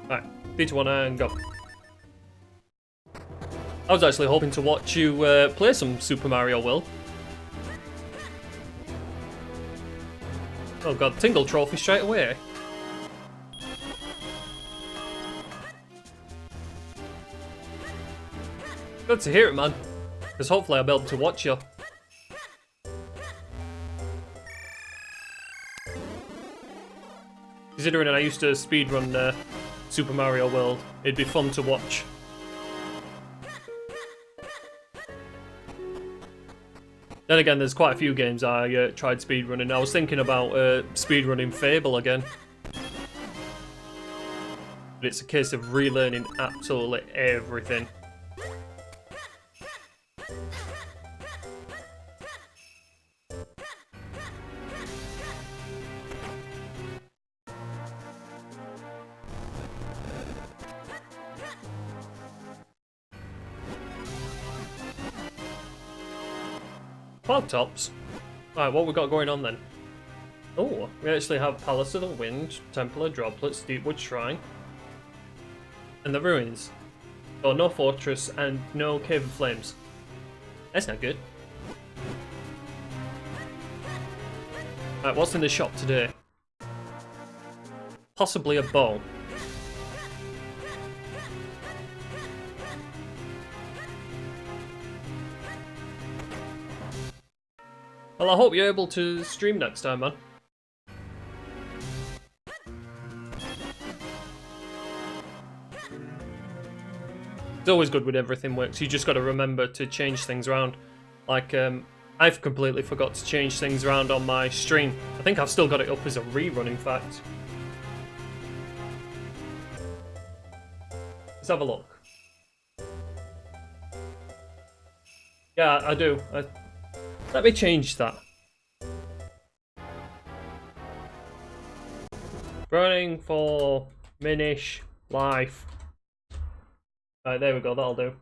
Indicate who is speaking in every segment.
Speaker 1: Alright, 3, 2, 1, and go. I was actually hoping to watch you play some Super Mario World. Oh god, Tingle Trophy straight away. Good to hear it, man. Because hopefully I'll be able to watch you. Considering I used to speedrun Super Mario World, it'd be fun to watch. Then again, there's quite a few games I tried speedrunning. I was thinking about speedrunning Fable again. But it's a case of relearning absolutely everything. Cloud tops. Alright, what we got going on then? Oh, we actually have Palace of the Wind, Temple of Droplets, Deepwood Shrine, and the Ruins. Oh, no Fortress and no Cave of Flames. That's not good. Alright, what's in the shop today? Possibly a bow. Well, I hope you're able to stream next time, man. It's always good when everything works. You just got to remember to change things around. Like, I've completely forgot to change things around on my stream. I think I've still got it up as a rerun, in fact. Let's have a look. Yeah, I do. Let me change that. Running for Minish life. Right, there we go, that'll do.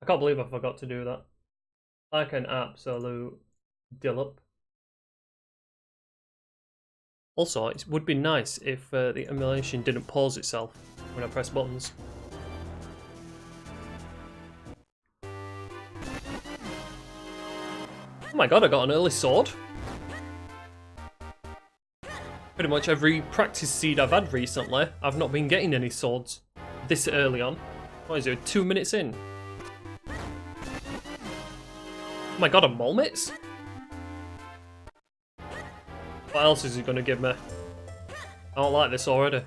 Speaker 1: I can't believe I forgot to do that. Like an absolute dillop. Also, it would be nice if the emulation didn't pause itself when I press buttons. Oh my god, I got an early sword. Pretty much every practice seed I've had recently, I've not been getting any swords this early on. What is it, 2 minutes in? Oh my god, a Molmitz? What else is he going to give me? I don't like this already.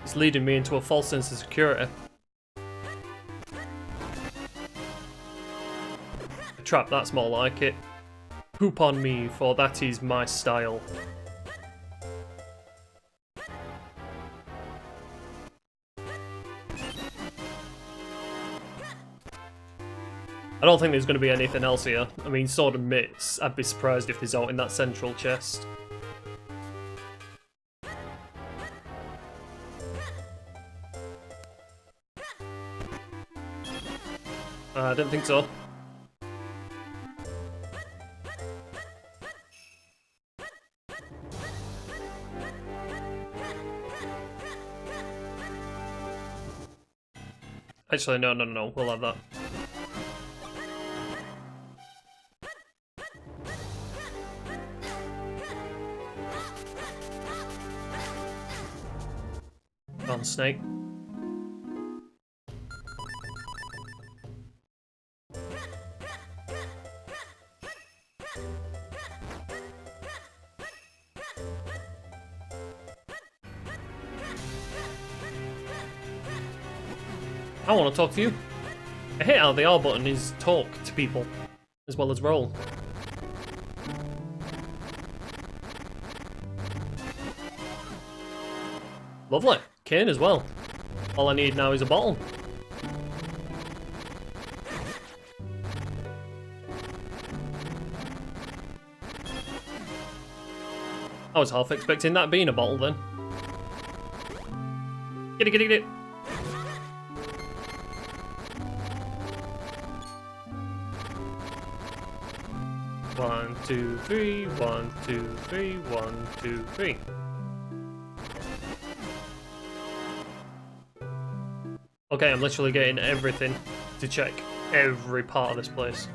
Speaker 1: It's leading me into a false sense of security. Trap, that's more like it. Poop on me, for that is my style. I don't think there's going to be anything else here. I mean, sword and mitts, I'd be surprised if there's out in that central chest. I don't think so. Actually, no, we'll have that. On snake. I want to talk to you. I hate how the R button is talk to people as well as roll. Lovely. Cane as well. All I need now is a bottle. I was half expecting that being a bottle then. Get it. 1, 2, 3, 1, 2, 3, 1, 2, 3. Okay, I'm literally getting everything to check every part of this place.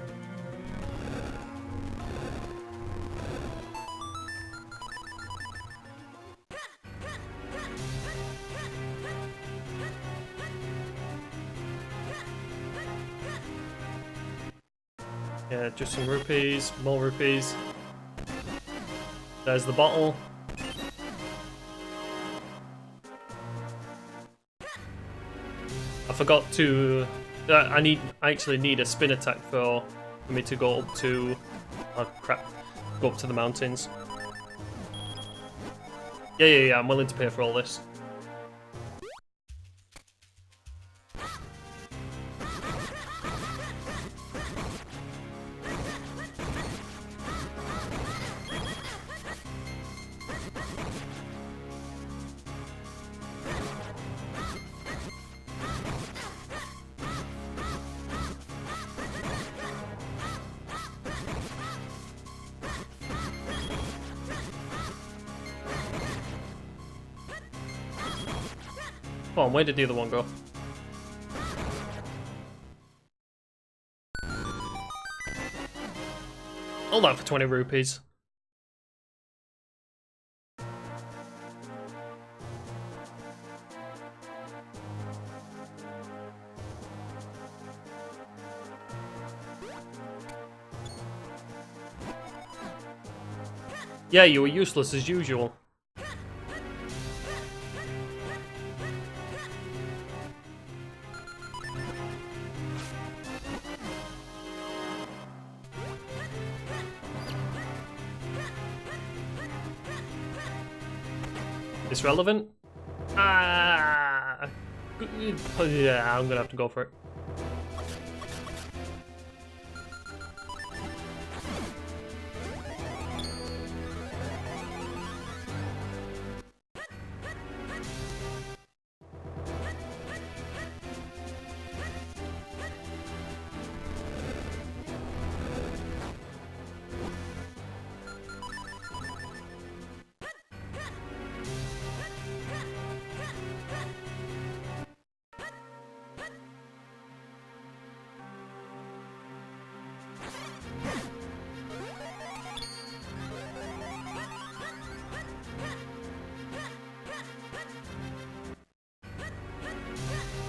Speaker 1: Yeah, just some rupees, more rupees. There's the bottle. I forgot to. I actually need a spin attack for me to go up to. Oh crap! Go up to the mountains. Yeah. I'm willing to pay for all this. Come on, where did the other one go? All that for 20 rupees. Yeah, you were useless as usual. It's relevant? Ah, yeah, I'm gonna have to go for it.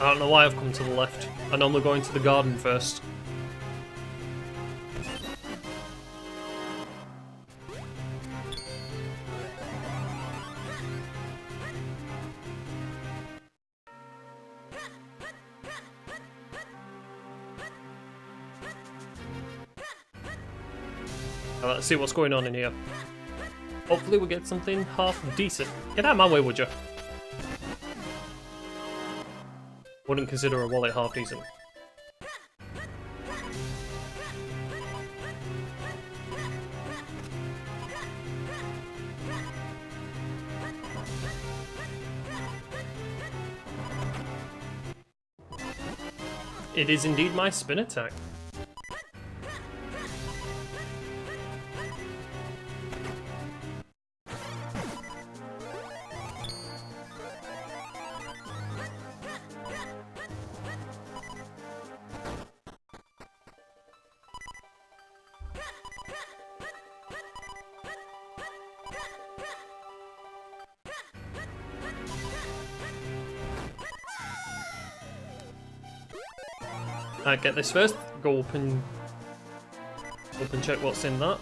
Speaker 1: I don't know why I've come to the left. I normally go into the garden first. Now let's see what's going on in here. Hopefully we get something half decent. Get out of my way, would you? Wouldn't consider a wallet half decent. It is indeed my spin attack. Alright, get this first. Go up and check what's in that.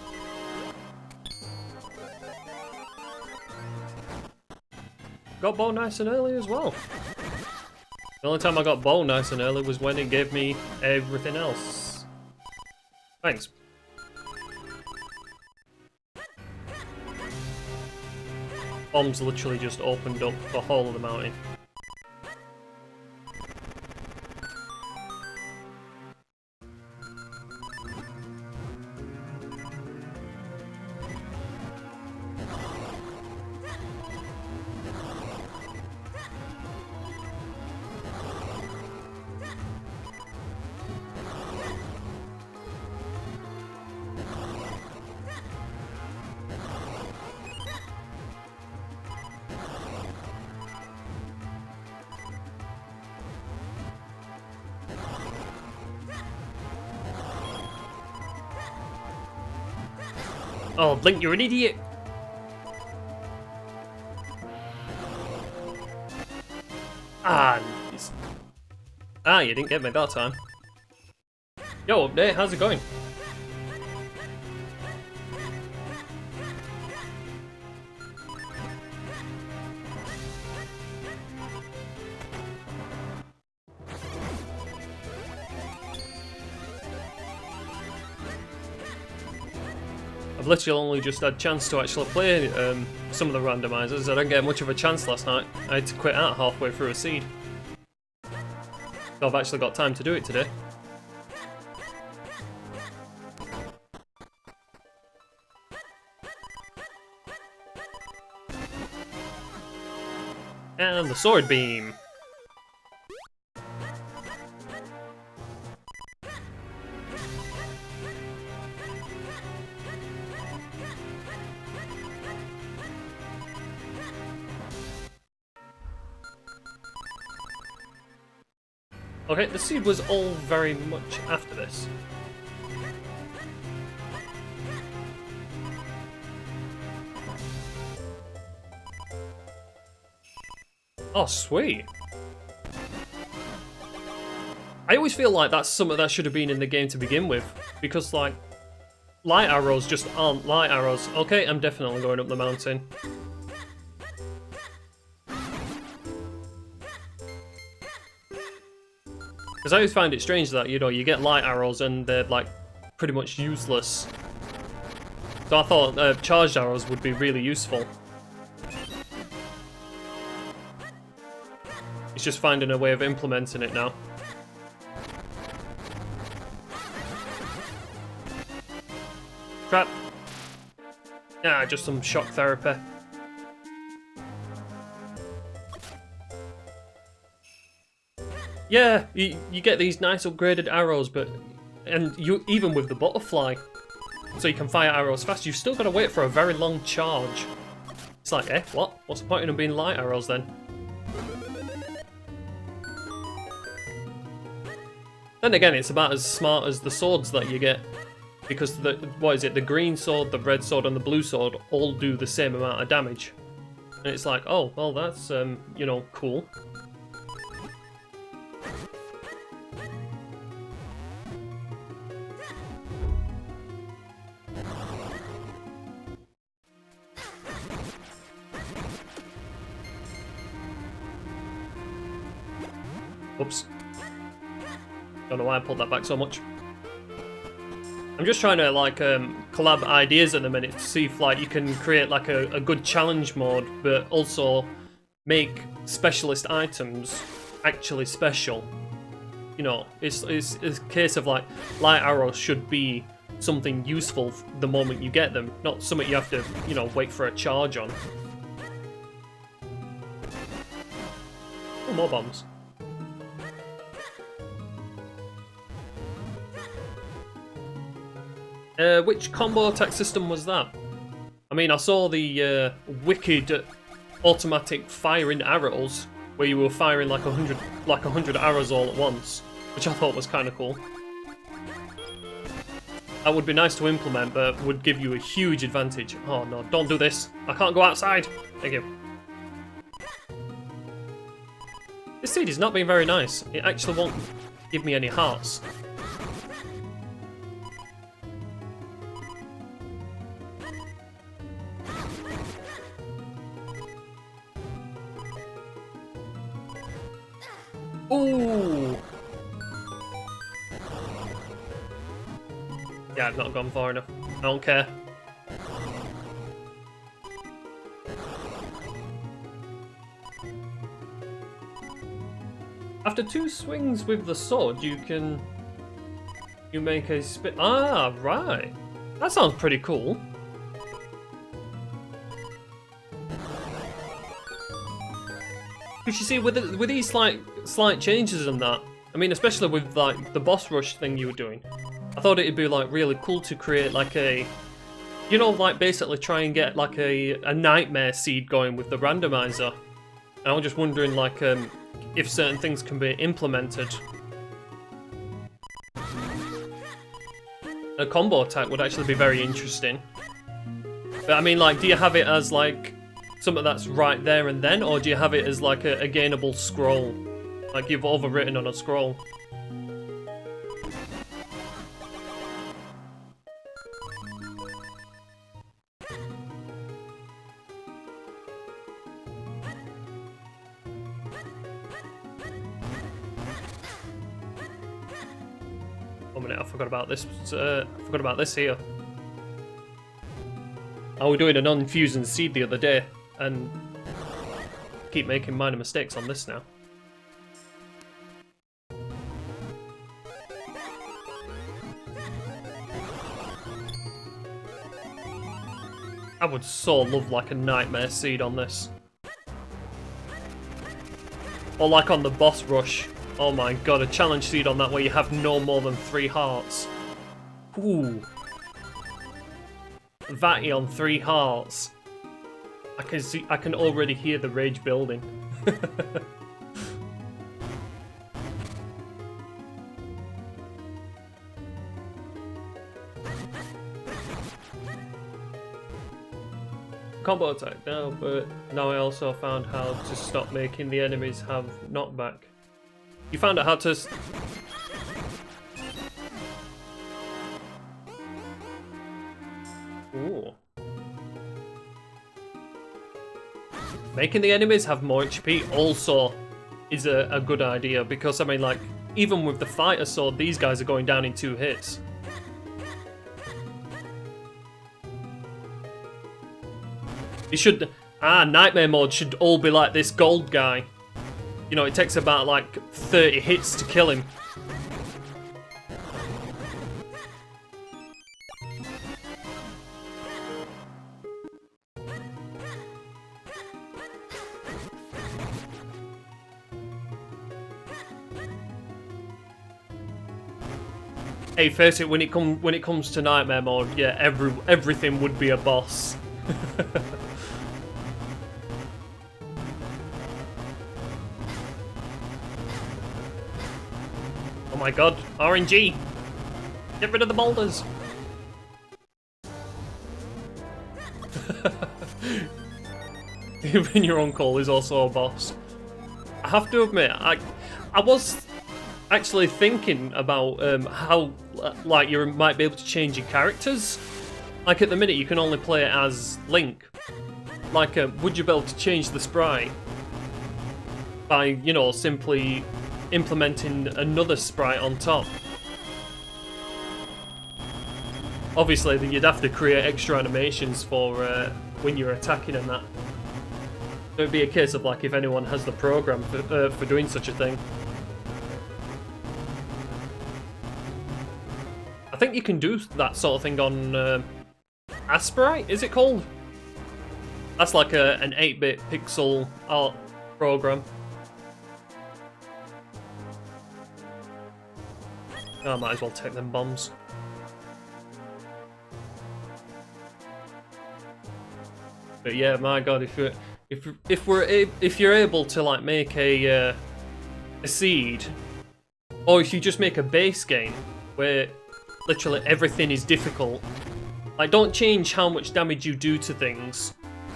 Speaker 1: Got bow nice and early as well. The only time I got bow nice and early was when it gave me everything else. Thanks. Bombs literally just opened up the whole of the mountain. Oh, Link, you're an idiot! Ah, nice. Ah, you didn't get me that time. Yo, update, how's it going? I've literally only just had a chance to actually play some of the randomizers. I didn't get much of a chance last night. I had to quit out halfway through a seed. So I've actually got time to do it today. And the sword beam. Okay, the seed was all very much after this. Oh, sweet. I always feel like that's something that should have been in the game to begin with, because like, light arrows just aren't light arrows. Okay, I'm definitely going up the mountain. Because I always find it strange that, you know, you get light arrows and they're like pretty much useless. So I thought charged arrows would be really useful. It's just finding a way of implementing it now. Trap. Ah, just some shock therapy. Yeah, you get these nice upgraded arrows, but you even with the butterfly, so you can fire arrows fast. You've still got to wait for a very long charge. It's like, eh, what? What's the point in them being light arrows then? Then again, it's about as smart as the swords that you get, because the green sword, the red sword, and the blue sword all do the same amount of damage. And it's like, oh, well, that's you know, cool. Oops. Don't know why I pulled that back so much. I'm just trying to like collab ideas at the minute to see if like you can create like a good challenge mode, but also make specialist items actually special. You know, it's a case of like light arrows should be something useful the moment you get them, not something you have to, you know, wait for a charge on. Oh, more bombs. Which combo attack system was that? I mean, I saw the wicked automatic firing arrows, where you were firing like 100 arrows all at once, which I thought was kind of cool. That would be nice to implement, but would give you a huge advantage. Oh no, don't do this. I can't go outside. Thank you. This seed is not being very nice. It actually won't give me any hearts. Ooh! Yeah, I've not gone far enough. I don't care. After 2 swings with the sword, you make a spin. Ah, right. That sounds pretty cool. Because you see, with these slight changes and that, I mean, especially with like the boss rush thing you were doing, I thought it'd be like really cool to create like a, you know, like basically try and get like a nightmare seed going with the randomizer. And I was just wondering like if certain things can be implemented. A combo attack would actually be very interesting. But I mean, like, do you have it as, like, something that's right there and then, or do you have it as, like, a gainable scroll? Like, you've overwritten on a scroll? One minute, I forgot about this. I forgot about this here. I was doing a non-fusion seed the other day, and keep making minor mistakes on this now. I would so love like a nightmare seed on this. Or like on the boss rush. Oh my god, a challenge seed on that where you have no more than 3 hearts. Ooh. Vatty on 3 hearts. I can already hear the rage building. Combo attack now, but now I also found how to stop making the enemies have knockback. You found out how to... Ooh. Making the enemies have more HP also is a good idea, because I mean, like, even with the fighter sword, these guys are going down in 2 hits. It should... Nightmare mode should all be like this gold guy. You know, it takes about, like, 30 hits to kill him. Hey, face it, when it comes to nightmare mode, yeah, everything would be a boss. Oh my god, RNG! Get rid of the boulders! Even your uncle is also a boss. I have to admit, I was actually thinking about how like you might be able to change your characters. Like at the minute you can only play it as Link. Like would you be able to change the sprite by, you know, simply implementing another sprite on top? Obviously you'd have to create extra animations for when you're attacking and that. It would be a case of like if anyone has the program for doing such a thing. I think you can do that sort of thing on Asprite, is it called? That's like an 8-bit pixel art program. Oh, I might as well take them bombs. But yeah, my god, if you're able to like make a seed, or if you just make a base game where literally everything is difficult, like don't change how much damage you do to things,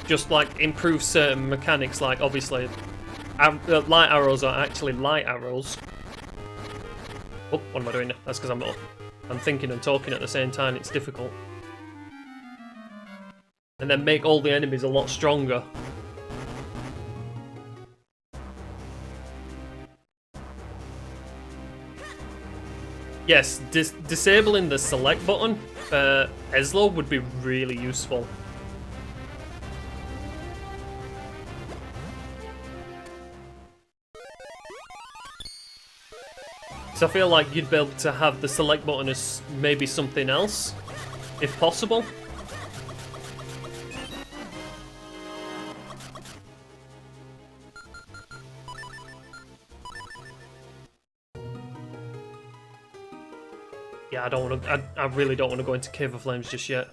Speaker 1: just like improve certain mechanics, like obviously light arrows are actually light arrows. Oh, what am I doing? That's because I'm thinking and talking at the same time, it's difficult. And then make all the enemies a lot stronger. Yes, disabling the select button for Eslo would be really useful. So I feel like you'd be able to have the select button as maybe something else, if possible. Yeah, I really don't want to go into Cave of Flames just yet.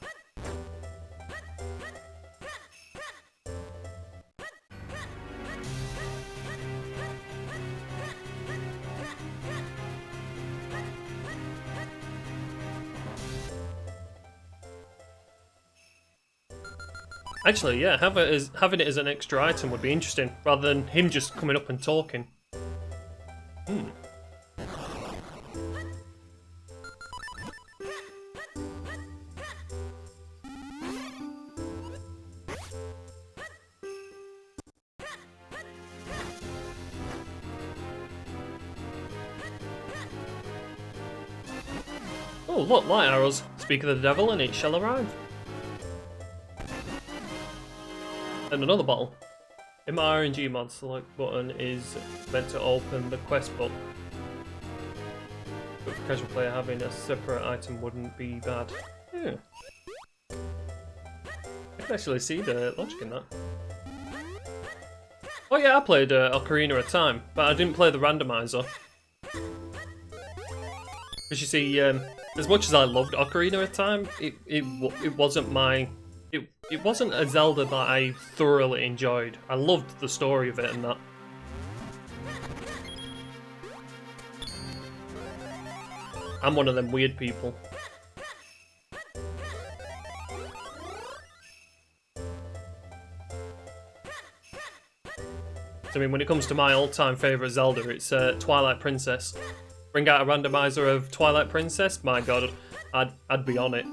Speaker 1: Actually, yeah, having it as an extra item would be interesting, rather than him just coming up and talking. Hmm. Oh, look, light arrows. Speak of the devil, and it shall arrive. And another bottle. In my RNG mod, select button is meant to open the quest book. But for casual player, having a separate item wouldn't be bad. Yeah. I can actually see the logic in that. Oh yeah, I played Ocarina of Time, but I didn't play the Randomizer. Because you see, as much as I loved Ocarina of Time, it wasn't my... It wasn't a Zelda that I thoroughly enjoyed. I loved the story of it and that. I'm one of them weird people. I mean, when it comes to my all-time favourite Zelda, it's Twilight Princess. Bring out a randomizer of Twilight Princess, my god, I'd be on it.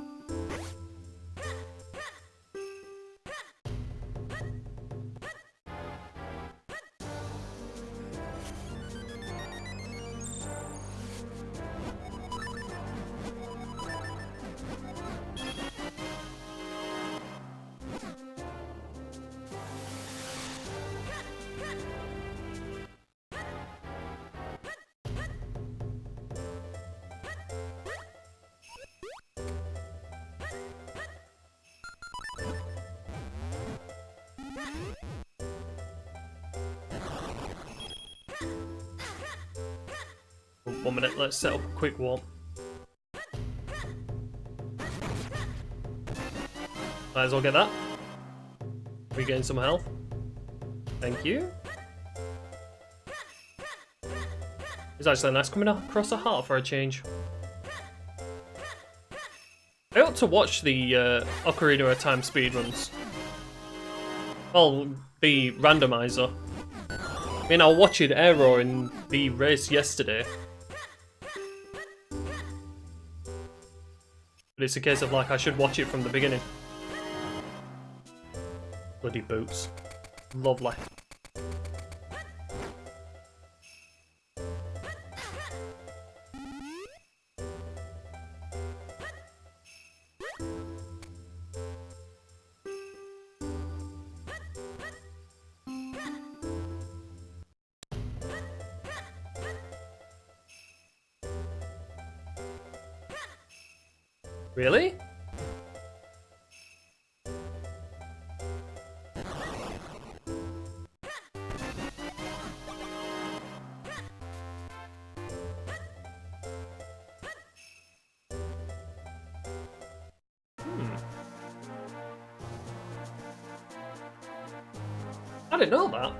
Speaker 1: One minute, let's set up a quick warm. Might as well get that. Regain some health. Thank you. It's actually nice coming across a heart for a change. I ought to watch the Ocarina of Time speedruns. Well, the randomizer. I mean, I was watching Aero in the race yesterday. But it's a case of like, I should watch it from the beginning. Bloody boots. Lovely. Really? I didn't know that.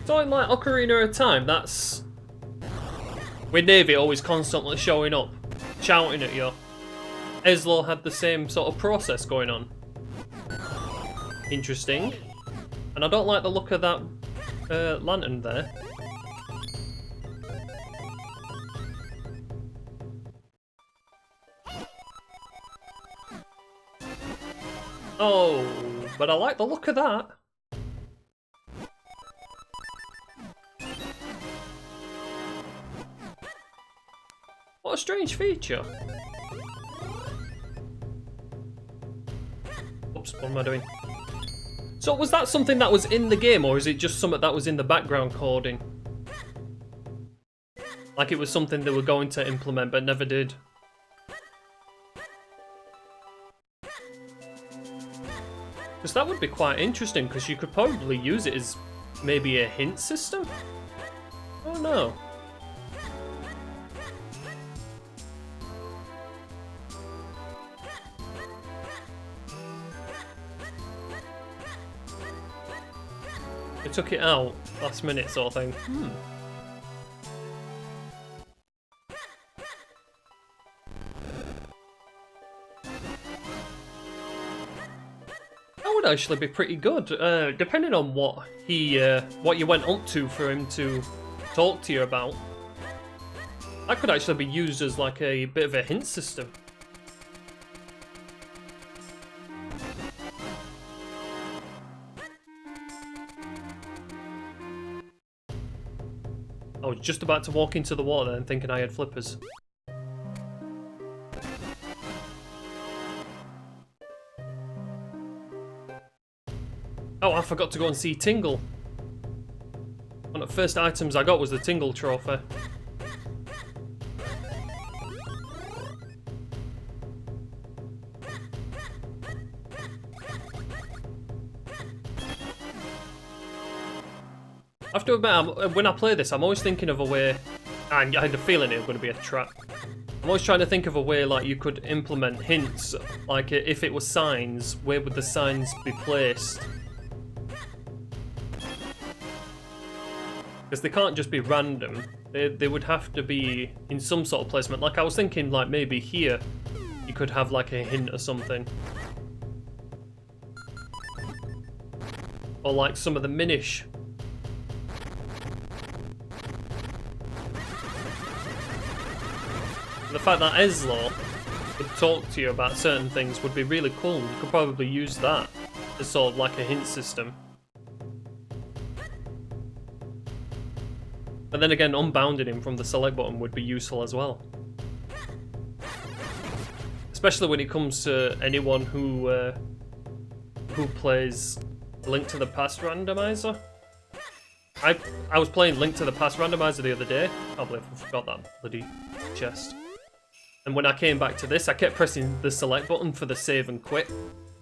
Speaker 1: So in like Ocarina of Time, that's... with Navy always constantly showing up, shouting at you. Eslo had the same sort of process going on. Interesting. And I don't like the look of that lantern there. Oh, but I like the look of that. What a strange feature. Oops, what am I doing? So was that something that was in the game, or is it just something that was in the background coding? Like it was something they were going to implement but never did. Because that would be quite interesting, because you could probably use it as maybe a hint system? Oh no. They took it out last minute sort of thing. That would actually be pretty good, depending on what you went up to for him to talk to you about. That could actually be used as like a bit of a hint system. I was just about to walk into the water and thinking I had flippers. Oh, I forgot to go and see Tingle. One of the first items I got was the Tingle trophy. I have to admit, when I play this, I'm always thinking of a way, and I had a feeling it was going to be a trap. I'm always trying to think of a way like you could implement hints, like if it was signs, where would the signs be placed? Because they can't just be random, they would have to be in some sort of placement. Like I was thinking like maybe here, you could have like a hint or something. Or like some of the Minish. The fact that Eslo could talk to you about certain things would be really cool. You could probably use that as sort of like a hint system. But then again, unbounding him from the select button would be useful as well. Especially when it comes to anyone who plays Link to the Past Randomizer. I was playing Link to the Past Randomizer the other day. I can't believe I forgot that bloody chest. And when I came back to this, I kept pressing the select button for the save and quit.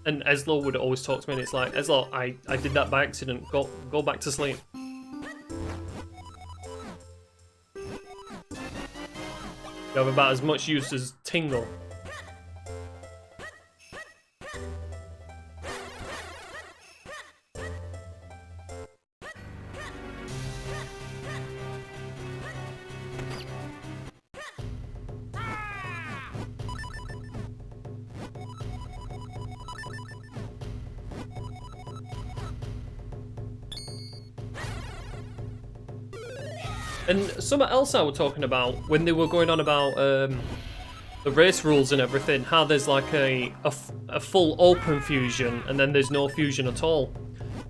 Speaker 1: And Eslo would always talk to me, and it's like, Eslo, I did that by accident. Go back to sleep. You have about as much use as Tingle. And something else I was talking about when they were going on about the race rules and everything, how there's like a full open fusion and then there's no fusion at all.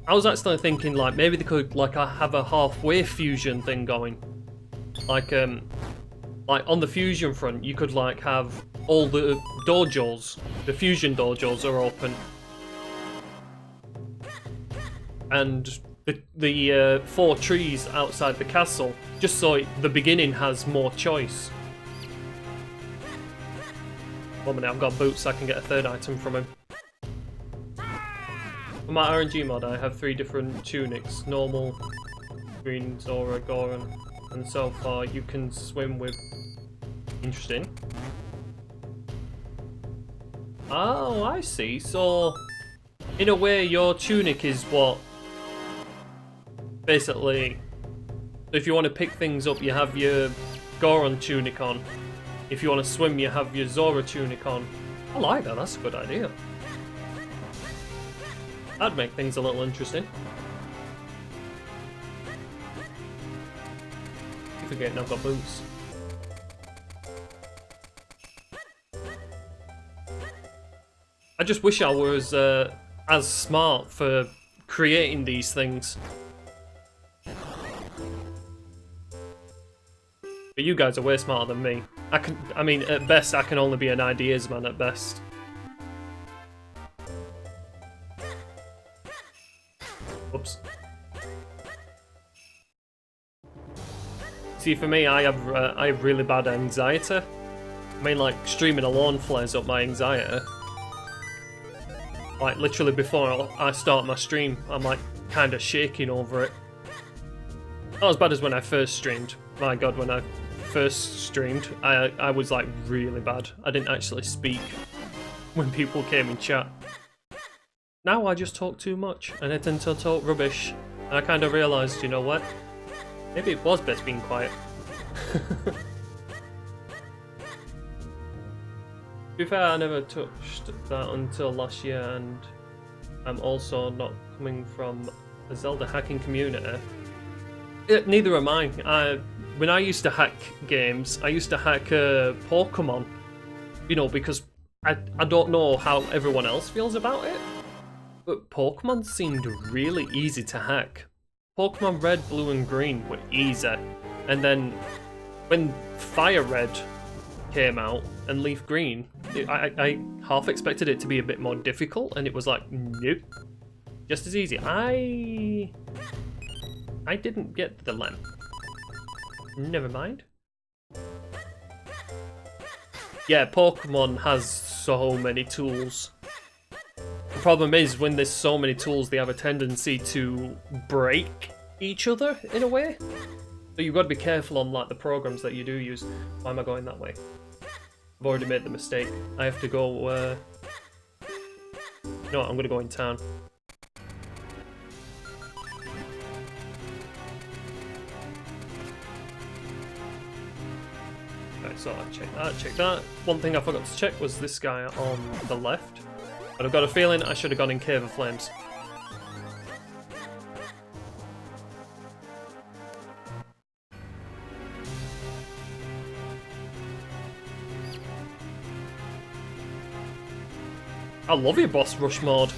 Speaker 1: I was actually thinking like maybe they could like have a halfway fusion thing going. Like on the fusion front, you could like have all the dojos, the fusion dojos are open. And the 4 trees outside the castle, just so the beginning has more choice. 1 minute, I've got boots, so I can get a 3rd item from him. On my RNG mod, I have 3 different tunics: normal, green, Zora, Goran, and so far you can swim with. Interesting. Oh, I see. So, in a way, your tunic is what. Basically, if you want to pick things up, you have your Goron tunic on. If you want to swim, you have your Zora tunic on. I like that, that's a good idea. That'd make things a little interesting. Keep forgetting I've got boots. I just wish I was as smart for creating these things. But you guys are way smarter than me. I mean, at best, I can only be an ideas man at best. Whoops. See, for me, I have really bad anxiety. I mean, like, streaming alone flares up my anxiety. Like, literally before I start my stream, I'm like, kind of shaking over it. Not as bad as when I first streamed. My god, when I first streamed, I was like really bad. I didn't actually speak when people came in chat. Now I just talk too much and I tend to talk rubbish I kind of realised, you know what? Maybe it was best being quiet. To be fair, I never touched that until last year, and I'm also not coming from a Zelda hacking community. Neither am I. When I used to hack games, I used to hack Pokemon, you know, because I don't know how everyone else feels about it, but Pokemon seemed really easy to hack. Pokemon Red, Blue and Green were easy, and then when Fire Red came out and Leaf Green, I half expected it to be a bit more difficult, and it was like, nope, just as easy. I didn't get the lamp. Never mind. Yeah, Pokemon has so many tools. The problem is, when there's so many tools, they have a tendency to break each other in a way. So you've got to be careful on like the programs that you do use. Why am I going that way? I've already made the mistake. I have to go, no, I'm gonna go in town. Right, so I check that. One thing I forgot to check was this guy on the left. But I've got a feeling I should have gone in Cave of Flames. I love your boss rush mode.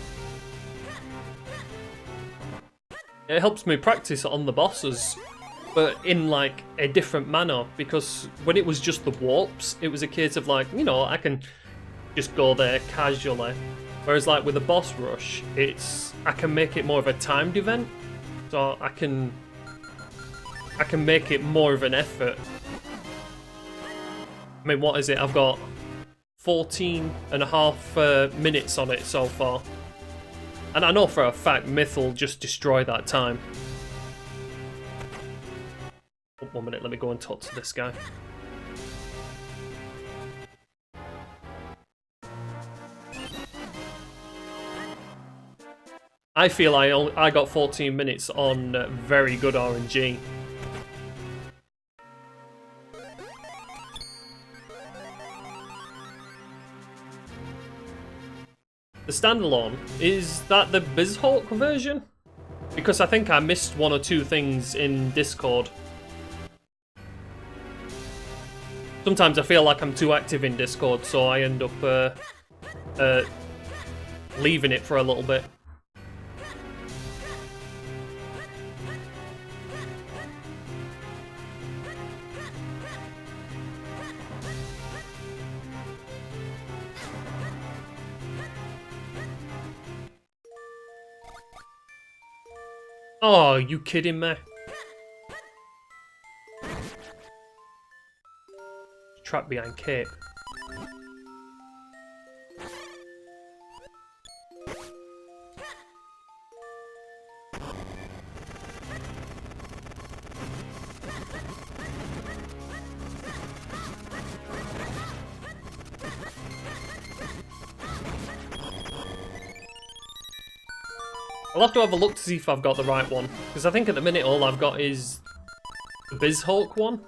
Speaker 1: It helps me practice on the bosses, but in like a different manner, because when it was just the warps, it was a case of like, you know, I can just go there casually. Whereas like with the boss rush, I can make it more of a timed event, so I can make it more of an effort. I mean, what is it? I've got 14.5 minutes on it so far. And I know for a fact Myth will just destroy that time. Oh, 1 minute, let me go and talk to this guy. I feel I got 14 minutes on very good RNG. The standalone, is that the BizHawk version? Because I think I missed one or two things in Discord. Sometimes I feel like I'm too active in Discord, so I end up leaving it for a little bit. Oh, are you kidding me? Trapped behind Cape. I'll have to have a look to see if I've got the right one, because I think at the minute all I've got is the BizHawk one.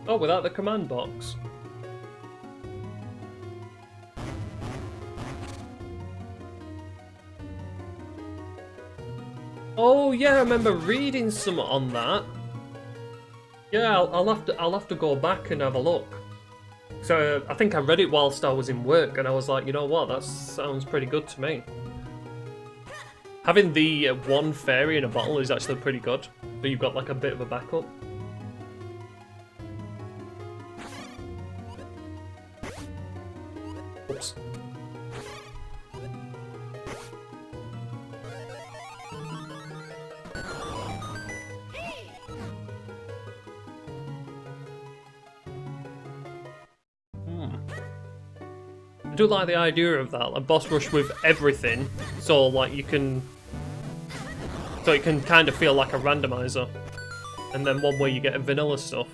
Speaker 1: Oh, without the command box. Oh yeah, I remember reading some on that. Yeah, I'll have to go back and have a look. So I think I read it whilst I was in work, and I was like, you know what, that sounds pretty good to me. Having the one fairy in a bottle is actually pretty good, so you've got like a bit of a backup. Oops. do like the idea of that, a boss rush with everything, so like you can, so it can kind of feel like a randomizer, and then one where you get a vanilla stuff,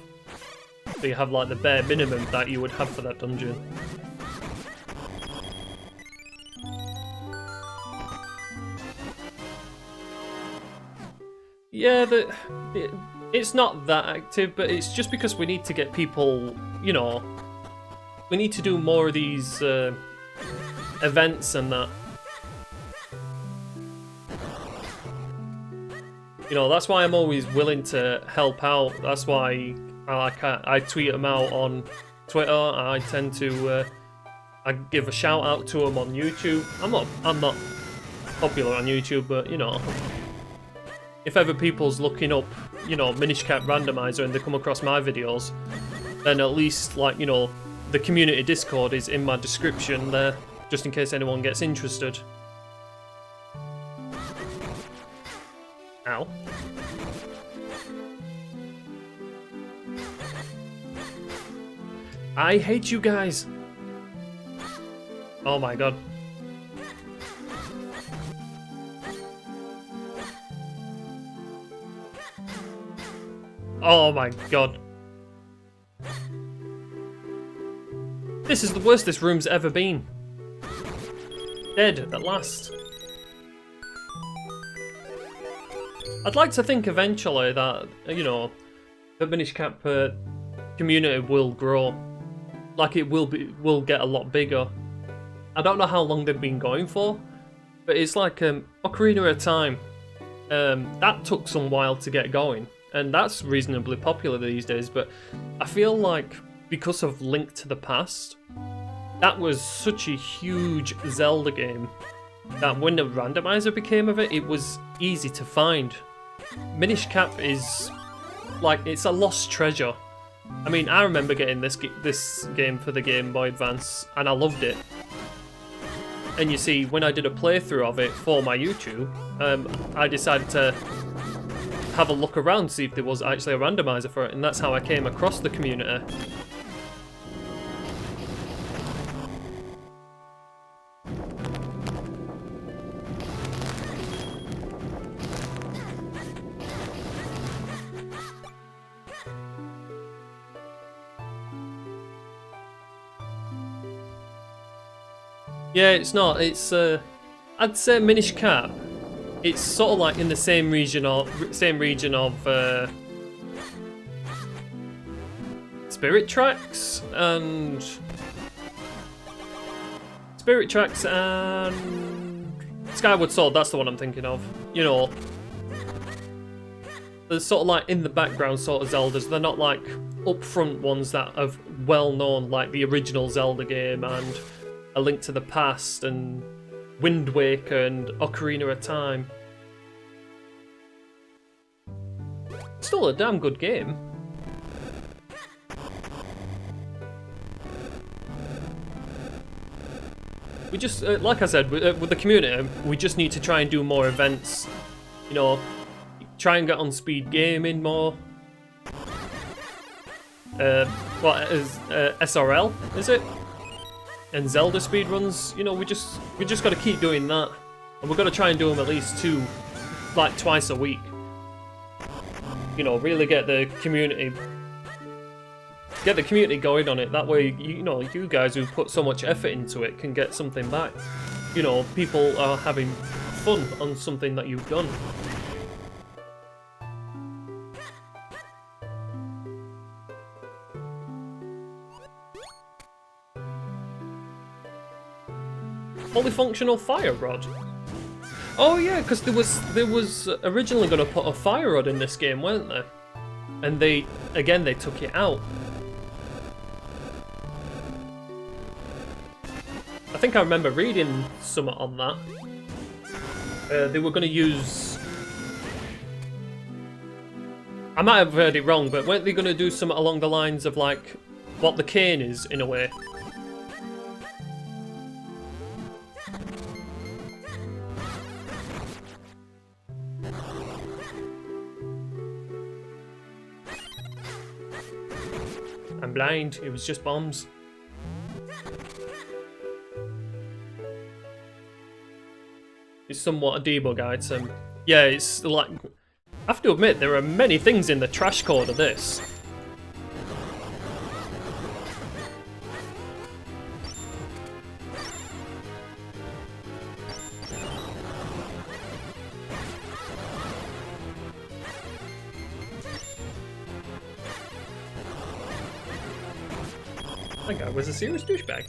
Speaker 1: so you have like the bare minimum that you would have for that dungeon. Yeah, it's not that active, but it's just because we need to get people, you know, we need to do more of these events and that. You know, that's why I'm always willing to help out. That's why I tweet them out on Twitter. I tend to I give a shout out to them on YouTube. I'm not popular on YouTube, but you know, if ever people's looking up, you know, Minish Randomizer and they come across my videos, then at least, like, you know, the community Discord is in my description there, just in case anyone gets interested. Ow. I hate you guys. Oh my god. Oh my god. This is the worst this room's ever been. Dead at last. I'd like to think eventually that, you know, the Minish community will grow. Like it will get a lot bigger. I don't know how long they've been going for, but it's like Ocarina of Time. That took some while to get going, and that's reasonably popular these days, but I feel like because of Link to the Past, that was such a huge Zelda game that when the randomizer became of it, it was easy to find. Minish Cap is like, it's a lost treasure. I mean, I remember getting this game for the Game Boy Advance, and I loved it. And you see, when I did a playthrough of it for my YouTube, I decided to have a look around, see if there was actually a randomizer for it, and that's how I came across the community. Yeah, it's not. It's I'd say Minish Cap. It's sort of like in the same region of Spirit Tracks and Skyward Sword. That's the one I'm thinking of. You know, they're sort of like in the background sort of Zeldas. They're not like upfront ones that are well known, like the original Zelda game and A Link to the Past and Wind Waker and Ocarina of Time. Still a damn good game. We just, like I said, with the community, we just need to try and do more events. You know, try and get on speed gaming more. What is SRL? Is it? And Zelda speedruns, you know, we just got to keep doing that, and we've got to try and do them at least twice a week. You know, really get the community going on it. That way, you know, you guys who put so much effort into it can get something back. You know, people are having fun on something that you've done. Fully functional fire rod. Oh yeah, because there was originally going to put a fire rod in this game, weren't there? And they took it out. I think I remember reading something on that. They were going to use. I might have heard it wrong, but weren't they going to do something along the lines of like what the cane is in a way? I'm blind, it was just bombs. somewhat a debug item. Yeah, it's like... I have to admit, there are many things in the trash code of this. That guy was a serious douchebag.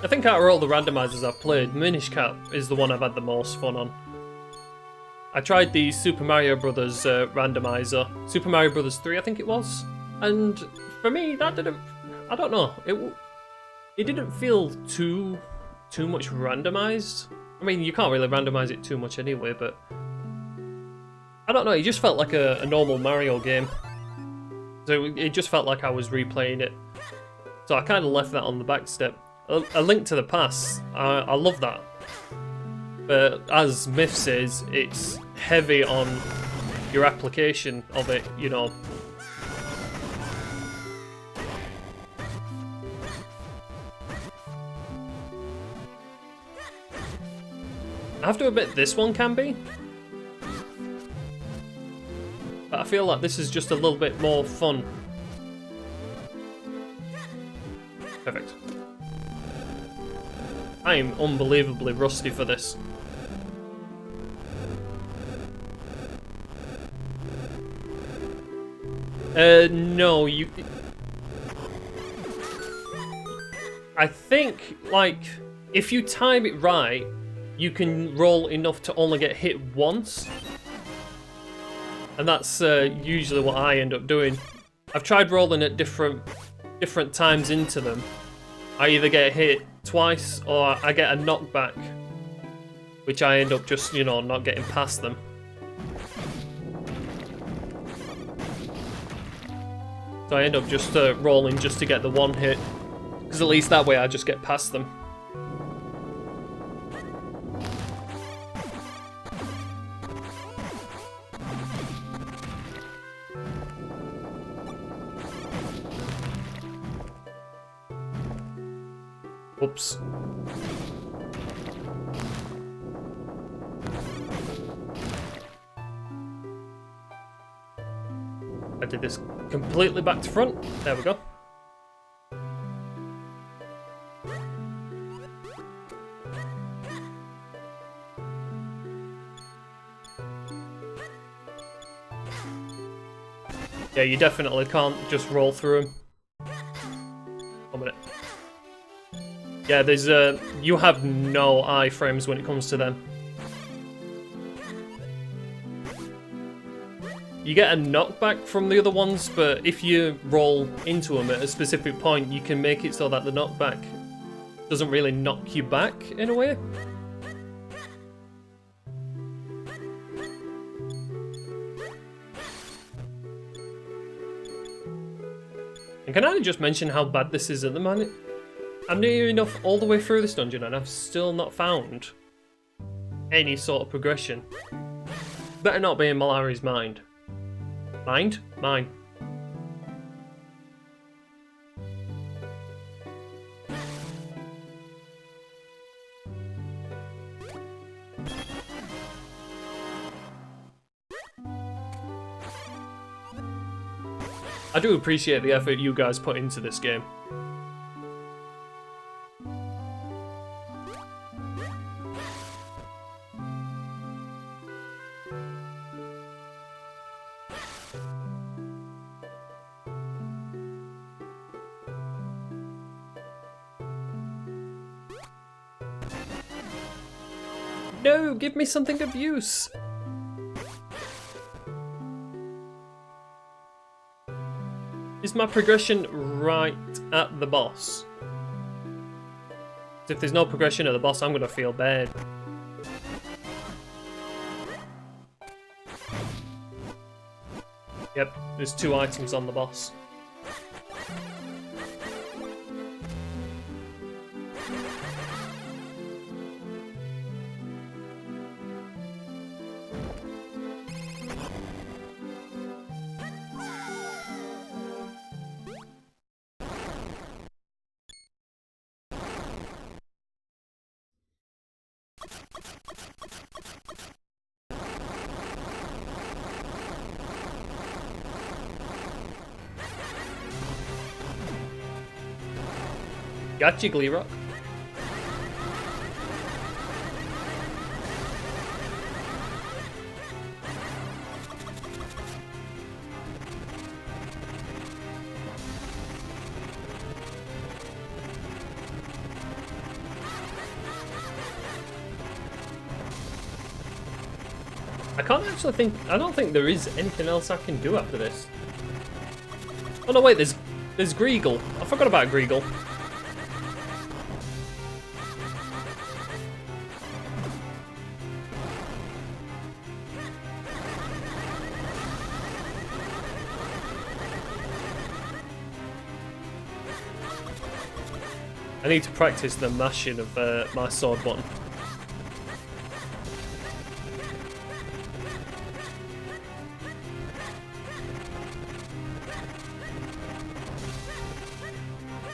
Speaker 1: I think out of all the randomizers I've played, Minish is the one I've had the most fun on. I tried the Super Mario Brothers randomizer, Super Mario Brothers 3 I think it was, and for me that didn't, I don't know, it didn't feel too much randomized. I mean, you can't really randomize it too much anyway, but I don't know, it just felt like a normal Mario game. So it just felt like I was replaying it. So I kind of left that on the back step. A Link to the Past, I love that. But as Myth says, it's heavy on your application of it, you know. I have to admit, this one can be. But I feel like this is just a little bit more fun. Perfect. I am unbelievably rusty for this. No, you... I think, like, if you time it right, you can roll enough to only get hit once. And that's usually what I end up doing. I've tried rolling at different times into them. I either get hit twice or I get a knockback, which I end up just, you know, not getting past them. So I end up just rolling just to get the one hit, because at least that way I just get past them. Oops. I did this completely back to front. There we go. Yeah, you definitely can't just roll through them. 1 minute. Yeah, there's you have no iframes when it comes to them. You get a knockback from the other ones, but if you roll into them at a specific point, you can make it so that the knockback doesn't really knock you back in a way. And can I just mention how bad this is at the moment? I'm near enough all the way through this dungeon and I've still not found any sort of progression. Better not be in Malari's mind. Mind? Mine. I do appreciate the effort you guys put into this game. No, give me something of use. Is my progression right at the boss? If there's no progression at the boss, I'm gonna feel bad. Yep, there's 2 items on the boss. Gotcha, Gleerock. I don't think there is anything else I can do after this. Oh no, wait, there's Greagle. I forgot about Greagle. I need to practice the mashing of my sword button.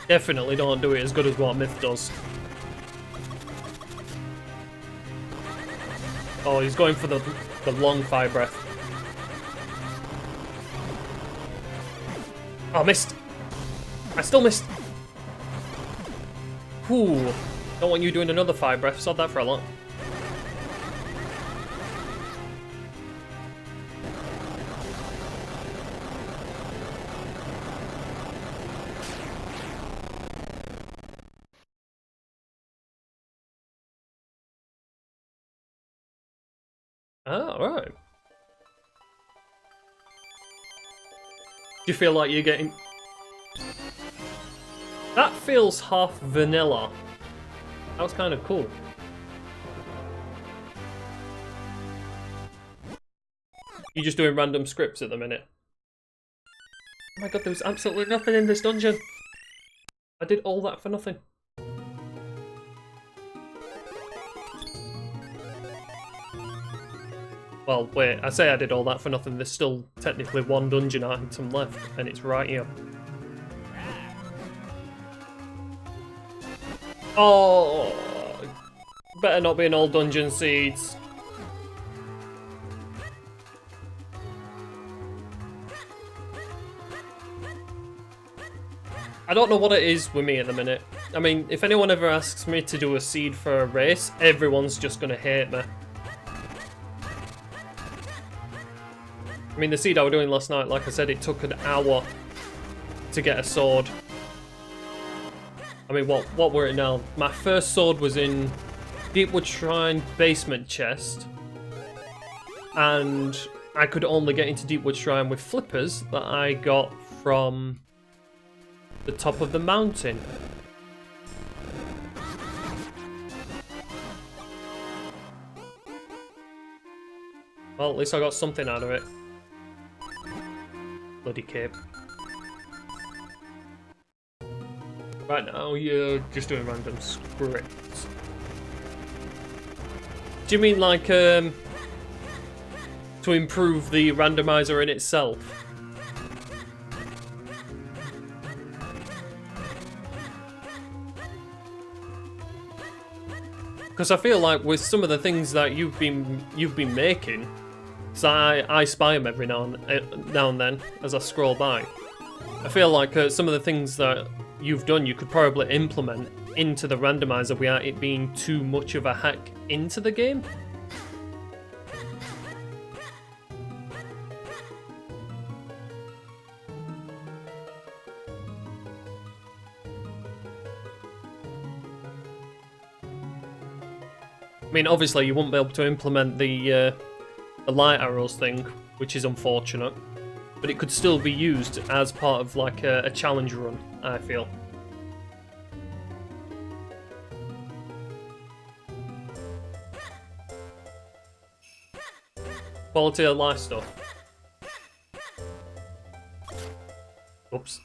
Speaker 1: Definitely don't do it as good as what Myth does. Oh, he's going for the long fire breath. Oh, missed. I still missed. Whew. Don't want you doing another fire breath. Sod that for a lot. Oh, alright. Do you feel like you're getting... That feels half vanilla. That was kind of cool. You're just doing random scripts at the minute. Oh my god, there was absolutely nothing in this dungeon. I did all that for nothing. Well, wait, I say I did all that for nothing. There's still technically one dungeon item left, and it's right here. Oh, better not be an old dungeon seeds. I don't know what it is with me at the minute. I mean, if anyone ever asks me to do a seed for a race, everyone's just gonna hate me. I mean, the seed I was doing last night, like I said, it took an hour to get a sword. I mean, what were it now? My first sword was in Deepwood Shrine basement chest. And I could only get into Deepwood Shrine with flippers that I got from the top of the mountain. Well, at least I got something out of it. Bloody cape. Right now, you're just doing random scripts. Do you mean like, to improve the randomizer in itself? Because I feel like with some of the things that you've been making, so I spy them every now and then as I scroll by. I feel like some of the things that you've done, you could probably implement into the randomizer without it being too much of a hack into the game. I mean, obviously you won't be able to implement the light arrows thing, which is unfortunate. But it could still be used as part of like a challenge run, I feel. Quality of life stuff. Oops.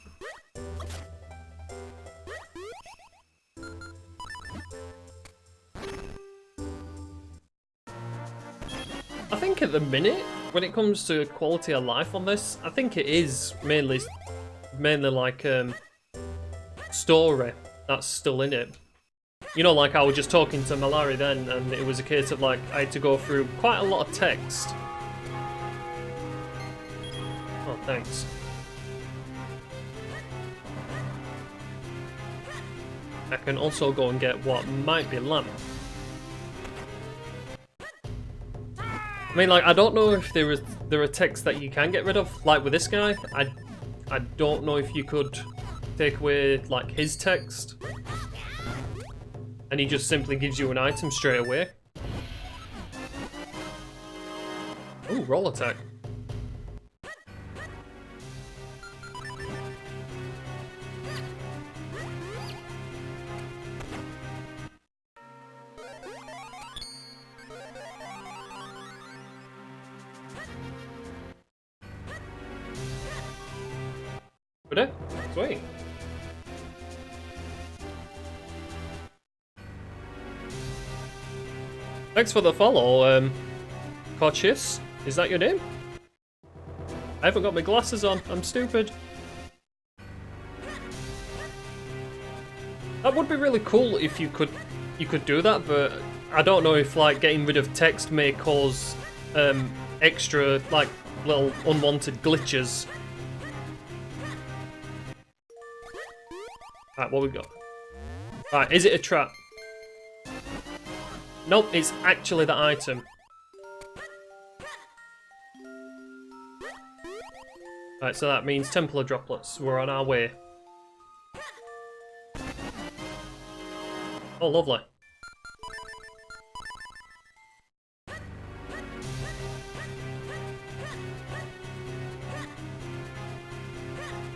Speaker 1: I think at the minute, when it comes to quality of life on this, I think it is mainly like story that's still in it. You know, like I was just talking to Malari then, and it was a case of like I had to go through quite a lot of text. Oh, thanks. I can also go and get what might be lamp. I mean, like, I don't know if there are texts that you can get rid of. Like with this guy, I don't know if you could take away like his text, and he just simply gives you an item straight away. Ooh, roll attack. Would it? Sweet. Thanks for the follow, Cautious. Is that your name? I haven't got my glasses on. I'm stupid. That would be really cool if you could do that, but I don't know if like getting rid of text may cause extra like little unwanted glitches. Right, what we got? Right, is it a trap? Nope, it's actually the item. Right, so that means Templar droplets. We're on our way. Oh, lovely.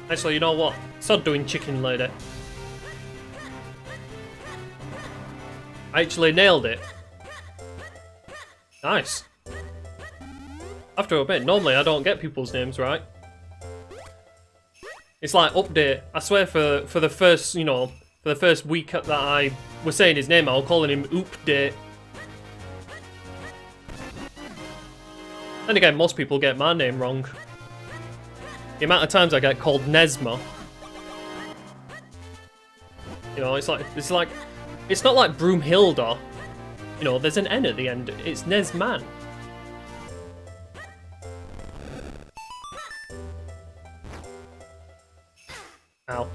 Speaker 1: Actually, you know what? Stop doing chicken lady. I actually nailed it. Nice. I have to admit, normally I don't get people's names right. It's like update. I swear for the first, you know, for the first week that I was saying his name, I was calling him Oopdate. And again, most people get my name wrong. The amount of times I get called NesmaN. You know, it's not like Broomhilda. You know, there's an N at the end. It's NesmaN. Ow.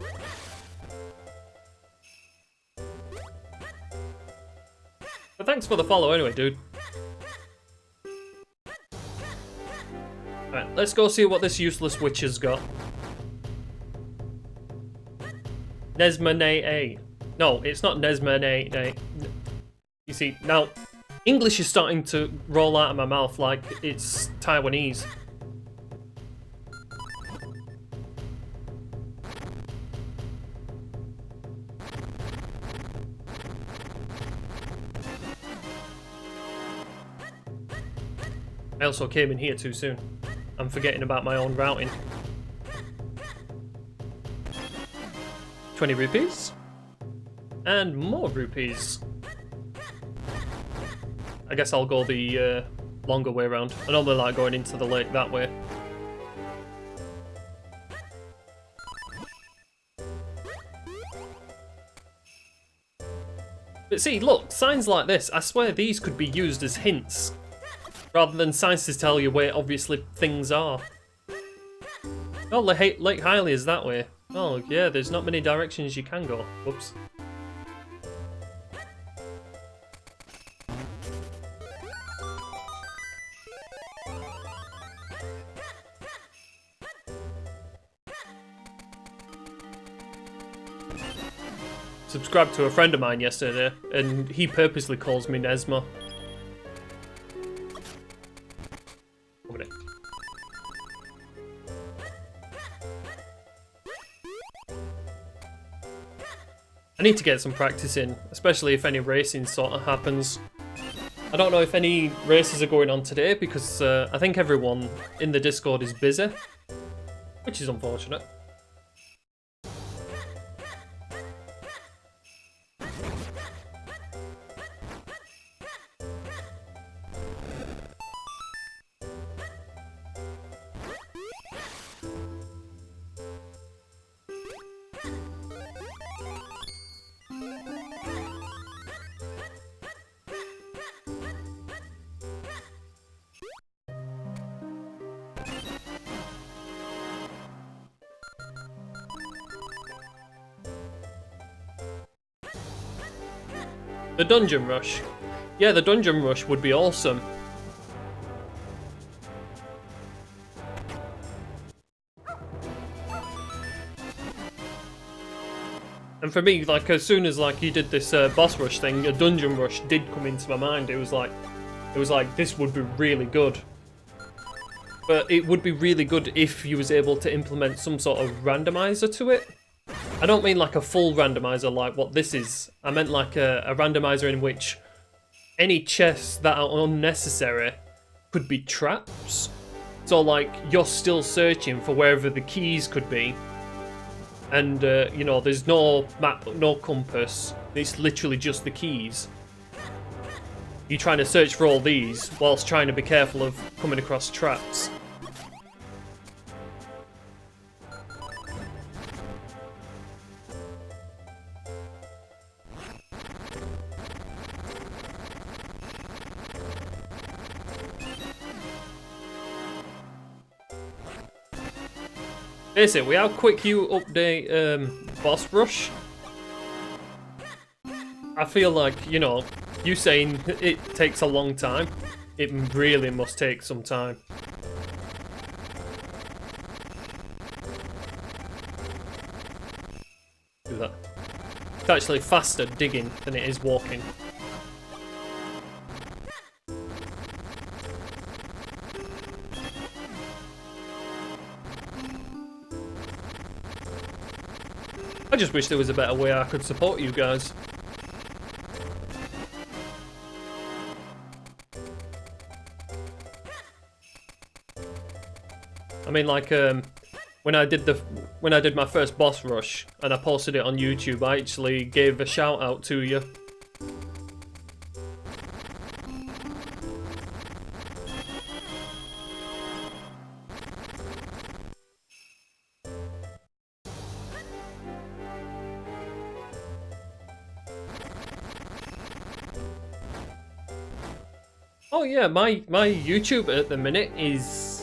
Speaker 1: But thanks for the follow anyway, dude. Alright, let's go see what this useless witch has got. NesmaN. No, it's not NesmaN. You see, now, English is starting to roll out of my mouth like it's Taiwanese. I also came in here too soon. I'm forgetting about my own routing. 20 rupees. And more rupees. I guess I'll go the longer way around. I normally like going into the lake that way. But see, look, signs like this, I swear these could be used as hints. Rather than signs to tell you where obviously things are. Oh, Lake Hylia is that way. Oh, yeah, there's not many directions you can go. Whoops. Subscribed to a friend of mine yesterday, and he purposely calls me NesmaN. I need to get some practice in, especially if any racing sort of happens. I don't know if any races are going on today because I think everyone in the Discord is busy, which is unfortunate. The dungeon rush. Yeah, the dungeon rush would be awesome. And for me, like, as soon as like you did this boss rush thing, a dungeon rush did come into my mind. It was like this would be really good. But it would be really good if you was able to implement some sort of randomizer to it. I don't mean like a full randomizer like what this is. I meant like a randomizer in which any chests that are unnecessary could be traps. So like you're still searching for wherever the keys could be. And, you know, there's no map, no compass. It's literally just the keys. You're trying to search for all these, whilst trying to be careful of coming across traps. Basically, how quick you update boss rush. I feel like, you know, you saying it takes a long time, it really must take some time. Do that. It's actually faster digging than it is walking. I just wish there was a better way I could support you guys. I mean, like, when I did my first boss rush and I posted it on YouTube, I actually gave a shout out to you. Oh yeah, my YouTube at the minute it's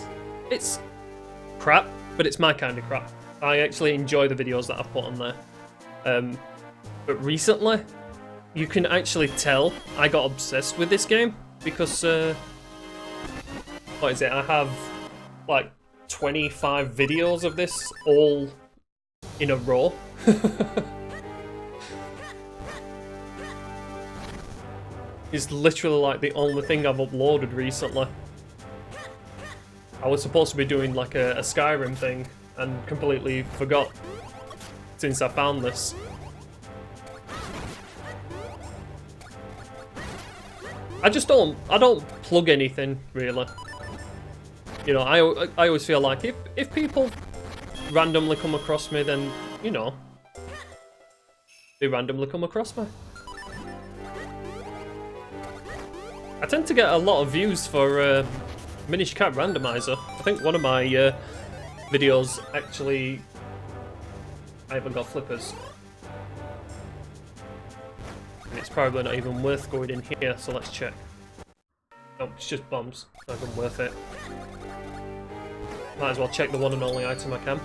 Speaker 1: crap, but it's my kind of crap. I actually enjoy the videos that I've put on there. But recently, you can actually tell I got obsessed with this game because what is it? I have like 25 videos of this all in a row. It's literally like the only thing I've uploaded recently. I was supposed to be doing like a Skyrim thing and completely forgot since I found this. I don't plug anything really. You know, I always feel like if people randomly come across me, then, you know, they randomly come across me. I tend to get a lot of views for Minish Cat Randomizer. I think one of my videos actually... I haven't got flippers. And it's probably not even worth going in here, so let's check. Nope, it's just bombs. Not even worth it. Might as well check the one and only item I can.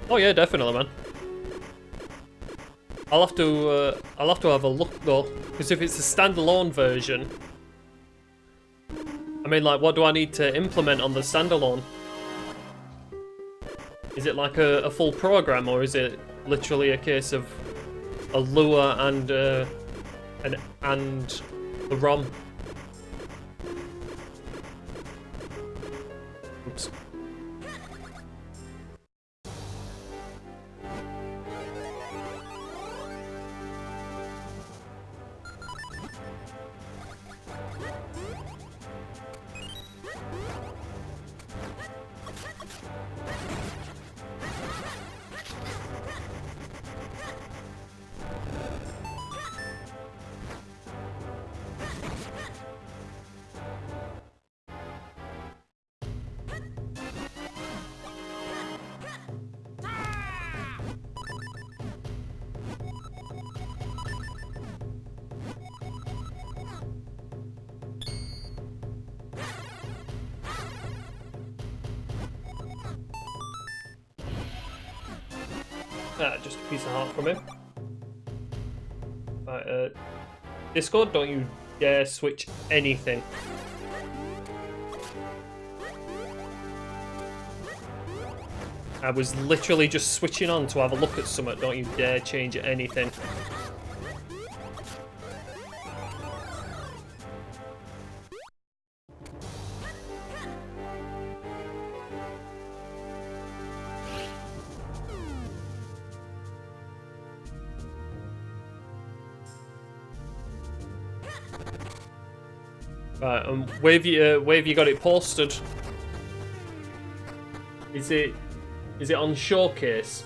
Speaker 1: Oh yeah, definitely, man. I'll have to have a look though, because if it's a standalone version, I mean, like, what do I need to implement on the standalone? Is it like a full program, or is it literally a case of a lure and the ROM? Oops. Just a piece of heart from him. Right, Discord, don't you dare switch anything. I was literally just switching on to have a look at something. Don't you dare change anything. Right, where have you got it posted? Is it on Showcase?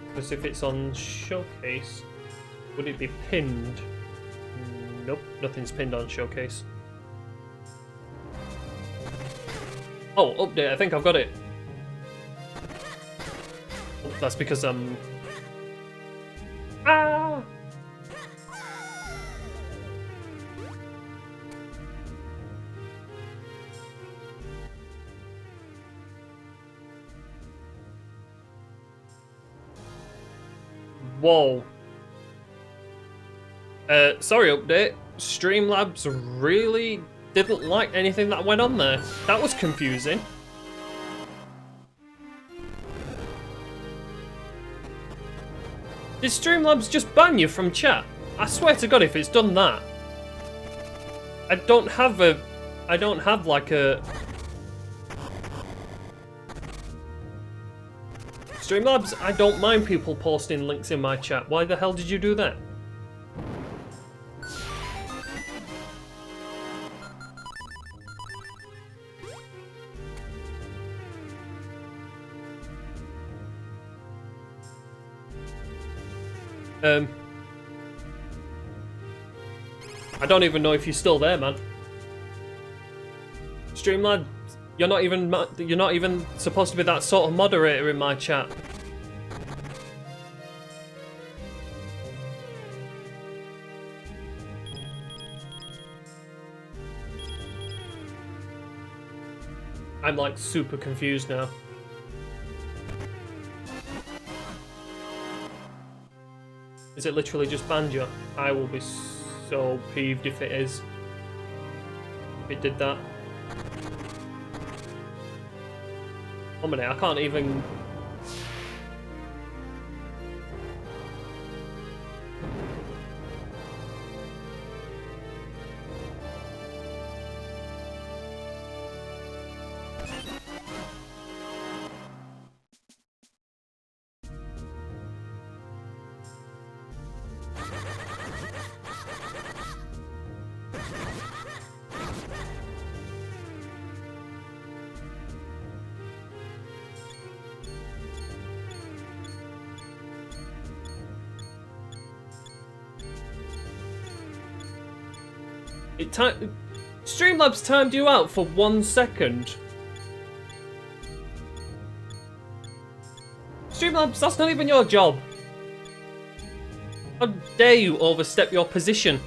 Speaker 1: Because if it's on Showcase, would it be pinned? Nope, nothing's pinned on Showcase. Oh, update, I think I've got it. Oh, that's because I'm... Ah! Whoa. Sorry, update. Streamlabs really didn't like anything that went on there. That was confusing. Did Streamlabs just ban you from chat? I swear to God, if it's done that. I don't have like a... Streamlabs, I don't mind people posting links in my chat. Why the hell did you do that? I don't even know if you're still there, man. Streamlabs, you're not even supposed to be that sort of moderator in my chat. I'm like super confused now. Is it literally just banned you? I will be so peeved if it is. If it did that. One minute, I can't even... Streamlabs timed you out for 1 second. Streamlabs, that's not even your job. How dare you overstep your position?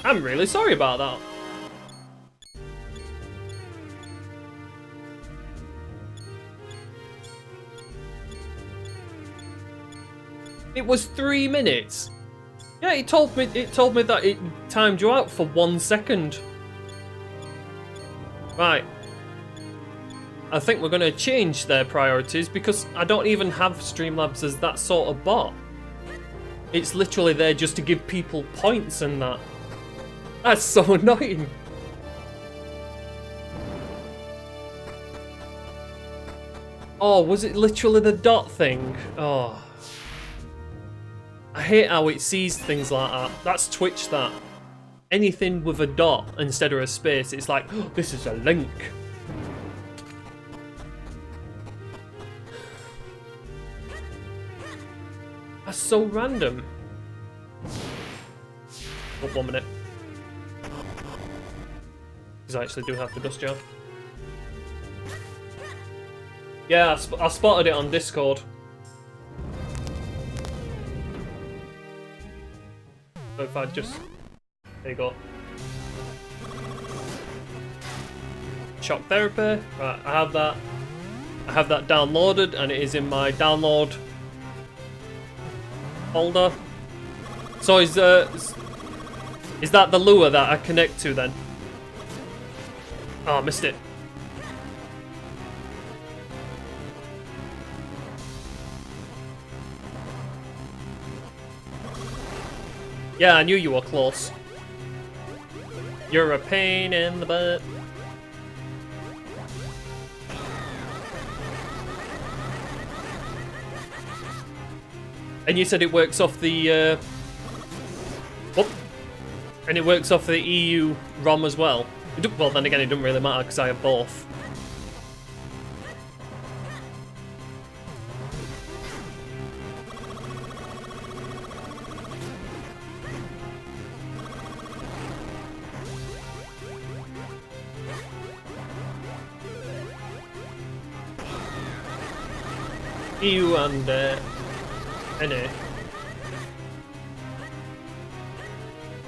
Speaker 1: I'm really sorry about that. It was 3 minutes. Yeah, it told me that it timed you out for 1 second. Right. I think we're going to change their priorities because I don't even have Streamlabs as that sort of bot. It's literally there just to give people points and that. That's so annoying. Oh, was it literally the dot thing? Oh. I hate how it sees things like that. That's Twitch, that. Anything with a dot instead of a space, it's like, oh, this is a link. That's so random. Oh, 1 minute. Because I actually do have the dust jar. Yeah, I spotted it on Discord. So if I just... There you go. shock therapy. Right, I have that. I have that downloaded, and it is in my download folder. So is that the lure that I connect to then? Oh, I missed it. Yeah, I knew you were close. You're a pain in the butt. And you said it works off the and it works off the EU ROM as well. Well, then again, it doesn't really matter because I have both. EU and NA.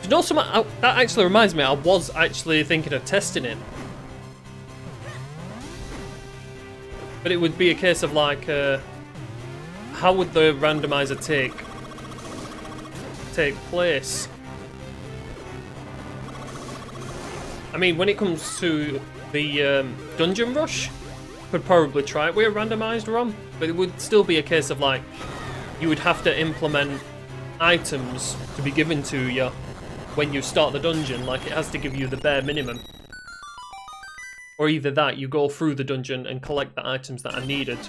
Speaker 1: You know, that actually reminds me, I was actually thinking of testing it. But it would be a case of like, how would the randomizer take place? I mean, when it comes to the dungeon rush, could probably try it with a randomized ROM, but it would still be a case of like, you would have to implement items to be given to you when you start the dungeon. Like, it has to give you the bare minimum. Or either that, you go through the dungeon and collect the items that are needed.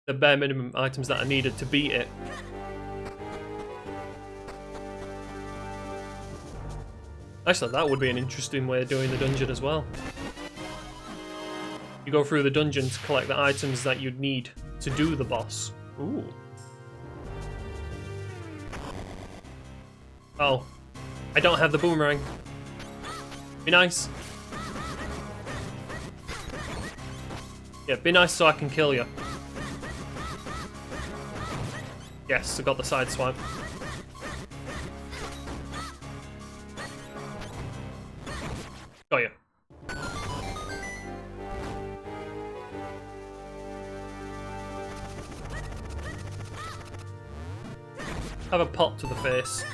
Speaker 1: The bare minimum items that are needed to beat it. Actually, that would be an interesting way of doing the dungeon as well. You go through the dungeon to collect the items that you'd need to do the boss. Ooh. Oh. I don't have the boomerang. Be nice. Yeah, be nice so I can kill you. Yes, I got the side swipe. Got you. Have a pot to the face.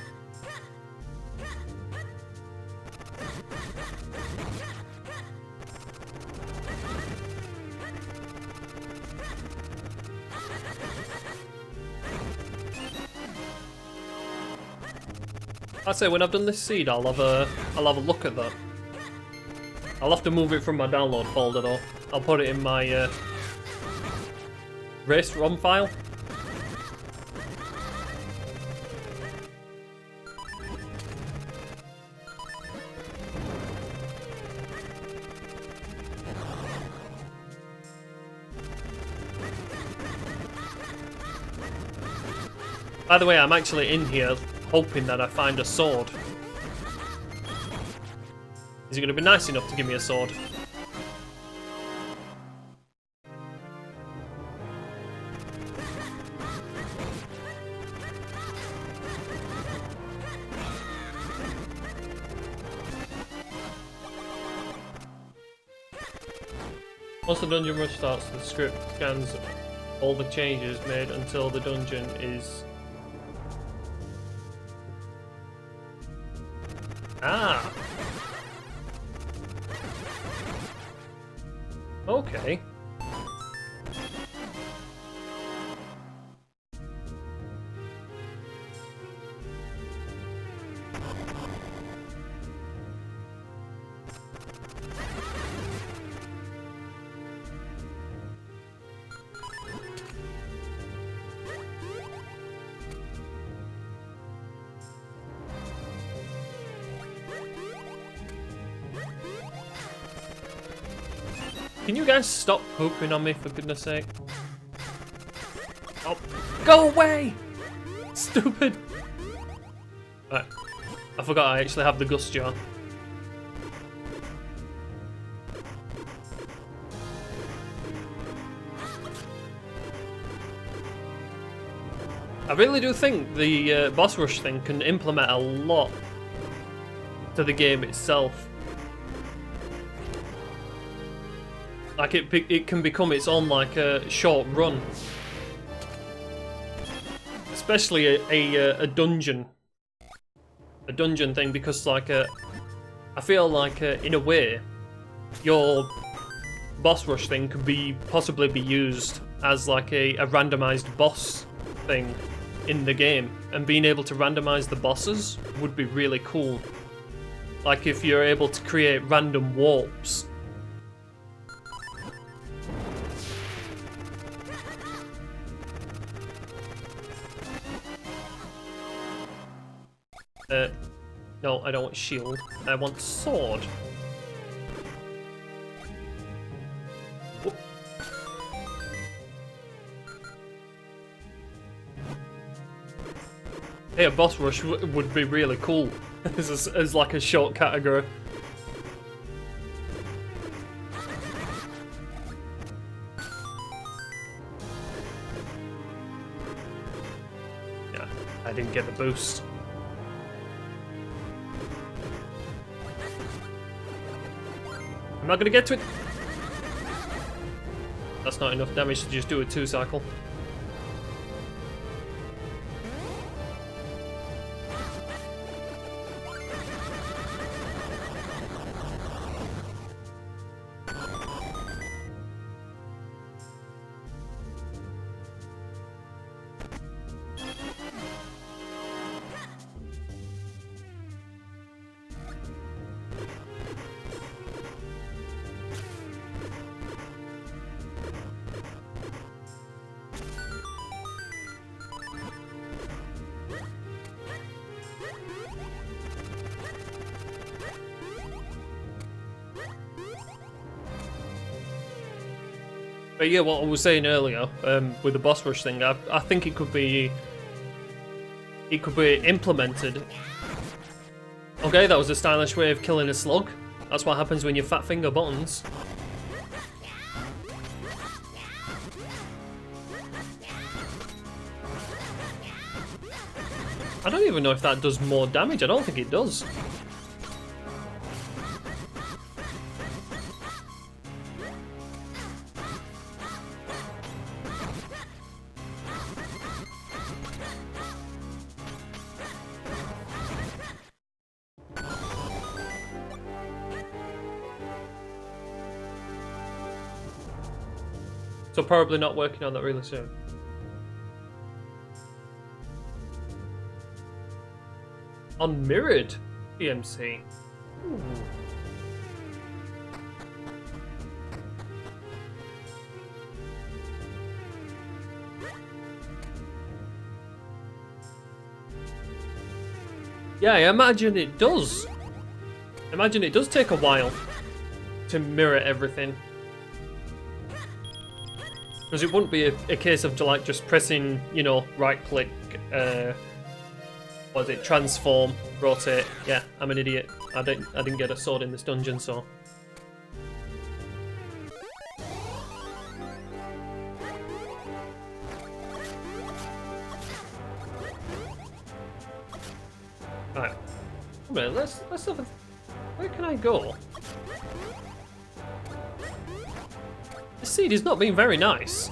Speaker 1: I'd say when I've done this seed, I'll have a look at that. I'll have to move it from my download folder though. I'll put it in my race ROM file. By the way, I'm actually in here hoping that I find a sword. Is he going to be nice enough to give me a sword? Once the dungeon rush starts, the script scans all the changes made until the dungeon is... Ah! Okay. Can you guys stop pooping on me, for goodness sake? Oh, go away! Stupid! Right, I forgot I actually have the gust jar. I really do think the boss rush thing can implement a lot to the game itself. Like it can become its own like a short run. Especially a dungeon. A dungeon thing, because like I feel like in a way your boss rush thing could possibly be used as like a randomized boss thing in the game, and being able to randomize the bosses would be really cool. Like if you're able to create random warps. No, I don't want shield. I want sword. Oh. Hey, a boss rush would be really cool as like a short category. Yeah, I didn't get the boost. I'm not gonna get to it. That's not enough damage to just do a 2-cycle. But yeah, what I was saying earlier, with the boss rush thing, I think it could be implemented. Okay, that was a stylish way of killing a slug. That's what happens when you fat finger buttons. I don't even know if that does more damage. I don't think it does. So probably not working on that really soon. Unmirrored PMC. Ooh. Yeah, I imagine it does. I imagine it does take a while to mirror everything. Because it wouldn't be a case of like just pressing, you know, right click, what is it, transform, rotate. Yeah, I'm an idiot. I didn't get a sword in this dungeon, so. Right. Wait, let's have a. Where can I go? This seed is not being very nice.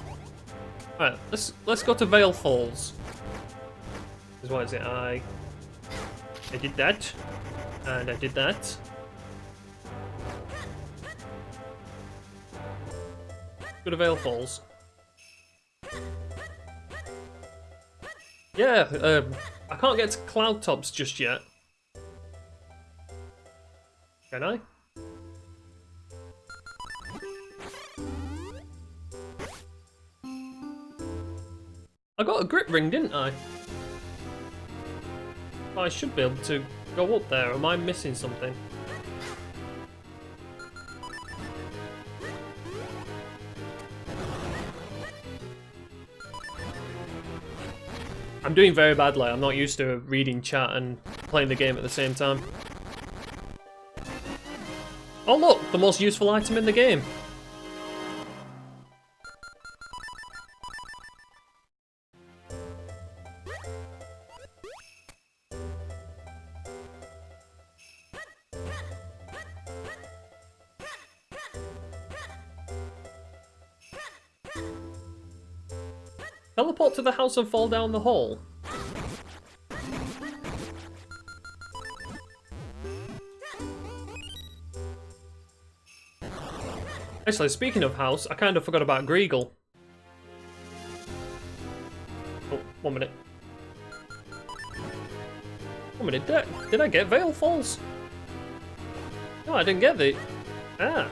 Speaker 1: Right, let's go to Vale Falls. Because what is it? I did that, and I did that. Go to Vale Falls. Yeah, I can't get to Cloud Tops just yet. Can I? I got a grip ring, didn't I? I should be able to go up there. Am I missing something? I'm doing very badly. I'm not used to reading chat and playing the game at the same time. Oh look, the most useful item in the game. Teleport to the house and fall down the hole. Actually, speaking of house, I kind of forgot about Greagle. Oh, 1 minute. 1 minute, did I get Veil Falls? No, I didn't get the... Ah.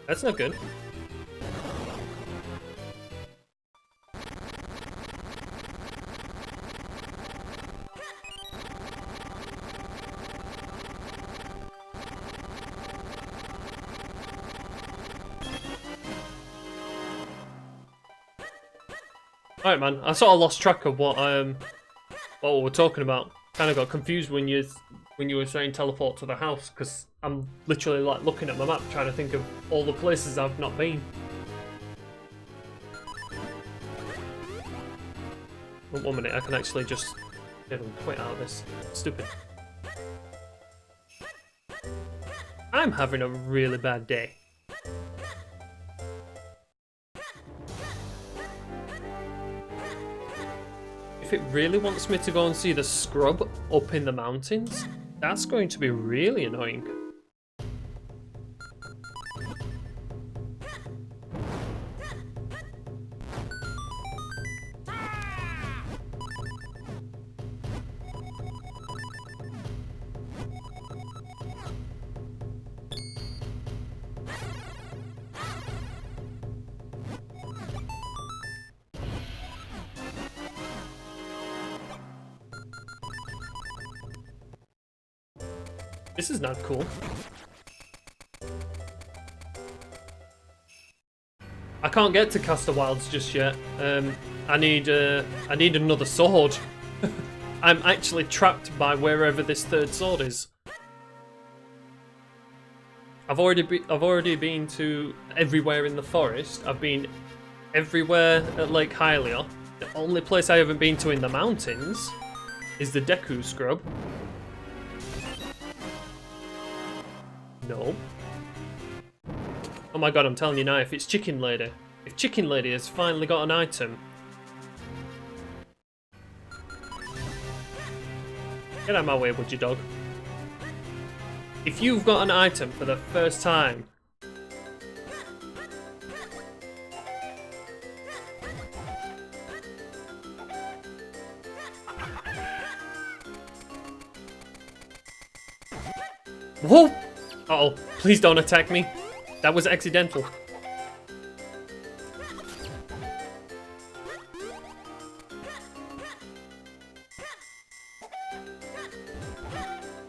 Speaker 1: That's not good. Alright, man. I sort of lost track of what we were talking about. Kind of got confused when you were saying teleport to the house, because I'm literally like looking at my map trying to think of all the places I've not been. 1 minute, I can actually just get them quit out of this. Stupid. I'm having a really bad day. If it really wants me to go and see the scrub up in the mountains, that's going to be really annoying. This is not cool. I can't get to Caster Wilds just yet. I need another sword. I'm actually trapped by wherever this third sword is. I've already been to everywhere in the forest. I've been everywhere at Lake Hylia. The only place I haven't been to in the mountains is the Deku Scrub. No. Oh my god, I'm telling you now, if it's Chicken Lady. If Chicken Lady has finally got an item. Get out of my way, would you, dog? If you've got an item for the first time. Whoa! Uh-oh, please don't attack me. That was accidental.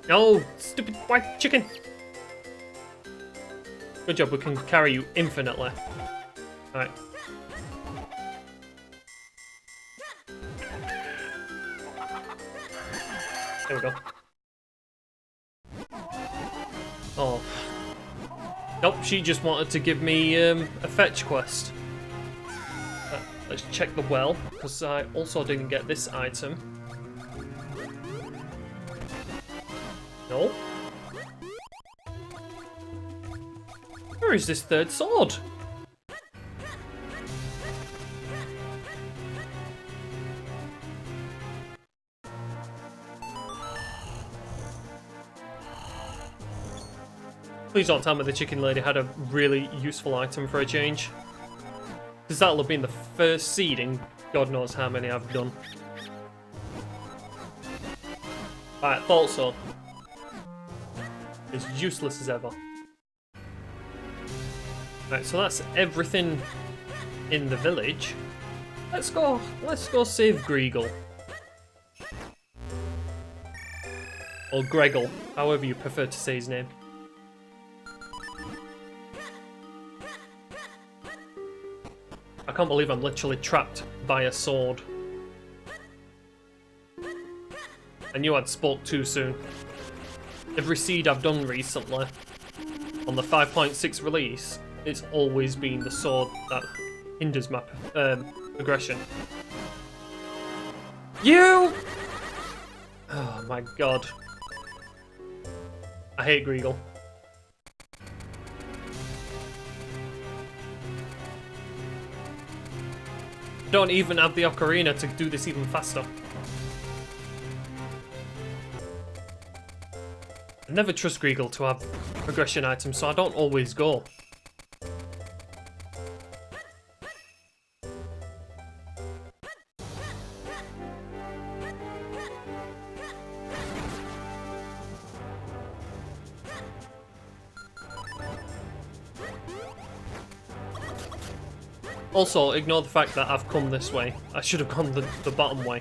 Speaker 1: No, stupid white chicken. Good job, we can carry you infinitely. Alright. There we go. Oh. Nope, she just wanted to give me a fetch quest. Let's check the well, because I also didn't get this item. No. Where is this third sword? Please don't tell me the Chicken Lady had a really useful item for a change. Because that'll have been the first seed in God knows how many I've done. Alright, thought so. As useless as ever. Right, so that's everything in the village. Let's go save Greagle. Or Greggle, however you prefer to say his name. I can't believe I'm literally trapped by a sword. I knew I'd spoke too soon. Every seed I've done recently, on the 5.6 release, it's always been the sword that hinders my progression. You! Oh my god. I hate Greagle. Don't even have the ocarina to do this even faster. I never trust Greagle to have progression items, so I don't always go. Also, ignore the fact that I've come this way. I should have gone the bottom way.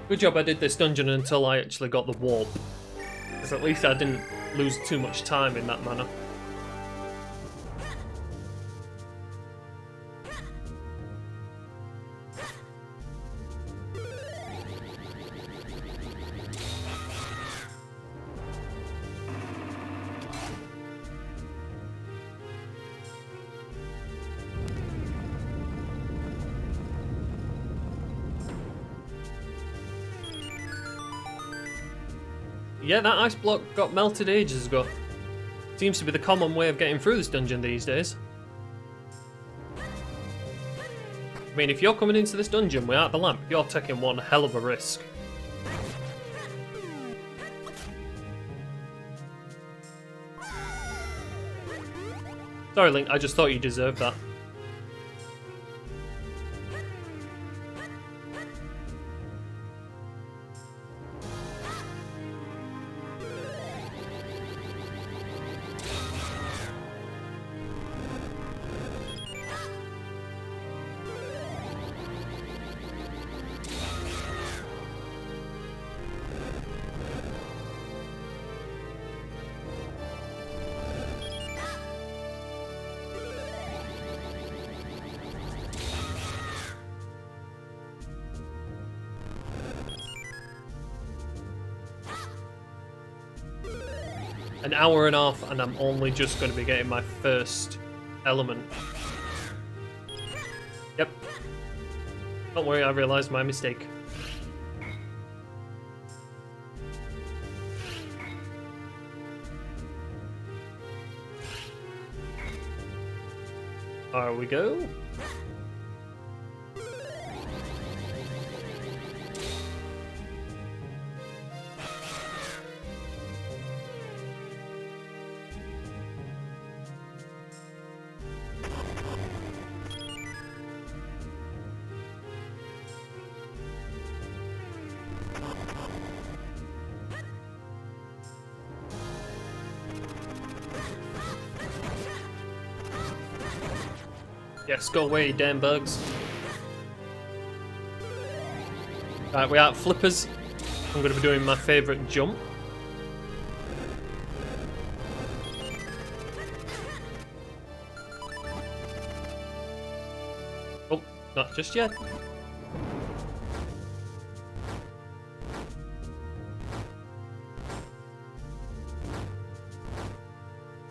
Speaker 1: Good job I did this dungeon until I actually got the warp. Because at least I didn't lose too much time in that manner. Yeah, that ice block got melted ages ago. Seems to be the common way of getting through this dungeon these days. I mean, if you're coming into this dungeon without the lamp, you're taking one hell of a risk. Sorry, Link, I just thought you deserved that. An hour and a half, and I'm only just going to be getting my first element. Yep. Don't worry, I realised my mistake. There we go. Yes, go away, damn bugs. Right, we are at flippers. I'm going to be doing my favourite jump. Oh, not just yet.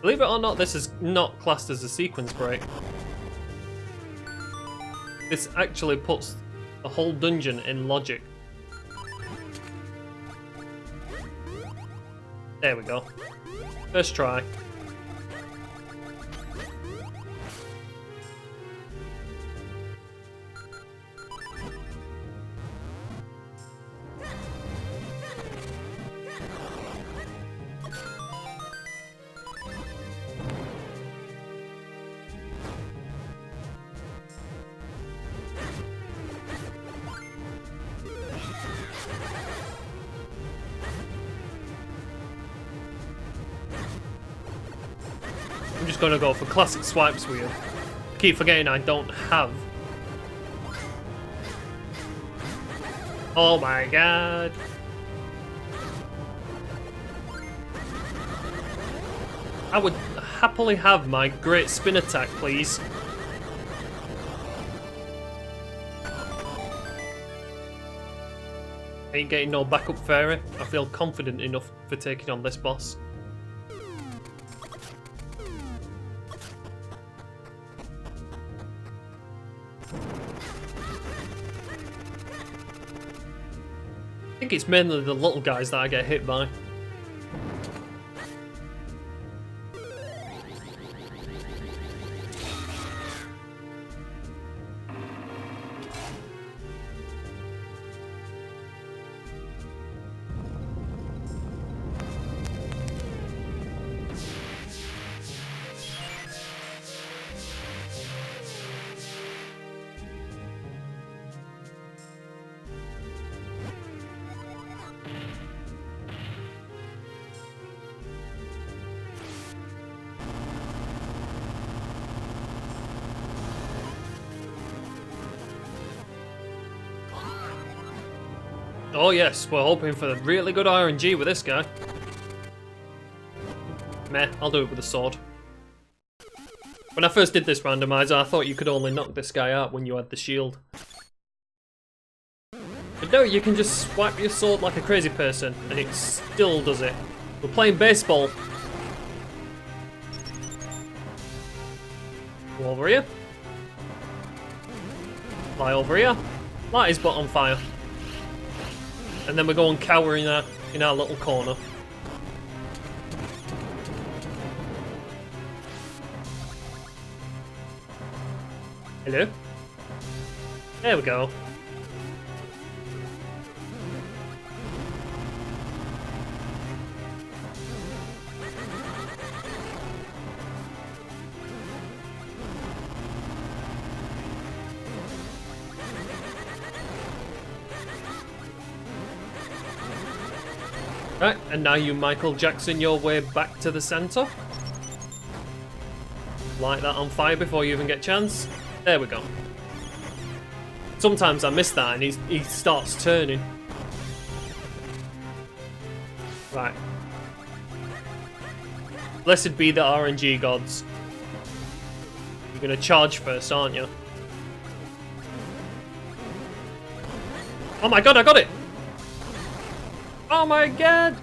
Speaker 1: Believe it or not, this is not classed as a sequence break. This actually puts the whole dungeon in logic. There we go. First try. I'm just gonna go for classic swipes with you. Keep forgetting I don't have. Oh my god. I would happily have my great spin attack, please. Ain't getting no backup fairy. I feel confident enough for taking on this boss. I think it's mainly the little guys that I get hit by. Oh yes, we're hoping for really good RNG with this guy. Meh, I'll do it with a sword. When I first did this randomizer, I thought you could only knock this guy out when you had the shield. But no, you can just swipe your sword like a crazy person, and it still does it. We're playing baseball. Go over here. Fly over here. Light his butt on fire. And then we go and cower in our little corner. Hello? There we go. Right, and now you Michael Jackson your way back to the centre. Light that on fire before you even get a chance. There we go. Sometimes I miss that and he starts turning. Right. Blessed be the RNG gods. You're gonna charge first, aren't you? Oh my god, I got it! Oh my god!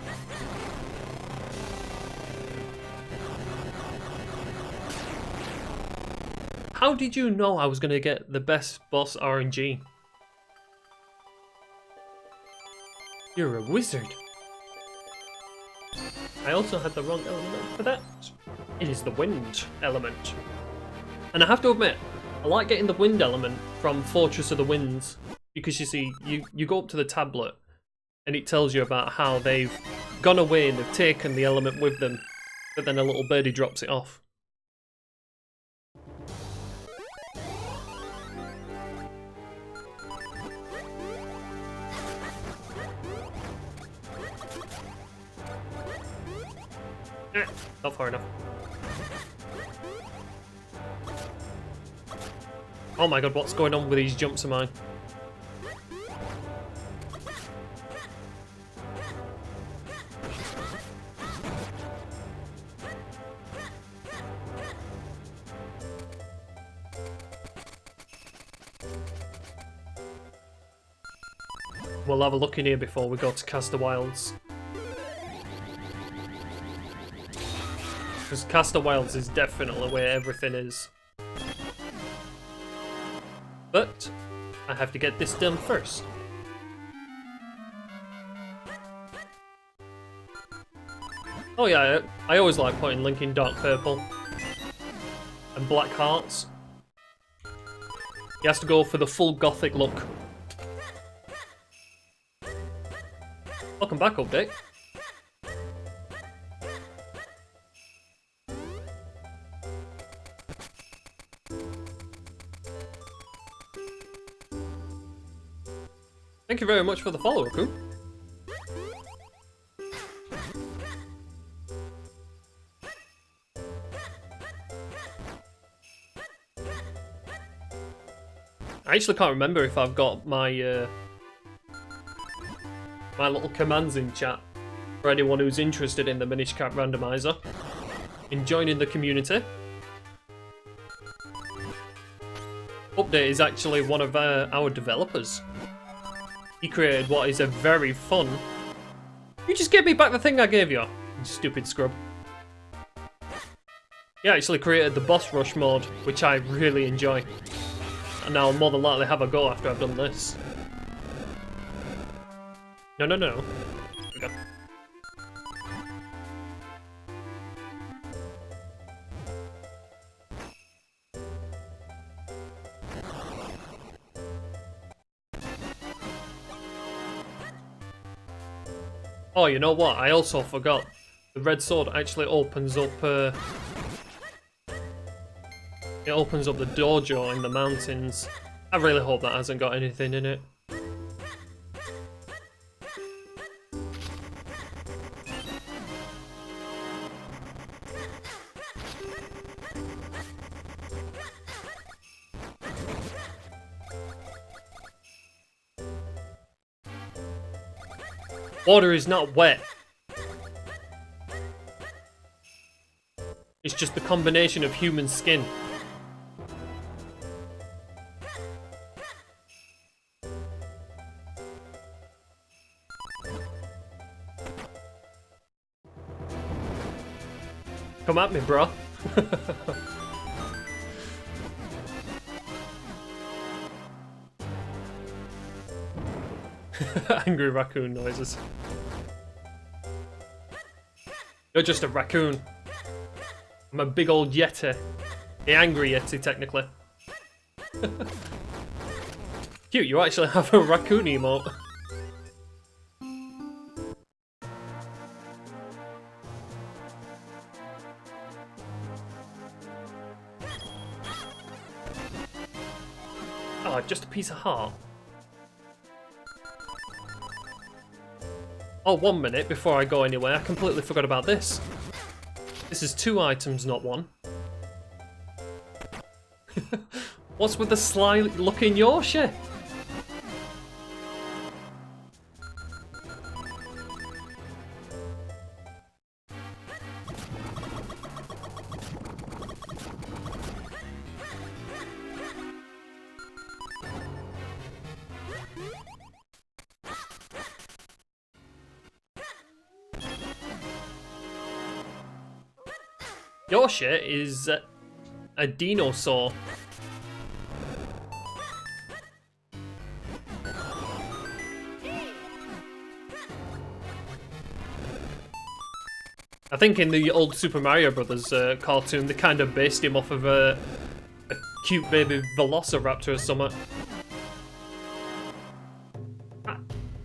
Speaker 1: How did you know I was gonna get the best boss RNG? You're a wizard. I also had the wrong element for that. It is the wind element. And I have to admit, I like getting the wind element from Fortress of the Winds. Because you see, you go up to the tablet and it tells you about how they've gone away and they've taken the element with them, but then a little birdie drops it off. Not far enough. Oh my god, what's going on with these jumps of mine? We'll have a look in here before we go to Caster Wilds. Because Caster Wilds is definitely where everything is. But I have to get this done first. Oh yeah, I always like putting Link in dark purple. And black hearts. He has to go for the full gothic look. Welcome back, update. Thank you very much for the follow, Aku. I actually can't remember if I've got my my little commands in chat for anyone who's interested in the Minish Randomizer in joining the community. Update is actually one of our developers. He created what is a very fun... You just gave me back the thing I gave you, you stupid scrub. He actually created the boss rush mode, which I really enjoy. And now I'll more than likely have a go after I've done this. No. Here we go. Oh, you know what? I also forgot. The red sword actually opens up... it opens up the dojo in the mountains. I really hope that hasn't got anything in it. Water is not wet. It's just the combination of human skin. Come at me, bro. Angry raccoon noises. You're just a raccoon. I'm a big old yeti. The angry yeti, technically. Cute, you actually have a raccoon emote. Oh, just a piece of heart. Oh, 1 minute before I go anywhere, I completely forgot about this. This is 2 items, not 1. What's with the sly look in your shit? Your shit is a dinosaur. I think in the old Super Mario Brothers cartoon, they kind of based him off of a cute baby velociraptor or something.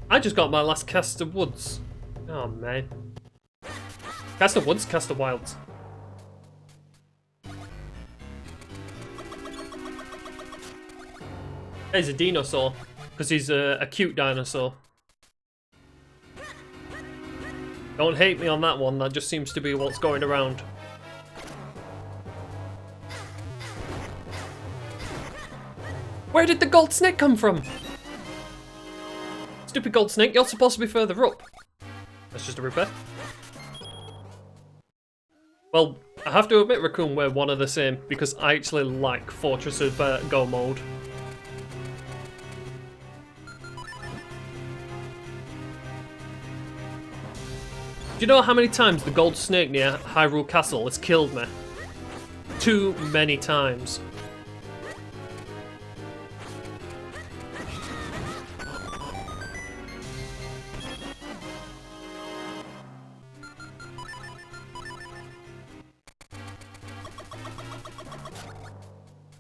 Speaker 1: I just got my last cast of woods. Oh man. Cast of woods, cast of wilds. He's a dinosaur, because he's a cute dinosaur. Don't hate me on that one, that just seems to be what's going around. Where did the gold snake come from? Stupid gold snake, you're supposed to be further up. That's just a repair. Well, I have to admit, Raccoon, we're one of the same, because I actually like Fortress of Go mode. Do you know how many times the gold snake near Hyrule Castle has killed me? Too many times.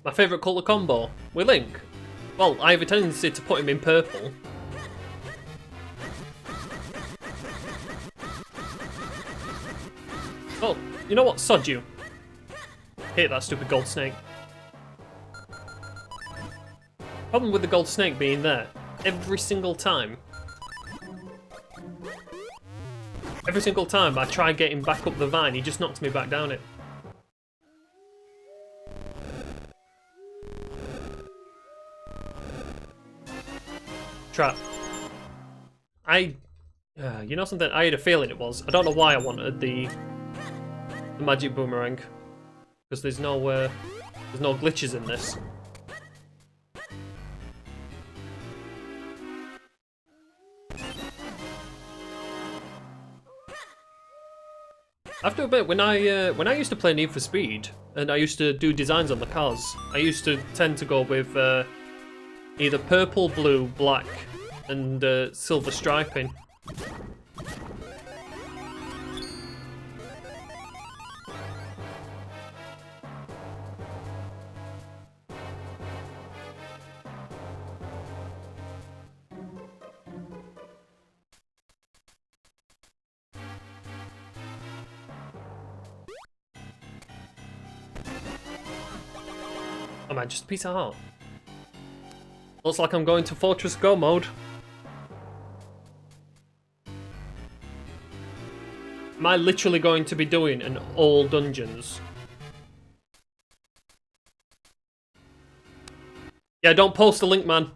Speaker 1: My favourite colour combo with Link? Well, I have a tendency to put him in purple. Oh, you know what? Sod you. Hate that stupid gold snake. Problem with the gold snake being there, every single time. Every single time I try getting back up the vine, he just knocks me back down it. Trap. You know something? I had a feeling it was. I don't know why I wanted the magic boomerang, because there's no glitches in this. I have to admit, when I used to play Need for Speed and I used to do designs on the cars, I used to tend to go with either purple, blue, black, and silver striping. Oh man, just a piece of heart. Looks like I'm going to Fortress Go mode. Am I literally going to be doing an all dungeons? Yeah, don't post a link, man.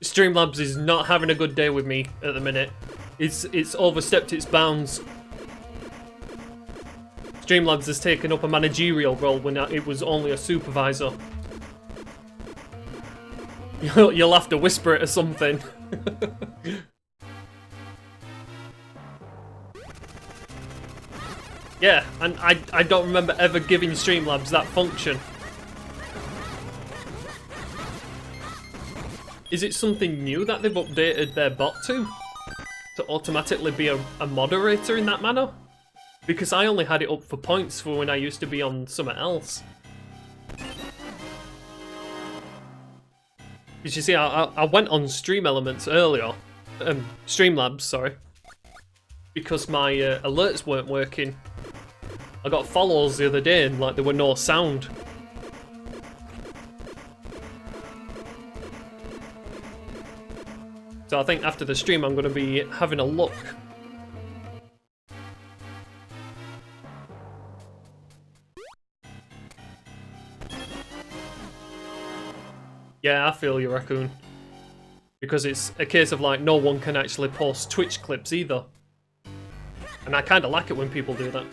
Speaker 1: Streamlabs is not having a good day with me at the minute. It's overstepped its bounds. Streamlabs has taken up a managerial role when it was only a supervisor. You'll have to whisper it or something. Yeah, and I don't remember ever giving Streamlabs that function. Is it something new that they've updated their bot to? To automatically be a moderator in that manner? Because I only had it up for points for when I used to be on something else. Because you see, I went on Stream Elements earlier. Streamlabs, sorry. Because my alerts weren't working. I got follows the other day and like there were no sound. So I think after the stream I'm going to be having a look. Yeah, I feel you, Raccoon. Because it's a case of like no one can actually post Twitch clips either. And I kind of like it when people do that.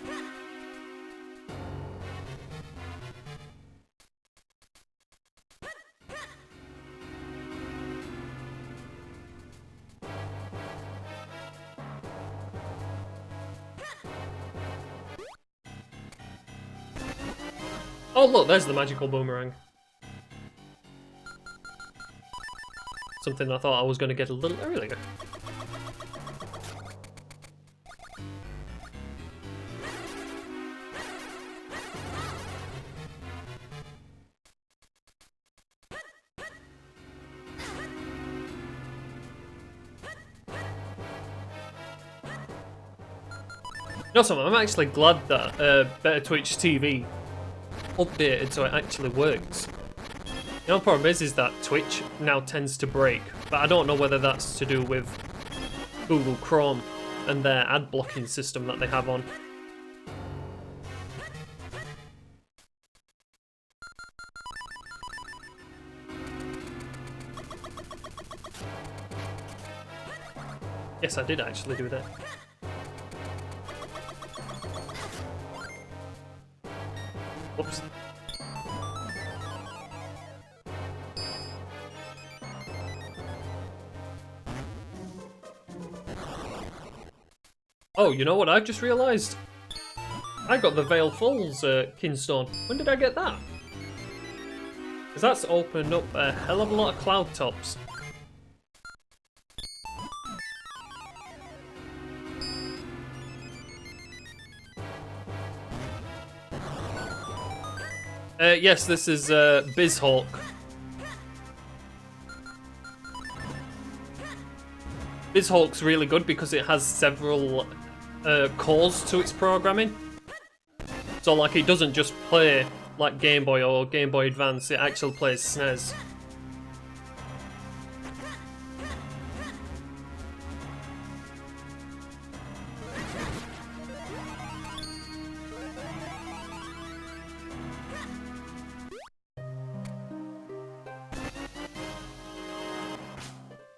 Speaker 1: Oh look, there's the magical boomerang. Something I thought I was going to get a little earlier. You know something, I'm actually glad that Better Twitch TV updated so it actually works. The only problem is that Twitch now tends to break, but I don't know whether that's to do with Google Chrome and their ad blocking system that they have on. Yes, I did actually do that. Whoops. Oh, you know what I've just realised? I got the Vale Falls Kinstone. When did I get that? Because that's opened up a hell of a lot of cloud tops. Yes, this is Bizhawk. Bizhawk's really good because it has several cores to its programming. So like it doesn't just play like Game Boy or Game Boy Advance, it actually plays SNES.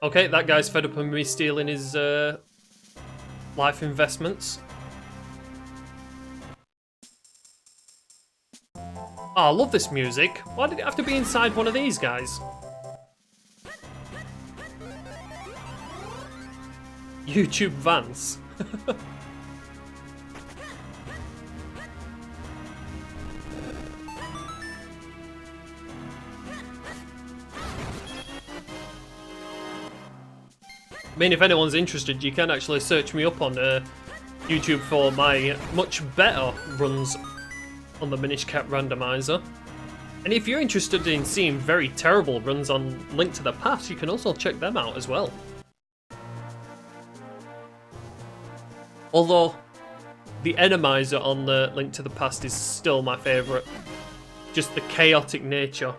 Speaker 1: Okay, that guy's fed up with me stealing his life investments. Oh, I love this music. Why did it have to be inside one of these guys? YouTube Vance. I mean, if anyone's interested, you can actually search me up on YouTube for my much better runs on the Minish Randomizer. And if you're interested in seeing very terrible runs on Link to the Past, you can also check them out as well. Although, the Randomizer on the Link to the Past is still my favourite. Just the chaotic nature.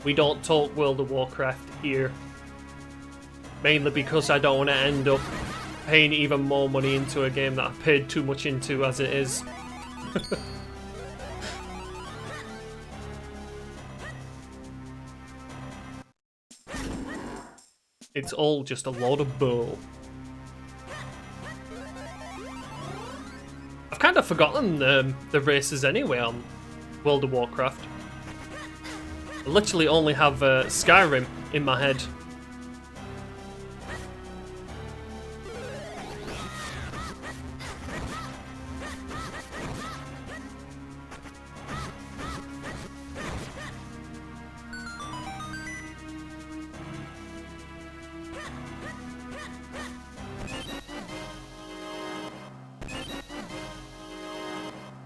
Speaker 1: We don't talk World of Warcraft here. Mainly because I don't want to end up paying even more money into a game that I've paid too much into as it is. It's all just a load of bull. I've kind of forgotten the races anyway on World of Warcraft. I literally only have Skyrim in my head.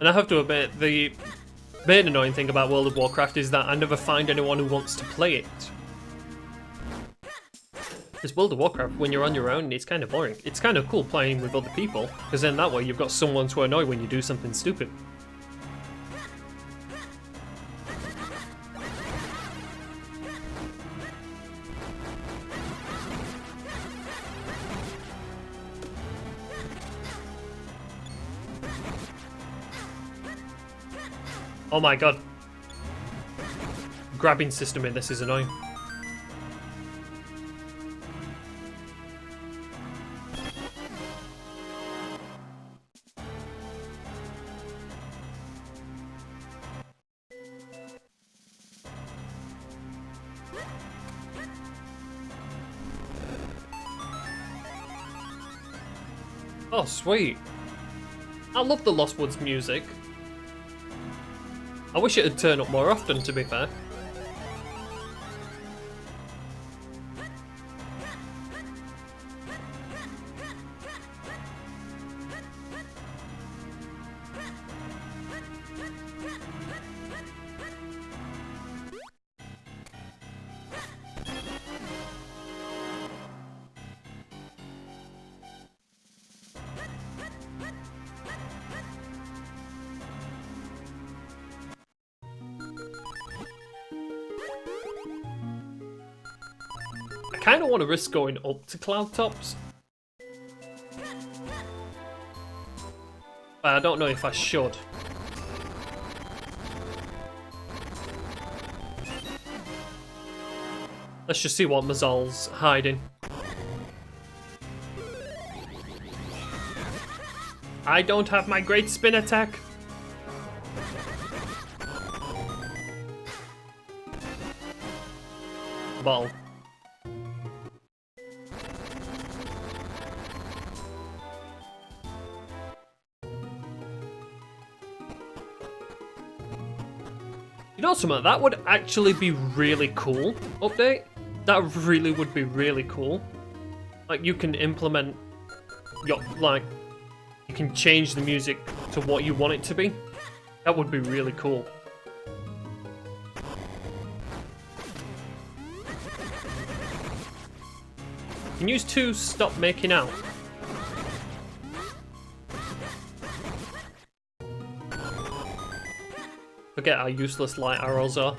Speaker 1: And I have to admit, the main annoying thing about World of Warcraft is that I never find anyone who wants to play it. Because World of Warcraft, when you're on your own, it's kind of boring. It's kind of cool playing with other people, because then that way you've got someone to annoy when you do something stupid. Oh my god. Grabbing system in this is annoying. Oh, sweet. I love the Lost Woods music. I wish it would turn up more often, to be fair. I kind of want to risk going up to cloud tops, but I don't know if I should. Let's just see what Mazal's hiding. I don't have my great spin attack. Ball. You know something, that would actually be really cool, update? That really would be really cool. Like, you can implement your, like, you can change the music to what you want it to be. That would be really cool. Can you two stop making out? Forget how useless light arrows are.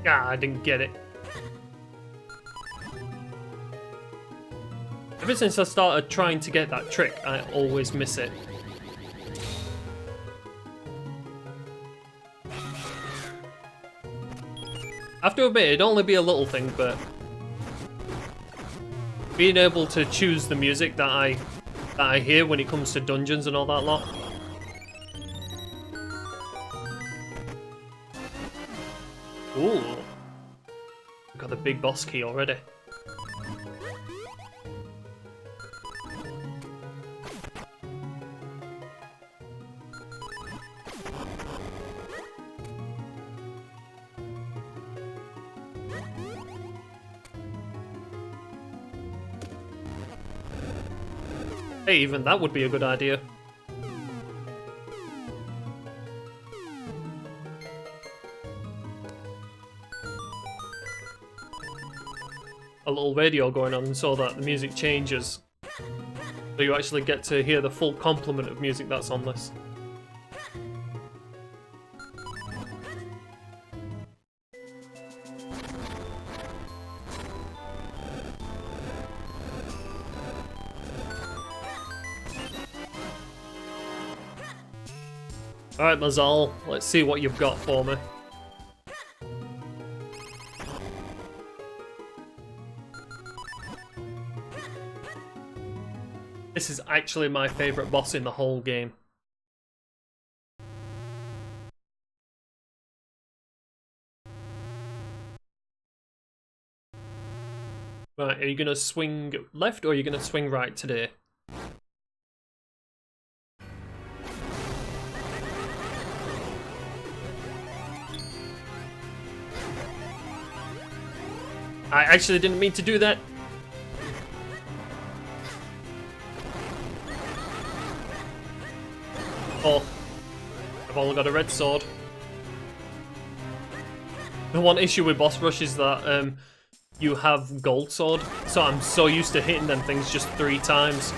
Speaker 1: Ah, I didn't get it. Ever since I started trying to get that trick, I always miss it. I have to admit, it'd only be a little thing, but being able to choose the music that I hear when it comes to dungeons and all that lot. Ooh. We've got the big boss key already. Hey, even that would be a good idea. a little radio going on so that the music changes. So you actually get to hear the full complement of music that's on this. Alright, Mazal, let's see what you've got for me. This is actually my favourite boss in the whole game. Right, are you going to swing left or are you going to swing right today? I actually didn't mean to do that. Oh, I've only got a red sword. The one issue with boss rush is that you have gold sword, so I'm so used to hitting them things just 3 times.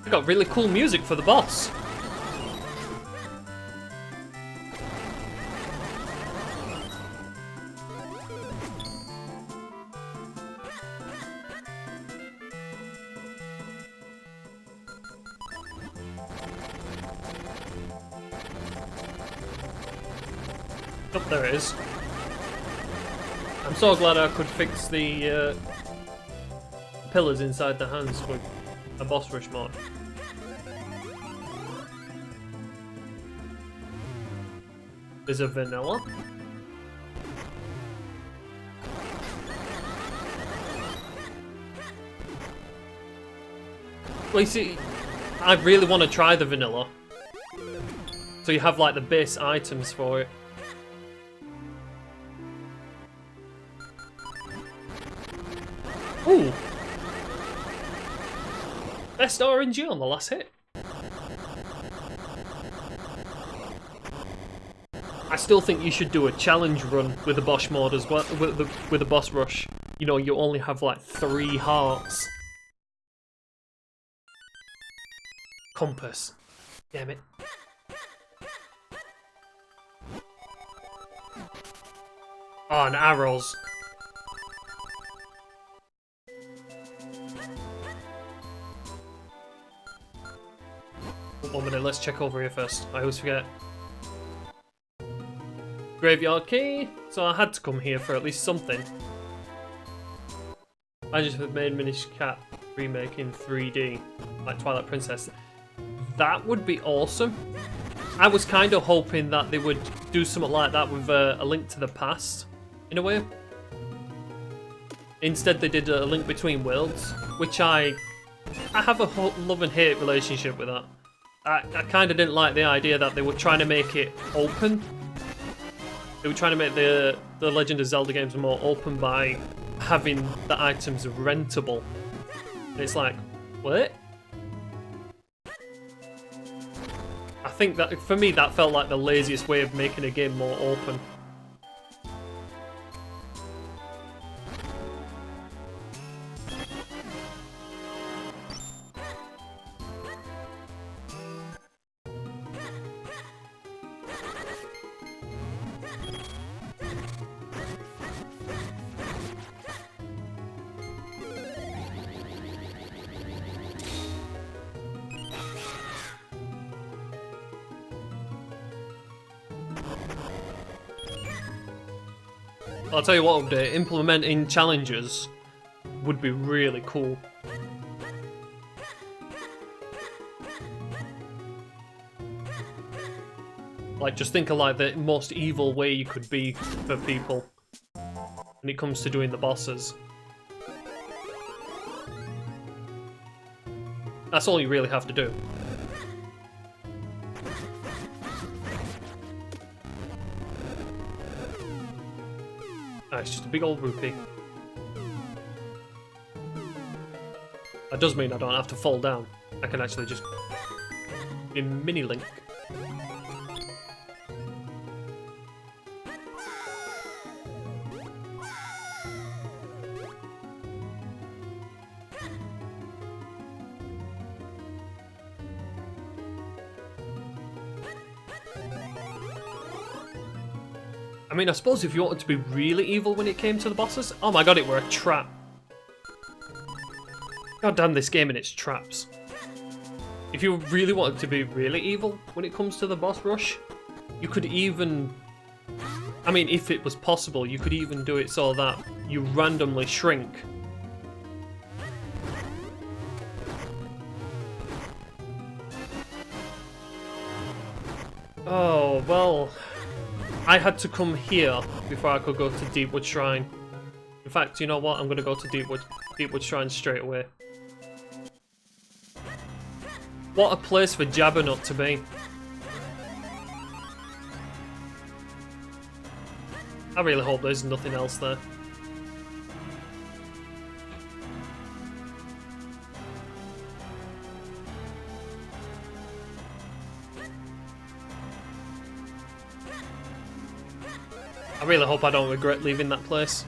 Speaker 1: I got really cool music for the boss. Oh, there it is. I'm so glad I could fix the pillars inside the hands with a boss rush mod. There's a vanilla. Well, you see, I really want to try the vanilla. So you have like the base items for it. Ooh! Best RNG on the last hit. I still think you should do a challenge run with the boss mod as well, with the boss rush. You know, you only have like 3 hearts. Compass. Damn it. Oh, and arrows. One minute, let's check over here first. I always forget. Graveyard key. So I had to come here for at least something. I just made Minish Cat remake in 3D, like Twilight Princess. That would be awesome. I was kind of hoping that they would do something like that with A Link to the Past, in a way. Instead, they did A Link Between Worlds, which I have a love and hate relationship with that. I kind of didn't like the idea that they were trying to make it open. They were trying to make the Legend of Zelda games more open by having the items rentable. And it's like, what? I think that, for me, that felt like the laziest way of making a game more open. I'll tell you what, update, implementing challenges would be really cool. Like, just think of like the most evil way you could be for people when it comes to doing the bosses. That's all you really have to do. It's just a big old rupee. That does mean I don't have to fall down. I can actually just be mini Link. I mean, I suppose if you wanted to be really evil when it came to the bosses... Oh my god, it were a trap. God damn this game and its traps. If you really wanted to be really evil when it comes to the boss rush, you could even... I mean, if it was possible, you could even do it so that you randomly shrink. Oh, well... I had to come here before I could go to Deepwood Shrine. In fact, you know what? I'm going to go to Deepwood Shrine straight away. What a place for Jabbernutt to be. I really hope there's nothing else there. I really hope I don't regret leaving that place.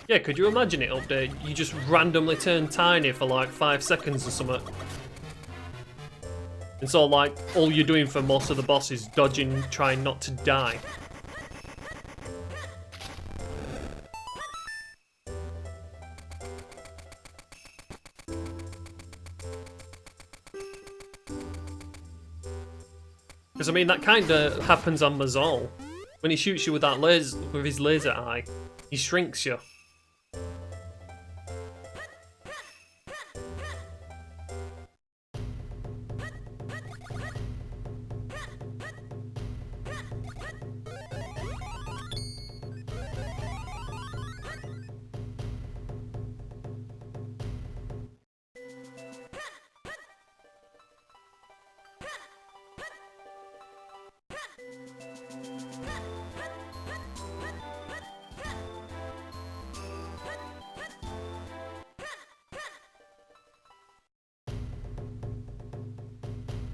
Speaker 1: Yeah, could you imagine it up there? You just randomly turn tiny for like 5 seconds or something. And so like, all you're doing for most of the boss is dodging, trying not to die. Because I mean, that kind of happens on Mazal. When he shoots you with that laser, with his laser eye, he shrinks you.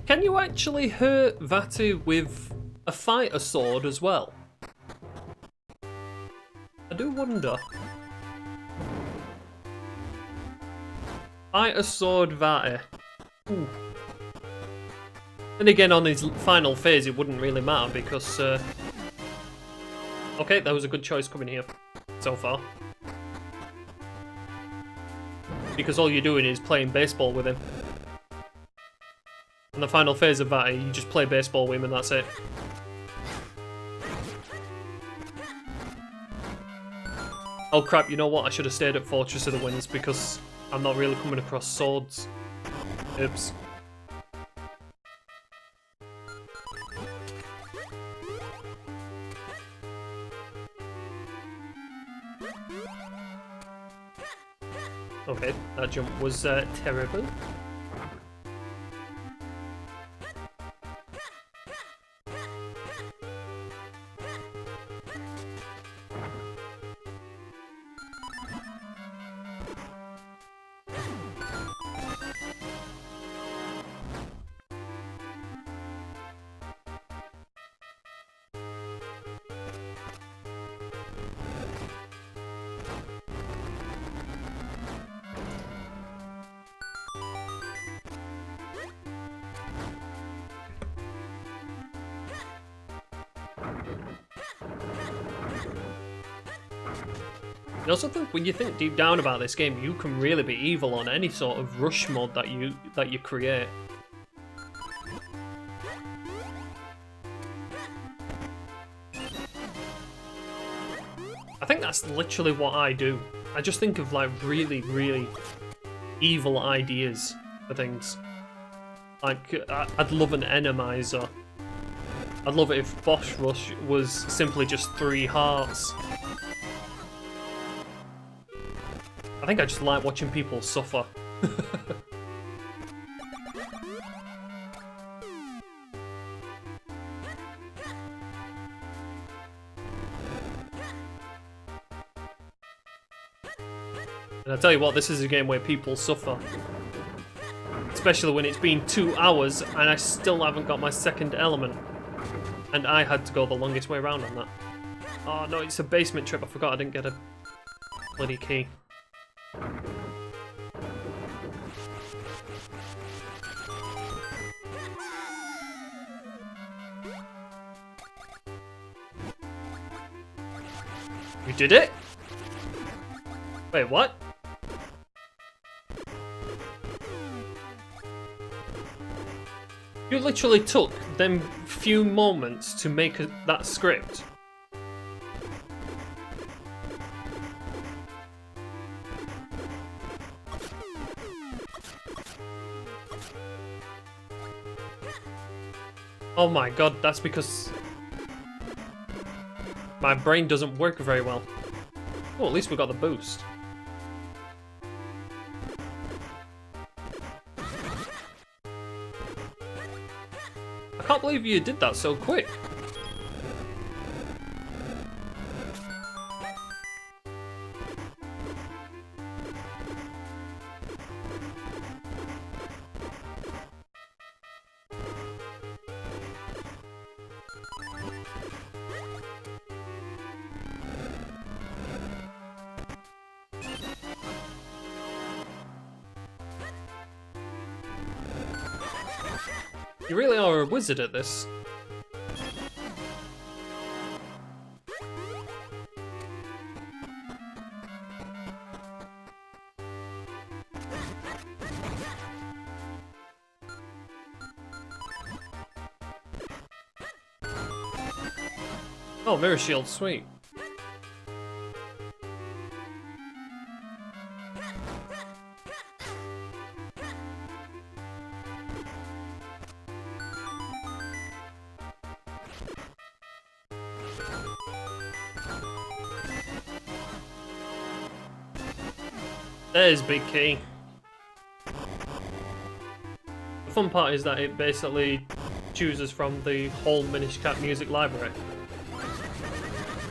Speaker 1: Can you actually hurt Vatu with a fighter sword as well? I do wonder. Fighter sword Vatu. Ooh. Then again, on his final phase, it wouldn't really matter because... Okay, that was a good choice coming here so far. Because all you're doing is playing baseball with him. In the final phase of that, you just play baseball with him and that's it. Oh crap, you know what? I should have stayed at Fortress of the Winds because I'm not really coming across swords. Oops. Okay, that jump was terrible. You also think when you think deep down about this game, you can really be evil on any sort of rush mod that you create. I think that's literally what I do. I just think of like really, really evil ideas for things. Like, I'd love an Randomizer. I'd love it if boss rush was simply just 3 hearts. I think I just like watching people suffer. And I tell you what, this is a game where people suffer. Especially when it's been 2 hours and I still haven't got my second element. And I had to go the longest way around on that. Oh no, it's a basement trip. I forgot I didn't get a bloody key. You did it? Wait, what? You literally took them few moments to make that script. Oh my god, that's because my brain doesn't work very well. Oh, at least we got the boost. I can't believe you did that so quick. You really are a wizard at this. Oh, mirror shield, sweet. There's big key. The fun part is that it basically chooses from the whole Minish Cat music library.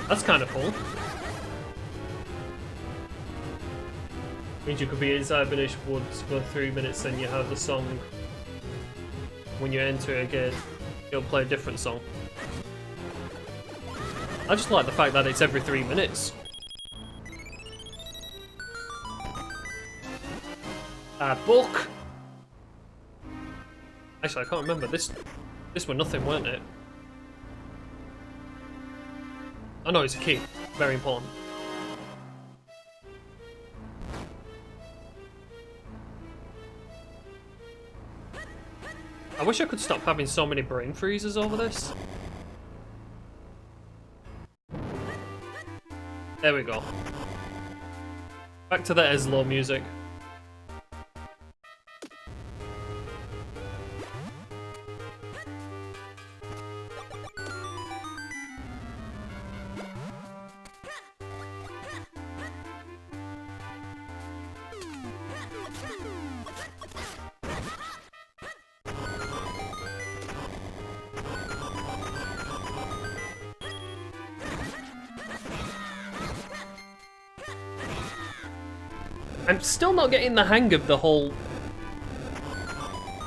Speaker 1: That's kind of cool. Means you could be inside Minish Woods for 3 minutes and you have the song. When you enter again, it'll play a different song. I just like the fact that it's every 3 minutes. A book! Actually, I can't remember. This was nothing, weren't it? Oh no, it's a key. Very important. I wish I could stop having so many brain freezes over this. There we go. Back to the Eslo music. I'm still not getting the hang of the whole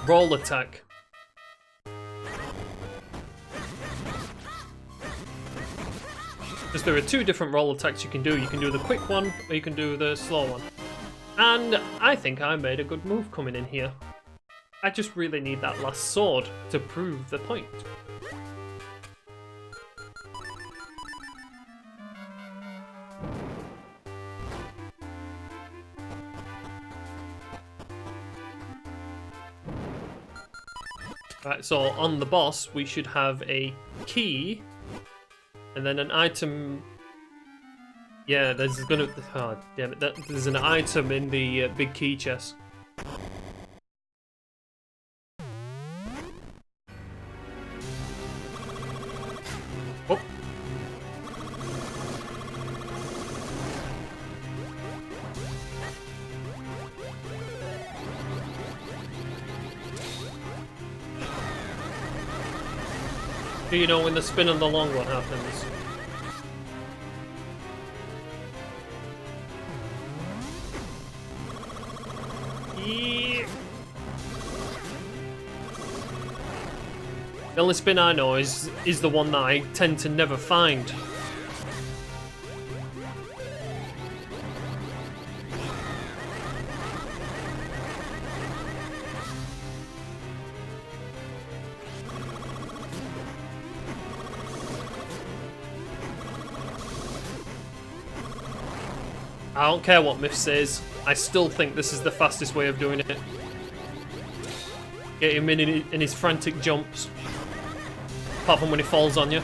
Speaker 1: roll attack. Because there are 2 different roll attacks you can do. You can do the quick one, or you can do the slow one. And I think I made a good move coming in here. I just really need that last sword to prove the point. Right, so on the boss, we should have a key, and then an item. Yeah, there's gonna. Oh, damn it! There's an item in the big key chest. Oh. Do you know when the spin on the long one happens? Yeah. The only spin I know is the one that I tend to never find. I don't care what Myth says, I still think this is the fastest way of doing it. Get him in his frantic jumps. Apart from when he falls on you.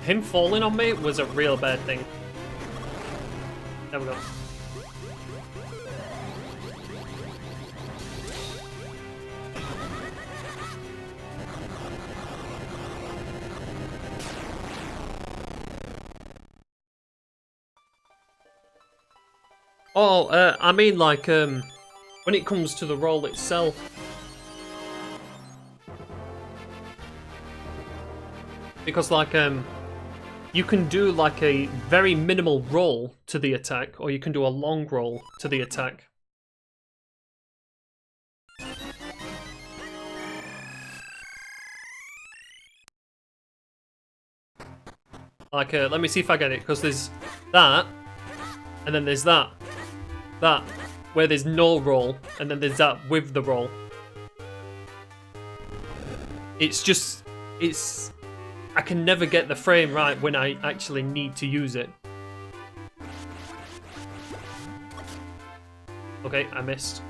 Speaker 1: Him falling on me was a real bad thing. There we go. Oh, I mean like, when it comes to the roll itself. Because like, you can do like a very minimal roll to the attack, or you can do a long roll to the attack. Like, let me see if I get it, because there's that, and then there's that, where there's no roll, and then there's that with the roll. It's just, I can never get the frame right when I actually need to use it. Okay, I missed.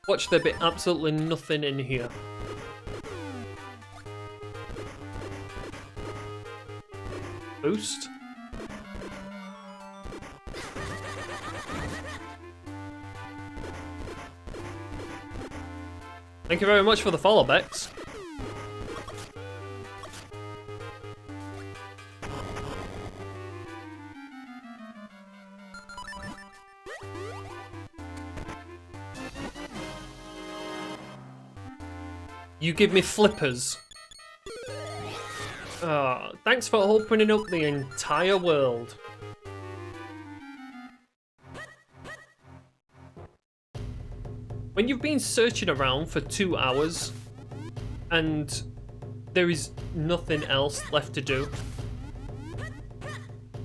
Speaker 1: Watch there be absolutely nothing in here. Boost. Thank you very much for the follow, Bex. You give me flippers. Thanks for opening up the entire world. When you've been searching around for 2 hours and there is nothing else left to do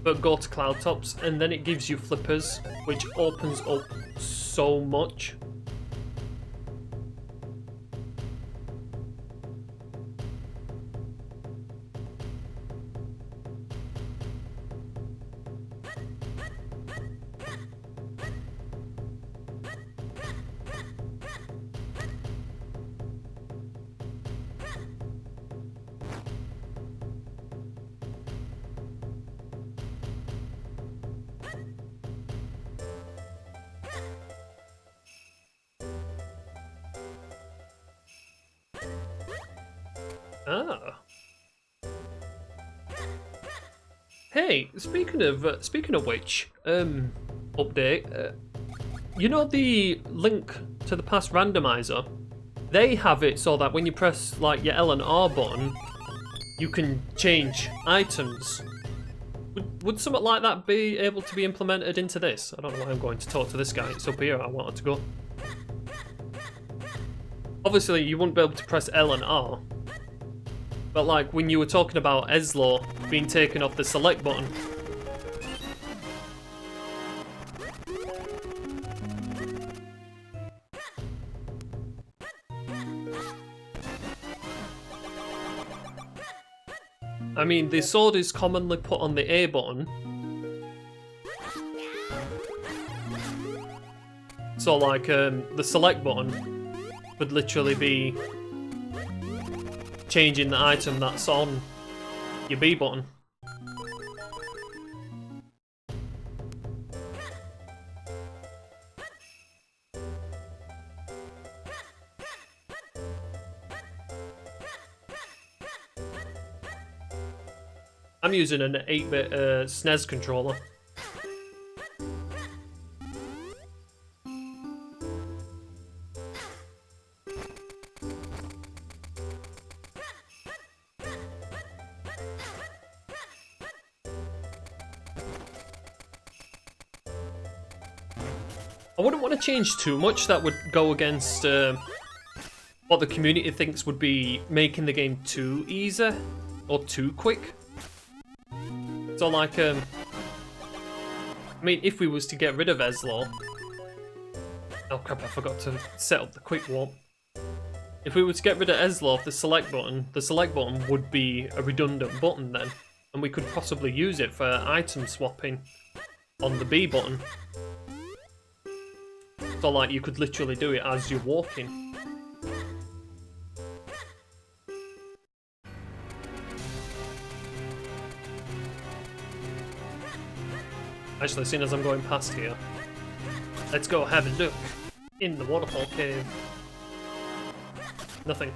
Speaker 1: but go to Cloudtops, and then it gives you flippers, which opens up so much. Ah. Hey, speaking of which, update. You know the link to the past randomizer? They have it so that when you press like your L and R button, you can change items. Would something like that be able to be implemented into this? I don't know why I'm going to talk to this guy. It's up here. I wanted to go. Obviously, you wouldn't be able to press L and R. But like when you were talking about Eslo being taken off the select button. I mean, the sword is commonly put on the A button. So like the select button would literally be changing the item that's on your B button. I'm using an 8-bit SNES controller. I wouldn't want to change too much that would go against what the community thinks would be making the game too easy or too quick. So like, I mean, if we was to get rid of Eslo... Oh crap, I forgot to set up the quick warp. If we were to get rid of Eslo off the select button would be a redundant button then. And we could possibly use it for item swapping on the B button. So like, you could literally do it as you're walking. Actually, seeing as I'm going past here, let's go have a look in the waterfall cave. Nothing.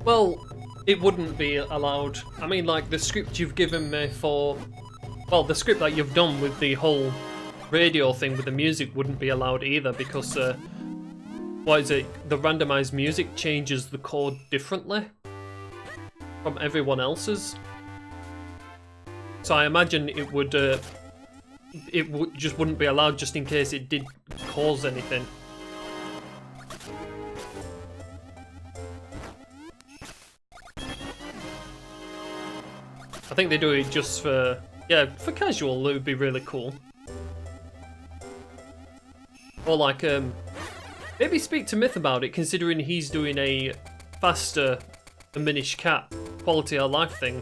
Speaker 1: Well, it wouldn't be allowed. I mean, like, the script you've given me for... Well, the script that you've done with the whole radio thing with the music wouldn't be allowed either because, what is it? The randomized music changes the chord differently from everyone else's. So I imagine it would just wouldn't be allowed just in case it did cause anything. I think they do it just for, yeah, for casual. It would be really cool. Or like, maybe speak to Myth about it, considering he's doing a faster than Minish Cat quality of life thing.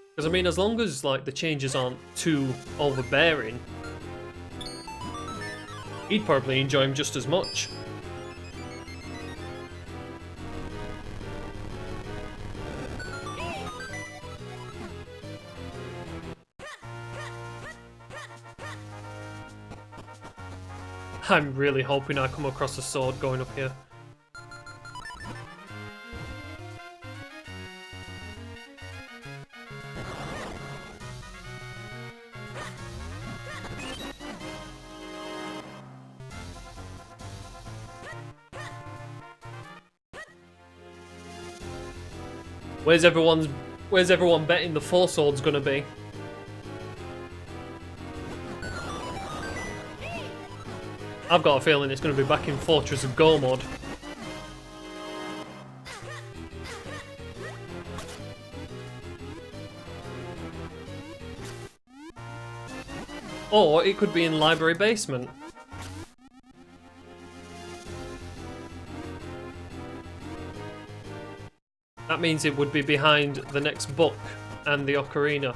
Speaker 1: Because I mean, as long as like the changes aren't too overbearing, he'd probably enjoy him just as much. I'm really hoping I come across a sword going up here. Where's everyone betting the 4 sword's gonna be? I've got a feeling it's going to be back in Fortress of Go mod. Or it could be in Library Basement. That means it would be behind the next book and the Ocarina.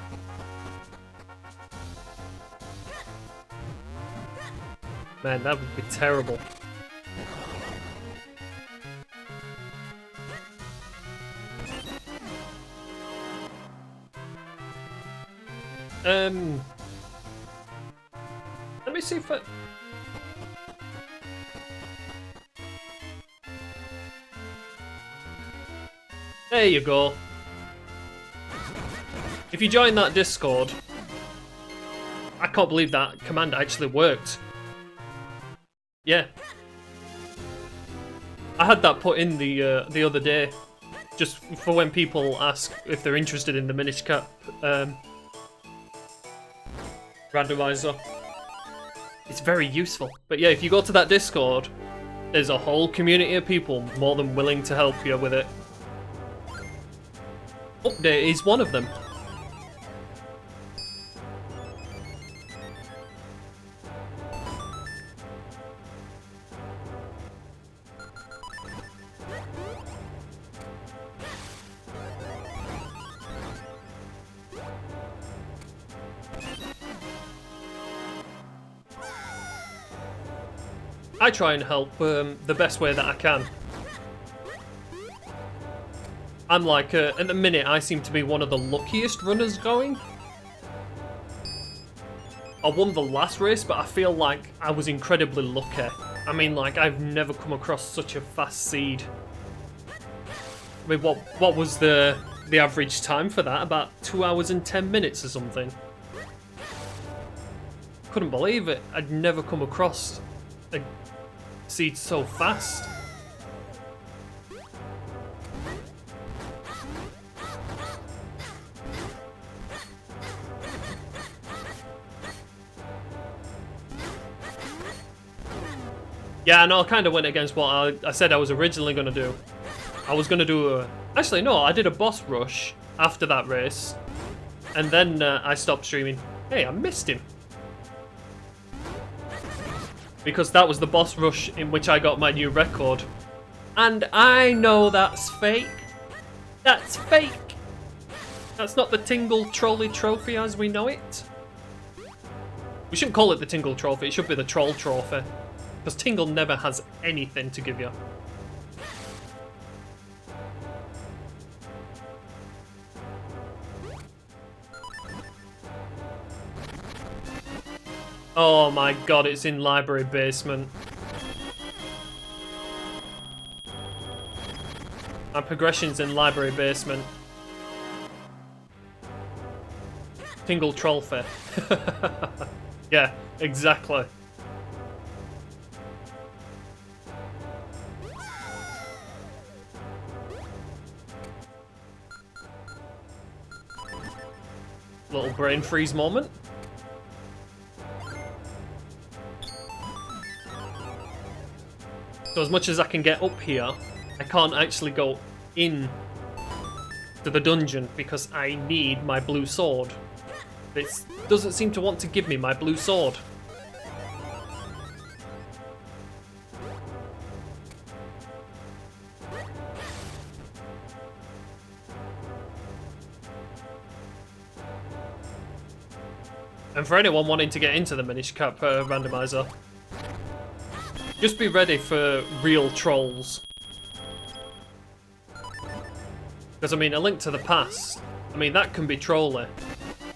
Speaker 1: Man, that would be terrible. Let me see if I... There you go. If you join that Discord, I can't believe that command actually worked. Yeah. I had that put in the other day, just for when people ask if they're interested in the Minish Cat randomizer. It's very useful. But yeah, if you go to that Discord, there's a whole community of people more than willing to help you with it. Update is one of them. I try and help the best way that I can. I'm like, at the minute, I seem to be one of the luckiest runners going. I won the last race, but I feel like I was incredibly lucky. I mean, like, I've never come across such a fast seed. I mean, what was the average time for that? About 2 hours and 10 minutes or something. Couldn't believe it. I'd never come across a seed so fast. Yeah, no, I kind of went against what I said I was originally going to do. I was going to do a... Actually, no, I did a boss rush after that race. And then I stopped streaming. Hey, I missed him. Because that was the boss rush in which I got my new record. And I know that's fake. That's fake. That's not the Tingle Trolley Trophy as we know it. We shouldn't call it the Tingle Trophy. It should be the Troll Trophy. Because Tingle never has anything to give you. Oh my god, it's in library basement. My progression's in library basement. Tingle Trophy. Yeah, exactly. Little brain freeze moment. So as much as I can get up here, I can't actually go in to the dungeon because I need my blue sword. It doesn't seem to want to give me my blue sword. And for anyone wanting to get into the Minish Cap randomizer, just be ready for real trolls. Because, I mean, A Link to the Past, I mean, that can be trolly,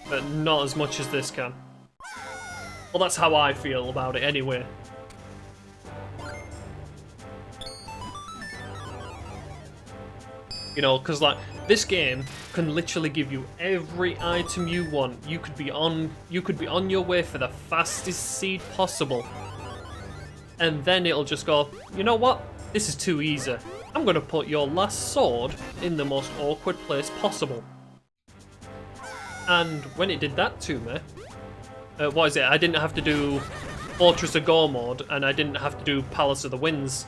Speaker 1: but not as much as this can. Well, that's how I feel about it anyway. You know, because, like, this game can literally give you every item you want. You could be on your way for the fastest seed possible. And then it'll just go, you know what? This is too easy. I'm going to put your last sword in the most awkward place possible. And when it did that to me, what is it? I didn't have to do Fortress of Gore mode, and I didn't have to do Palace of the Winds.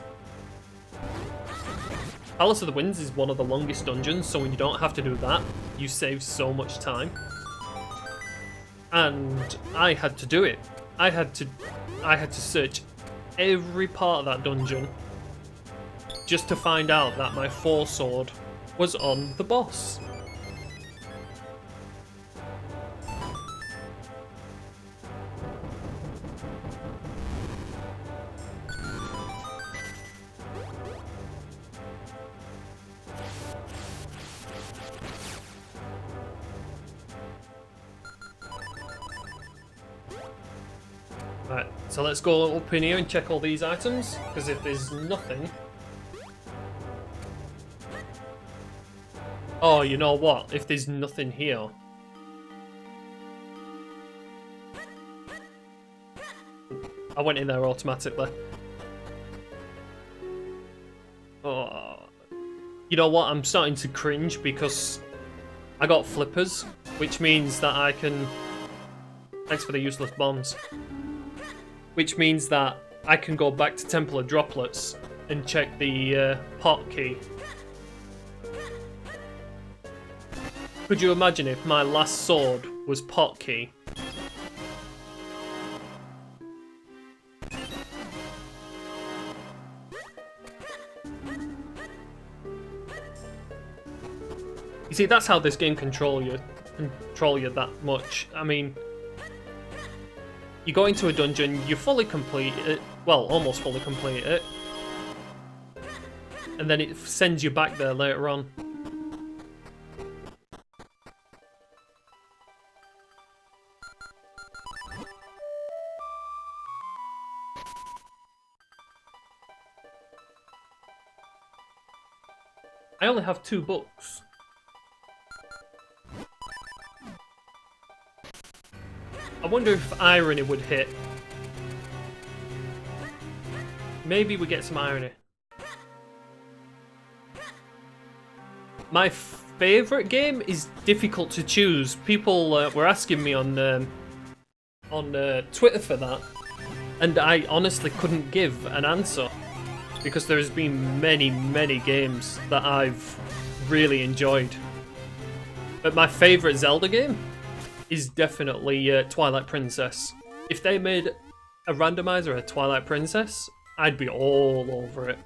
Speaker 1: Palace of the Winds is one of the longest dungeons, so when you don't have to do that, you save so much time. And I had to do it. I had to search every part of that dungeon just to find out that my 4 sword was on the boss. Right, so let's go up in here and check all these items, because if there's nothing... Oh, you know what? If there's nothing here... I went in there automatically. Oh, you know what? I'm starting to cringe because I got flippers, which means that I can... Thanks for the useless bombs. Which means that I can go back to Temple of Droplets and check the pot key. Could you imagine if my last sword was pot key? You see, that's how this game control you that much. I mean, you go into a dungeon, you fully complete it, well, almost fully complete it, and then it sends you back there later on. I only have 2 books. I wonder if irony would hit. Maybe we get some irony. My favourite game is difficult to choose. People were asking me on Twitter for that, and I honestly couldn't give an answer because there's been many games that I've really enjoyed. But my favourite Zelda game is definitely Twilight Princess. If they made a randomizer of Twilight Princess, I'd be all over it.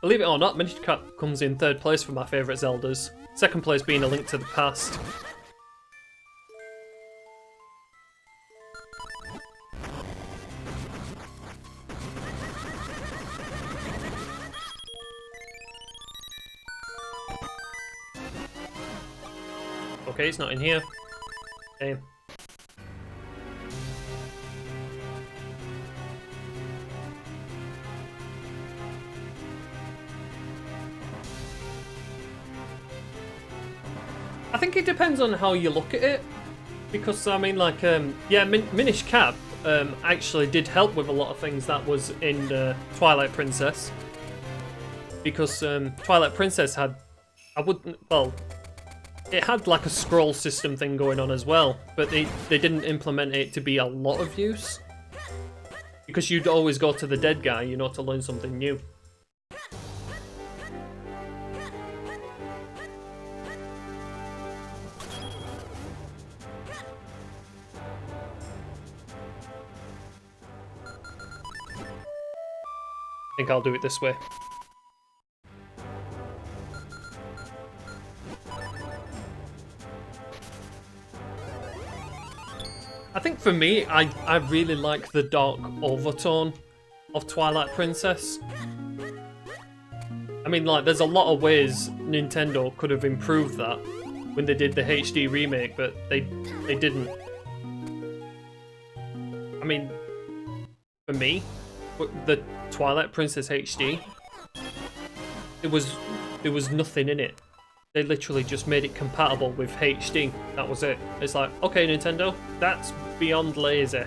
Speaker 1: Believe it or not, Minish comes in 3rd place for my favourite Zeldas. 2nd place being A Link to the Past. Okay, it's not in here. Okay. I think it depends on how you look at it, because I mean, like, yeah, Minish Cap actually did help with a lot of things that was in Twilight Princess, because Twilight Princess had, it had like a scroll system thing going on as well, but they didn't implement it to be a lot of use, because you'd always go to the dead guy, you know, to learn something new. I think I'll do it this way. I think for me, I really like the dark overtone of Twilight Princess. I mean, like, there's a lot of ways Nintendo could have improved that when they did the HD remake, but they didn't. I mean, for me, the Twilight Princess HD, there was nothing in it. They literally just made it compatible with HD. That was it. It's like, okay, Nintendo, that's beyond lazy.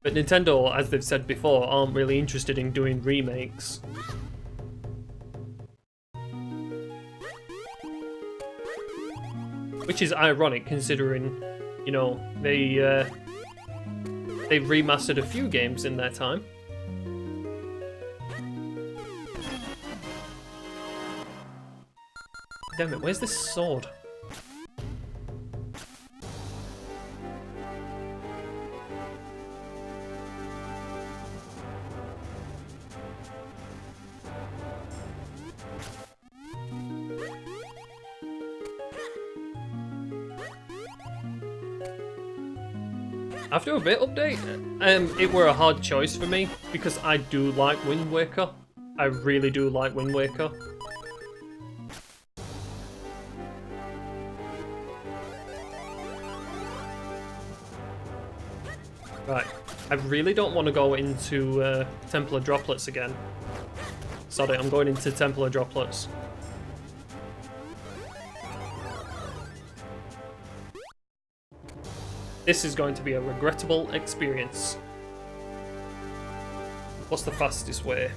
Speaker 1: But Nintendo, as they've said before, aren't really interested in doing remakes. Which is ironic, considering, you know, they've remastered a few games in their time. Damn it, where's this sword? After a bit update, it were a hard choice for me because I do like Wind Waker. I really do like Wind Waker. Right, I really don't want to go into Temple of Droplets again. Sorry, I'm going into Temple of Droplets. This is going to be a regrettable experience. What's the fastest way?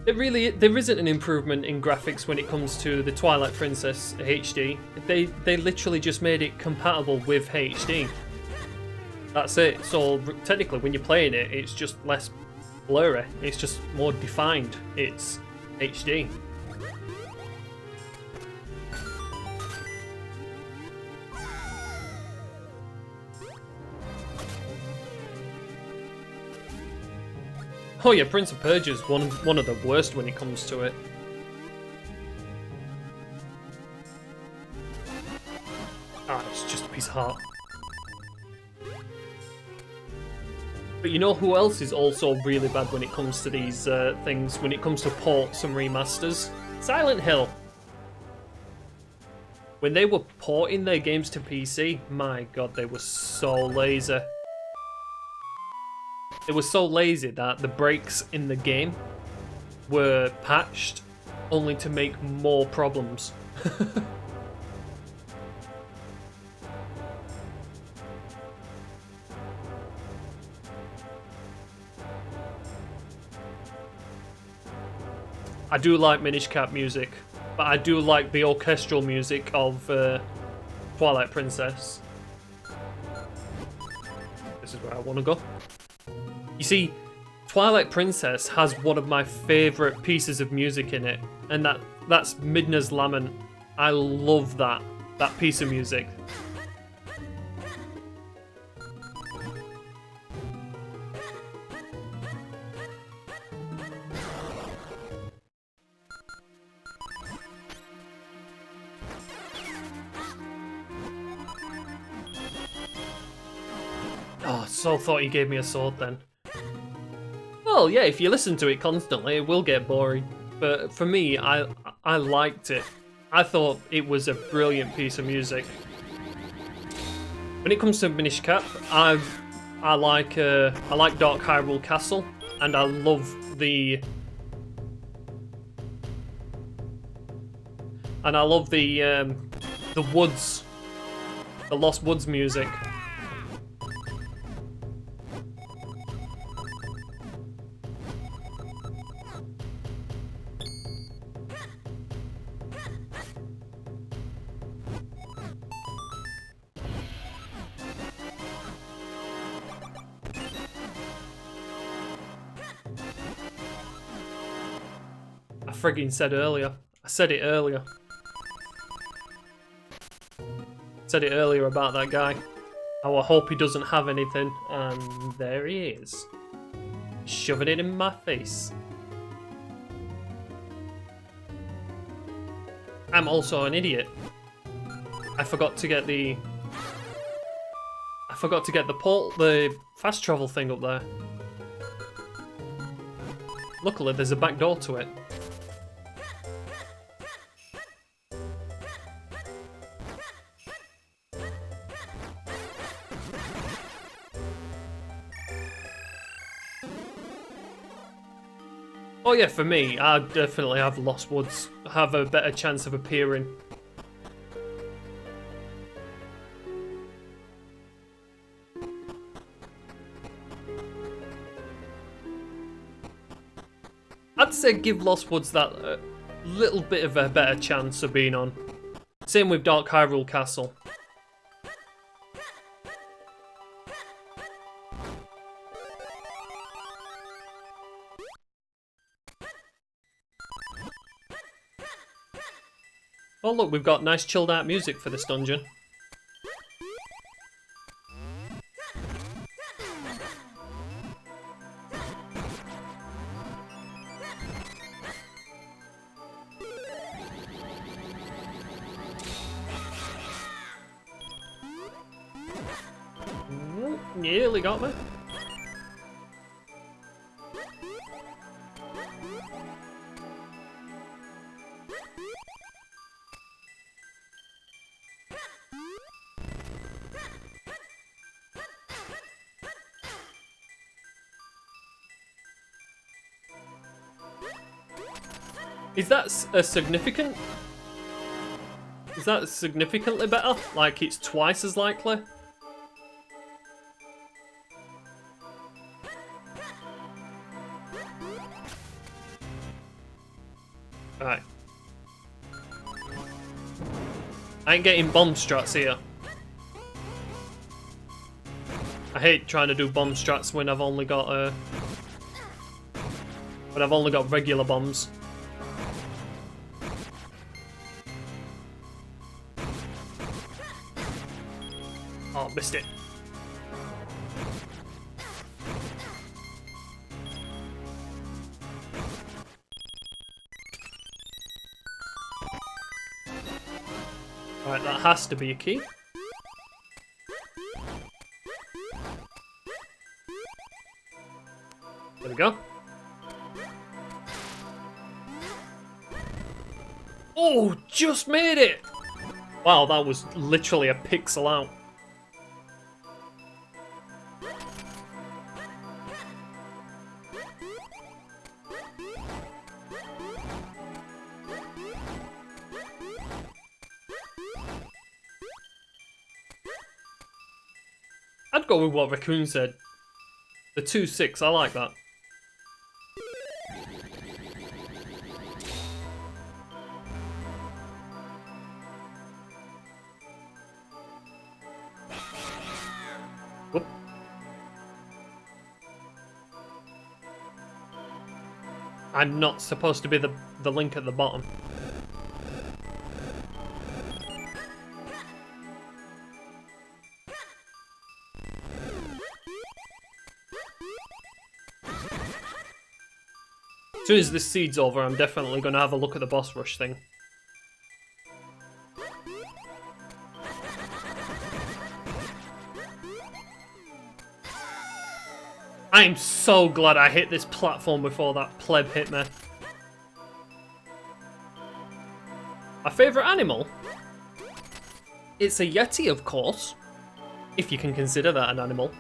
Speaker 1: There isn't an improvement in graphics when it comes to the Twilight Princess HD. They literally just made it compatible with HD. That's it. So technically, when you're playing it, it's just less blurry. It's just more defined. It's HD. Oh yeah, Prince of Persia's one of the worst when it comes to it. Ah, it's just a piece of heart. But you know who else is also really bad when it comes to these things, when it comes to ports and remasters? Silent Hill. When they were porting their games to PC, my god, they were so lazy. They were so lazy that the breaks in the game were patched only to make more problems. I do like Minish Cap music, but I do like the orchestral music of Twilight Princess. This is where I want to go. You see, Twilight Princess has one of my favourite pieces of music in it, and that's Midna's Lament. I love that piece of music. Oh, so thought he gave me a sword then. Well, yeah, if you listen to it constantly, it will get boring. But for me, I liked it. I thought it was a brilliant piece of music. When it comes to Minish Cap, I like Dark Hyrule Castle, and I love the woods, the Lost Woods music. I friggin' said earlier. I said it earlier. Said it earlier about that guy. How I hope he doesn't have anything. And there he is. Shoving it in my face. I'm also an idiot. I forgot to get the the fast travel thing up there. Luckily, there's a back door to it. Oh yeah, for me, I definitely have Lost Woods have a better chance of appearing. I'd say give Lost Woods that little bit of a better chance of being on. Same with Dark Hyrule Castle. Oh look, we've got nice chilled out music for this dungeon. Nearly got me. Is that a significant? Is that significantly better? Like it's twice as likely? Alright. I ain't getting bomb strats here. I hate trying to do bomb strats when I've only got regular bombs. Oh, missed it. Right, that has to be a key. There we go. Oh, just made it! Wow, that was literally a pixel out. I'd go with what Raccoon said. The 2-6, I like that. Whoop. I'm not supposed to be the link at the bottom. As soon as this seed's over, I'm definitely going to have a look at the boss rush thing. I'm so glad I hit this platform before that pleb hit me. My favourite animal? It's a yeti, of course. If you can consider that an animal.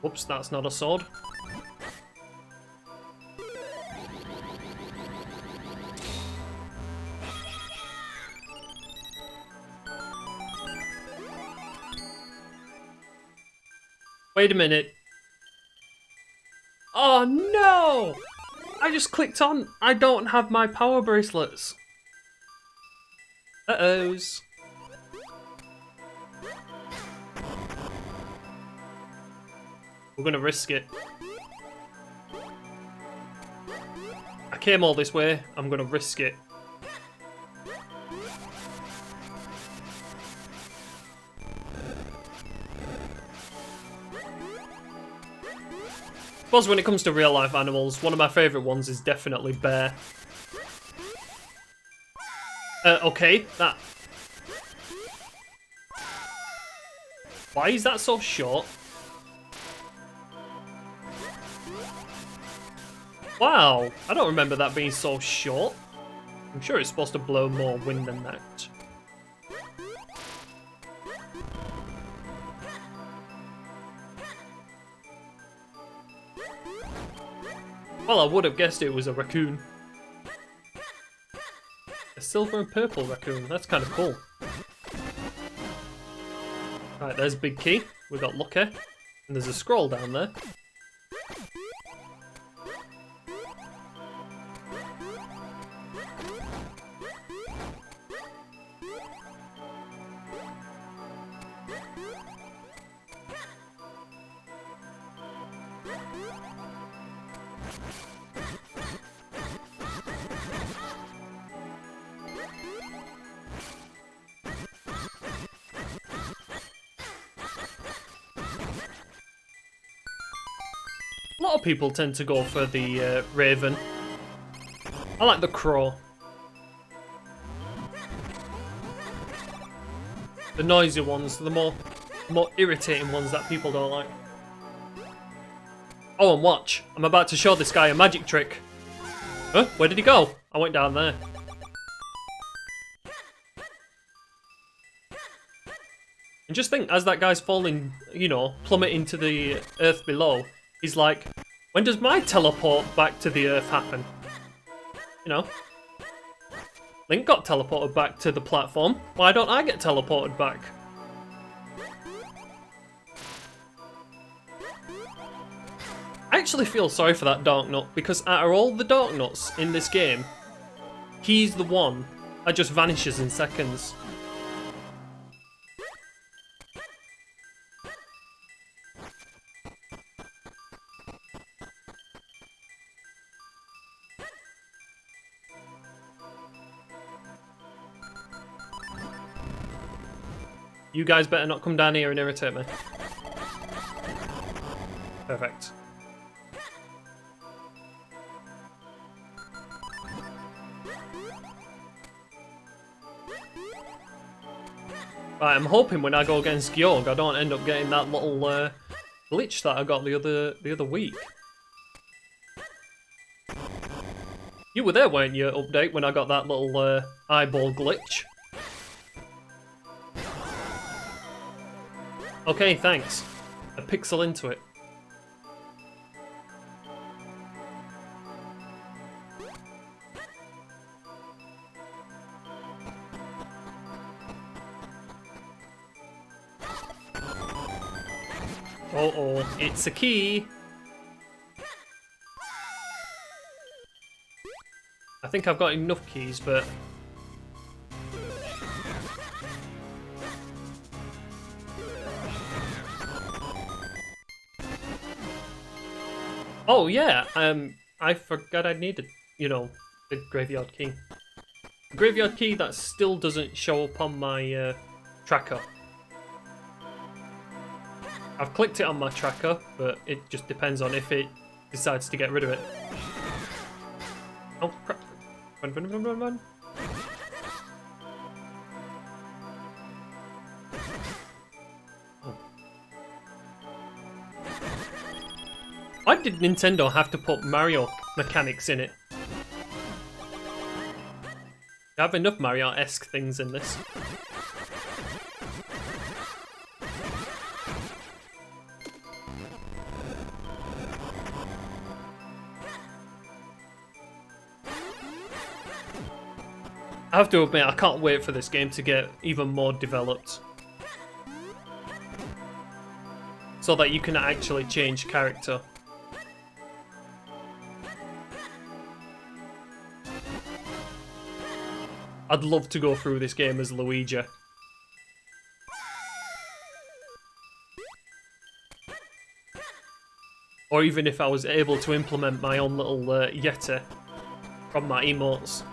Speaker 1: Whoops, that's not a sword. Wait a minute. Oh no! I just clicked on. I don't have my power bracelets. Uh-ohs. We're gonna risk it. I came all this way. I'm gonna risk it. I suppose when it comes to real life animals, one of my favourite ones is definitely bear. Okay, that... Why is that so short? Wow, I don't remember that being so short. I'm sure it's supposed to blow more wind than that. Well, I would have guessed it was a raccoon. A silver and purple raccoon, that's kind of cool. Right, there's Big Key. We got Lucky. And there's a scroll down there. A lot of people tend to go for the raven. I like the crow. The noisy ones, the more irritating ones that people don't like. Oh, and watch. I'm about to show this guy a magic trick. Huh? Where did he go? I went down there. And just think, as that guy's falling, you know, plummeting to the earth below, he's like, when does my teleport back to the earth happen? You know? Link got teleported back to the platform. Why don't I get teleported back? I actually feel sorry for that Dark Nut, because out of all the Dark Nuts in this game, he's the one that just vanishes in seconds. You guys better not come down here and irritate me. Perfect. Right, I'm hoping when I go against Georg, I don't end up getting that little glitch that I got the other week. You were there, weren't you, update, when I got that little eyeball glitch? Okay, thanks. A pixel into it. Uh-oh, it's a key. I think I've got enough keys, but... Oh, yeah, I forgot I needed, you know, the graveyard key. The graveyard key that still doesn't show up on my tracker. I've clicked it on my tracker, but it just depends on if it decides to get rid of it. Oh, crap. Run, run, run, run, run. Oh. Why did Nintendo have to put Mario mechanics in it? I have enough Mario-esque things in this. I have to admit, I can't wait for this game to get even more developed. So that you can actually change character. I'd love to go through this game as Luigi. Or even if I was able to implement my own little Yeti from my emotes.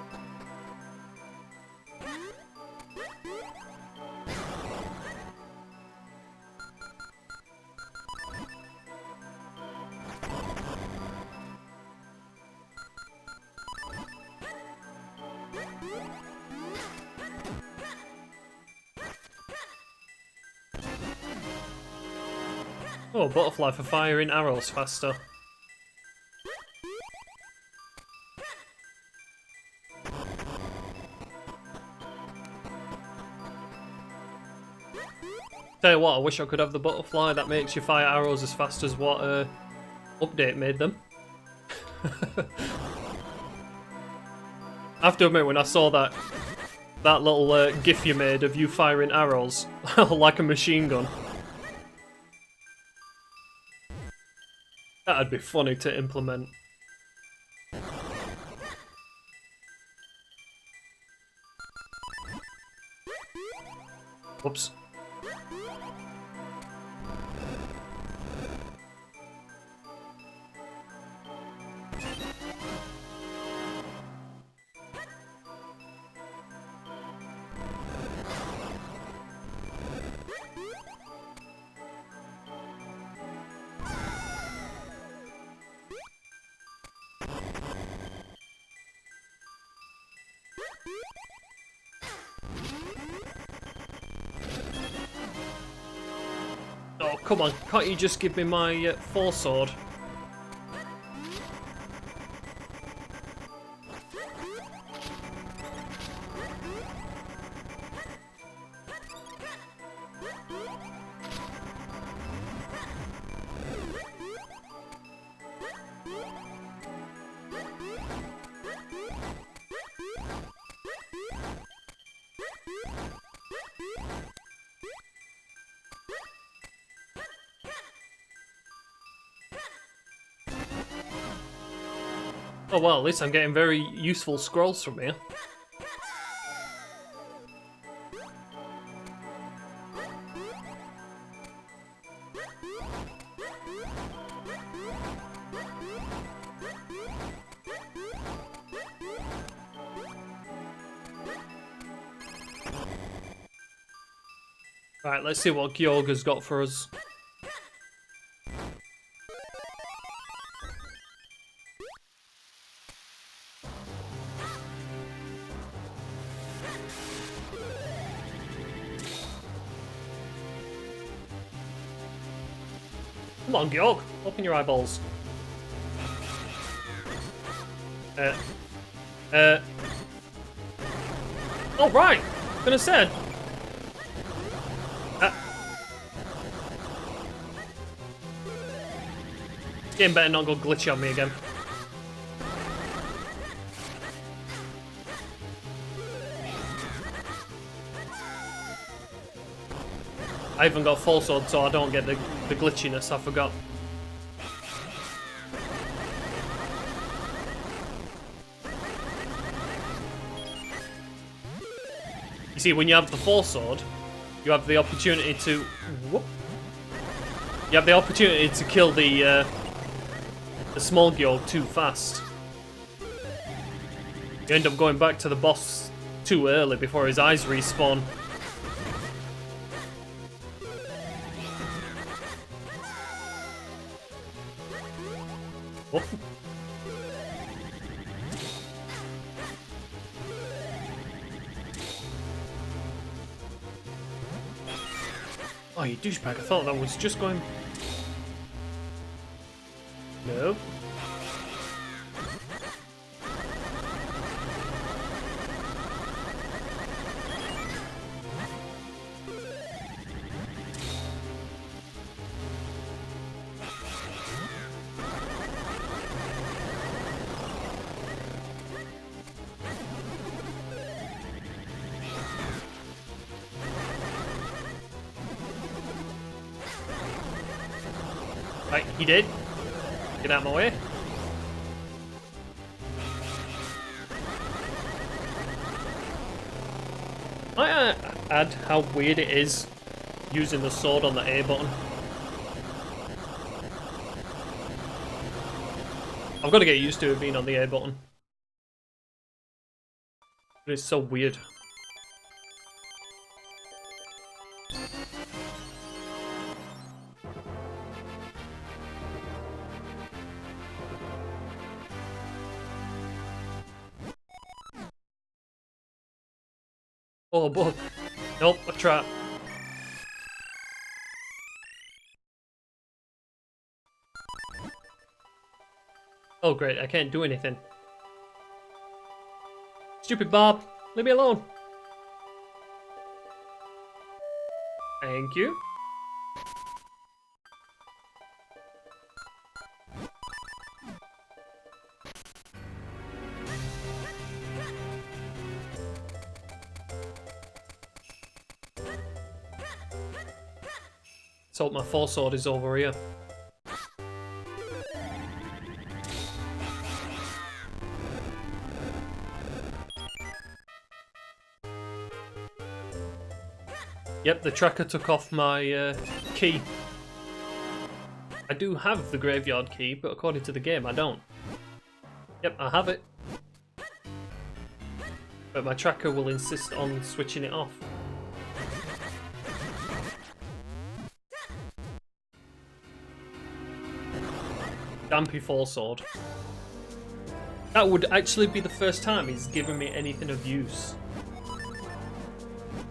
Speaker 1: Oh, butterfly for firing arrows faster. Tell you what, I wish I could have the butterfly that makes you fire arrows as fast as what update made them. I have to admit, when I saw that little gif you made of you firing arrows like a machine gun, that'd be funny to implement. Whoops. Oh, come on, can't you just give me my four sword? Oh well, at least I'm getting very useful scrolls from here. Right, let's see what Kyoga's got for us. Come on, Gyog, open your eyeballs. Oh, right! Gonna say. This game better not go glitchy on me again. I haven't got full sword, so I don't get the glitchiness, I forgot. You see, when you have the full sword, you have the opportunity to... Whoop. You have the opportunity to kill the small Gyog too fast. You end up going back to the boss too early before his eyes respawn. Whoop. Oh, you douchebag, I thought that was just going... No. Right, he did. Get out of my way. Might I add how weird it is using the sword on the A button? I've got to get used to it being on the A button. It's so weird. Oh, bug. Nope, a trap. Oh, great, I can't do anything. Stupid Bob, leave me alone. Thank you. Let's hope my full sword is over here. Yep, the tracker took off my key. I do have the graveyard key, but according to the game, I don't. Yep, I have it. But my tracker will insist on switching it off. Dampy full sword. That would actually be the first time he's given me anything of use.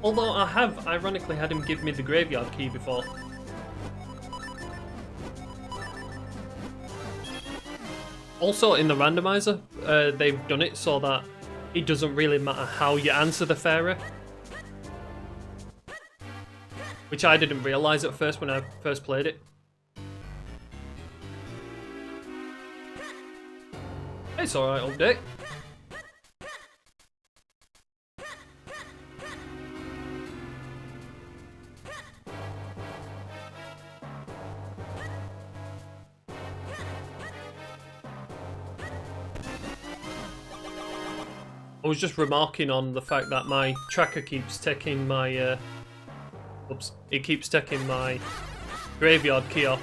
Speaker 1: Although I have, ironically, had him give me the graveyard key before. Also, in the randomizer, they've done it so that it doesn't really matter how you answer the fairy. Which I didn't realise at first when I first played it. It's alright, update. I was just remarking on the fact that my tracker keeps taking my oops, it keeps taking my graveyard key off.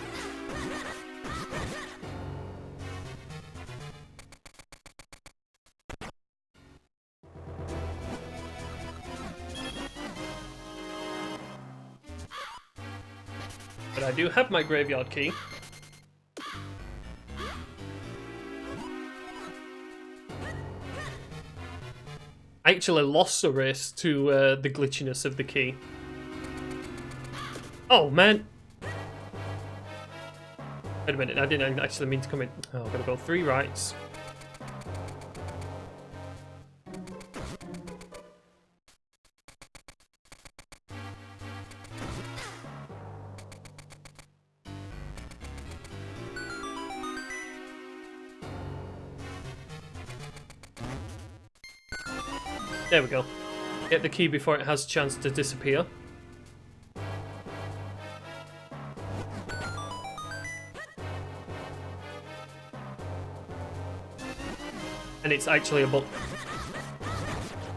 Speaker 1: But I do have my graveyard key. I actually lost the race to the glitchiness of the key. Oh, man! Wait a minute, I didn't actually mean to come in. Oh, I've got to go 3 rights. There we go. Get the key before it has a chance to disappear. And it's actually a book.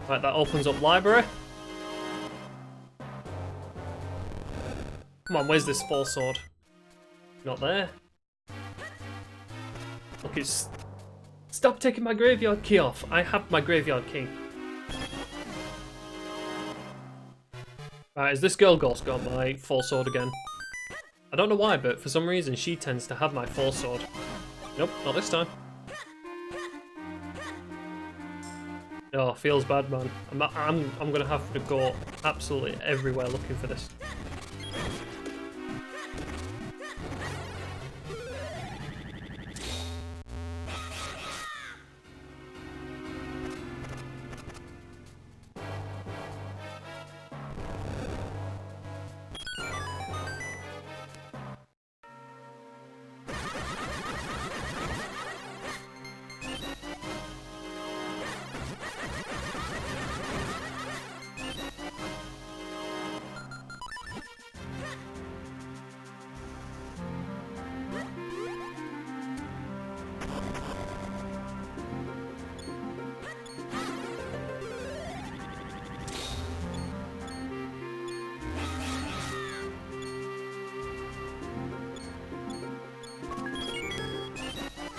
Speaker 1: Right, that opens up library. Come on, where's this 4 sword? Not there. Look, it's... Stop taking my graveyard key off. I have my graveyard key. Right, is this girl ghost got my 4 sword again? I don't know why, but for some reason she tends to have my 4 sword. Nope, not this time. Oh, feels bad, man. I'm gonna have to go absolutely everywhere looking for this.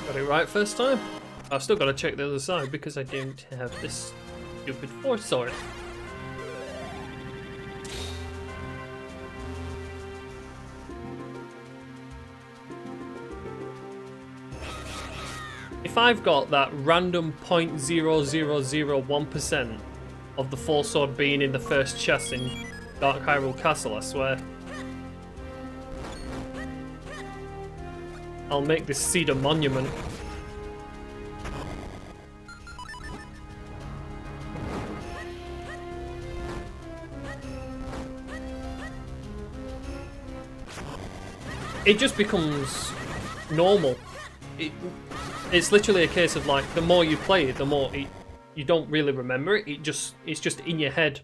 Speaker 1: Got it right first time. I've still got to check the other side because I don't have this stupid 4 sword. If I've got that random 0.0001% of the 4 sword being in the first chest in Dark Hyrule Castle, I swear. I'll make this cedar monument. It just becomes normal. It's literally a case of like, the more you play it, the more you don't really remember it. It's just in your head.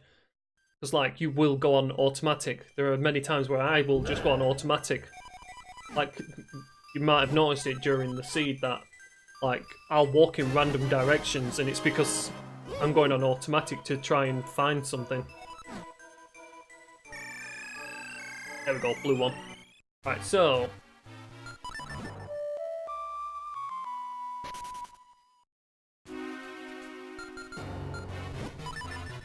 Speaker 1: Because like, you will go on automatic. There are many times where I will just go on automatic. Like, you might have noticed it during the seed that, like, I'll walk in random directions and it's because I'm going on automatic to try and find something. There we go, blue one. Right, so...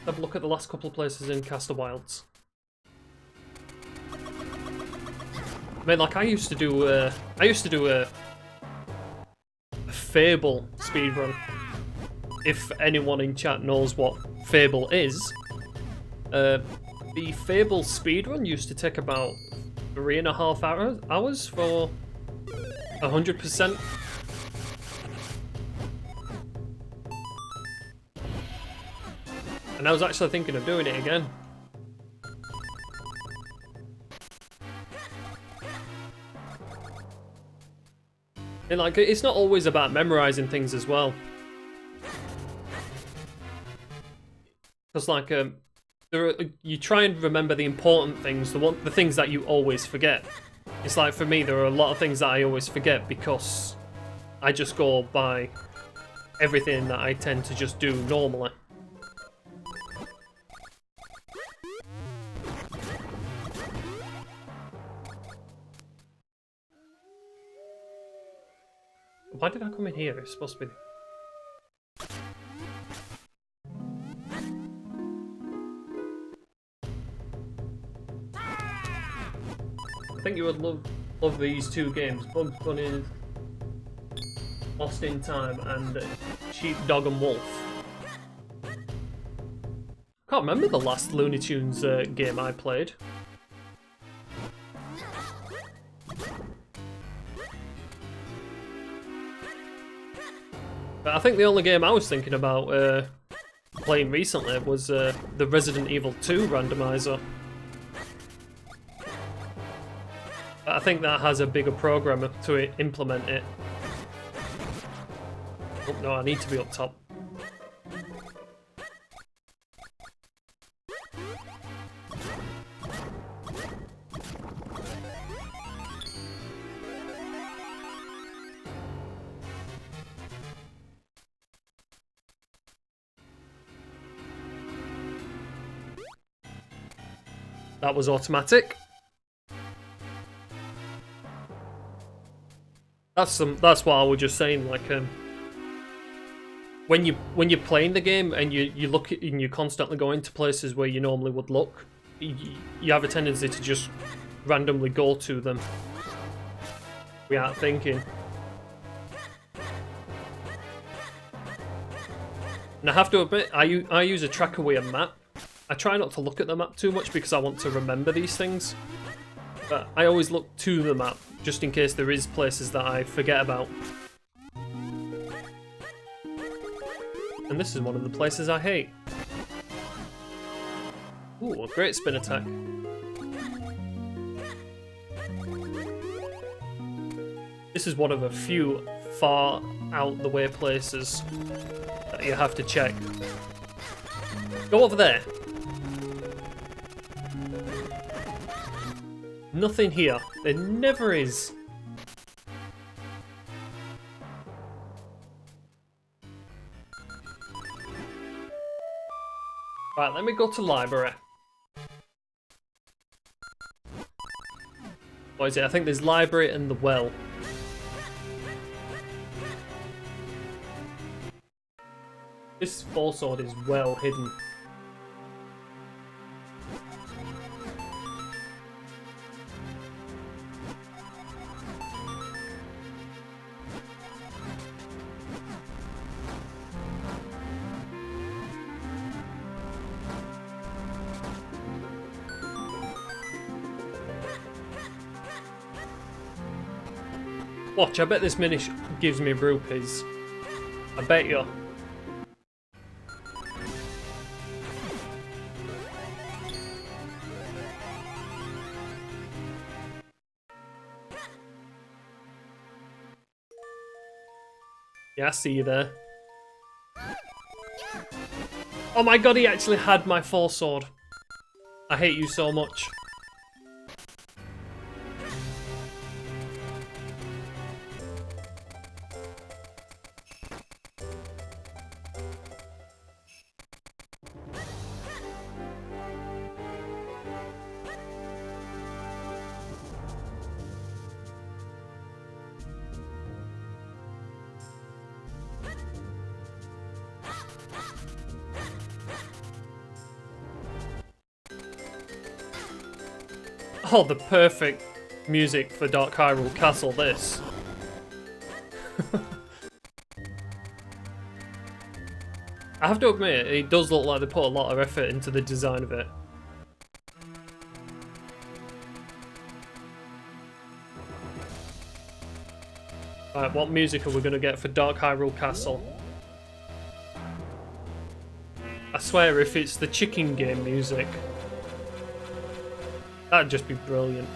Speaker 1: have a look at the last couple of places in Castle Wilds. I mean, like, I used to do a Fable speedrun. If anyone in chat knows what Fable is, the Fable speedrun used to take about 3.5 hours for 100%. And I was actually thinking of doing it again. And like, it's not always about memorizing things as well. Because like, you try and remember the important things, the things that you always forget. It's like, for me, there are a lot of things that I always forget because I just go by everything that I tend to just do normally. Why did I come in here? It's supposed to be... think you would love these two games, Bugs Bunny, Lost in Time, and Sheep, Dog and Wolf. Can't remember the last Looney Tunes game I played. But I think the only game I was thinking about playing recently was the Resident Evil 2 Randomizer. But I think that has a bigger program to implement it. Oh no, I need to be up top. That was automatic. That's what I was just saying. Like, when you're playing the game and you look at, and you constantly go into places where you normally would look, you have a tendency to just randomly go to them without thinking. And I have to admit, I use a tracker with a map. I try not to look at the map too much because I want to remember these things. But I always look to the map, just in case there is places that I forget about. And this is one of the places I hate. Ooh, a great spin attack. This is one of a few far out the way places that you have to check. Go over there. Nothing here. There never is. Right, let me go to library. What is it? I think there's library and the well. This full sword is well hidden. Watch, I bet this Minish gives me rupees. I bet you. Yeah, I see you there. Oh my god, he actually had my full sword. I hate you so much. Oh, the perfect music for Dark Hyrule Castle, this. I have to admit, it does look like they put a lot of effort into the design of it. Right, what music are we going to get for Dark Hyrule Castle? I swear, if it's the chicken game music, that'd just be brilliant.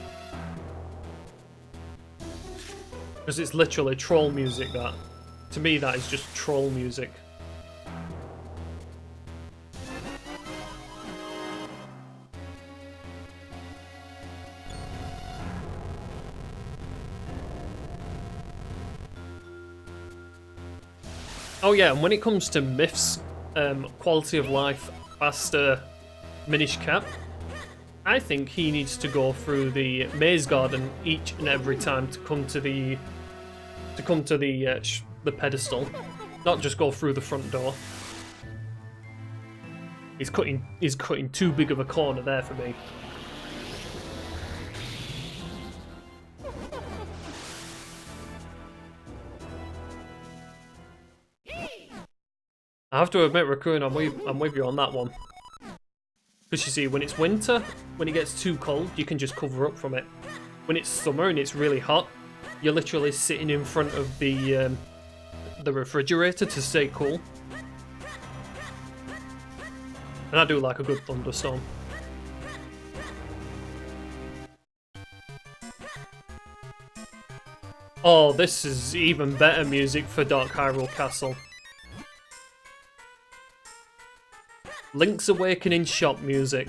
Speaker 1: Because it's literally troll music, that. To me, that is just troll music. Oh yeah, and when it comes to Myth's quality of life past Minish Cap, I think he needs to go through the maze garden each and every time to come to the pedestal, not just go through the front door. He's cutting too big of a corner there for me. I have to admit, Raccoon, I'm with you on that one. Because you see, when it's winter, when it gets too cold, you can just cover up from it. When it's summer and it's really hot, you're literally sitting in front of the refrigerator to stay cool. And I do like a good thunderstorm. Oh, this is even better music for Dark Hyrule Castle. Link's Awakening shop music.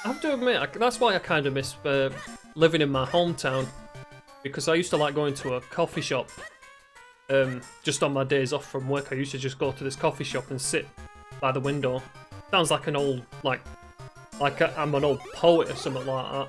Speaker 1: I have to admit, that's why I kind of miss living in my hometown, because I used to like going to a coffee shop. Just on my days off from work, I used to just go to this coffee shop and sit by the window. Sounds like an old, like I'm an old poet or something like that.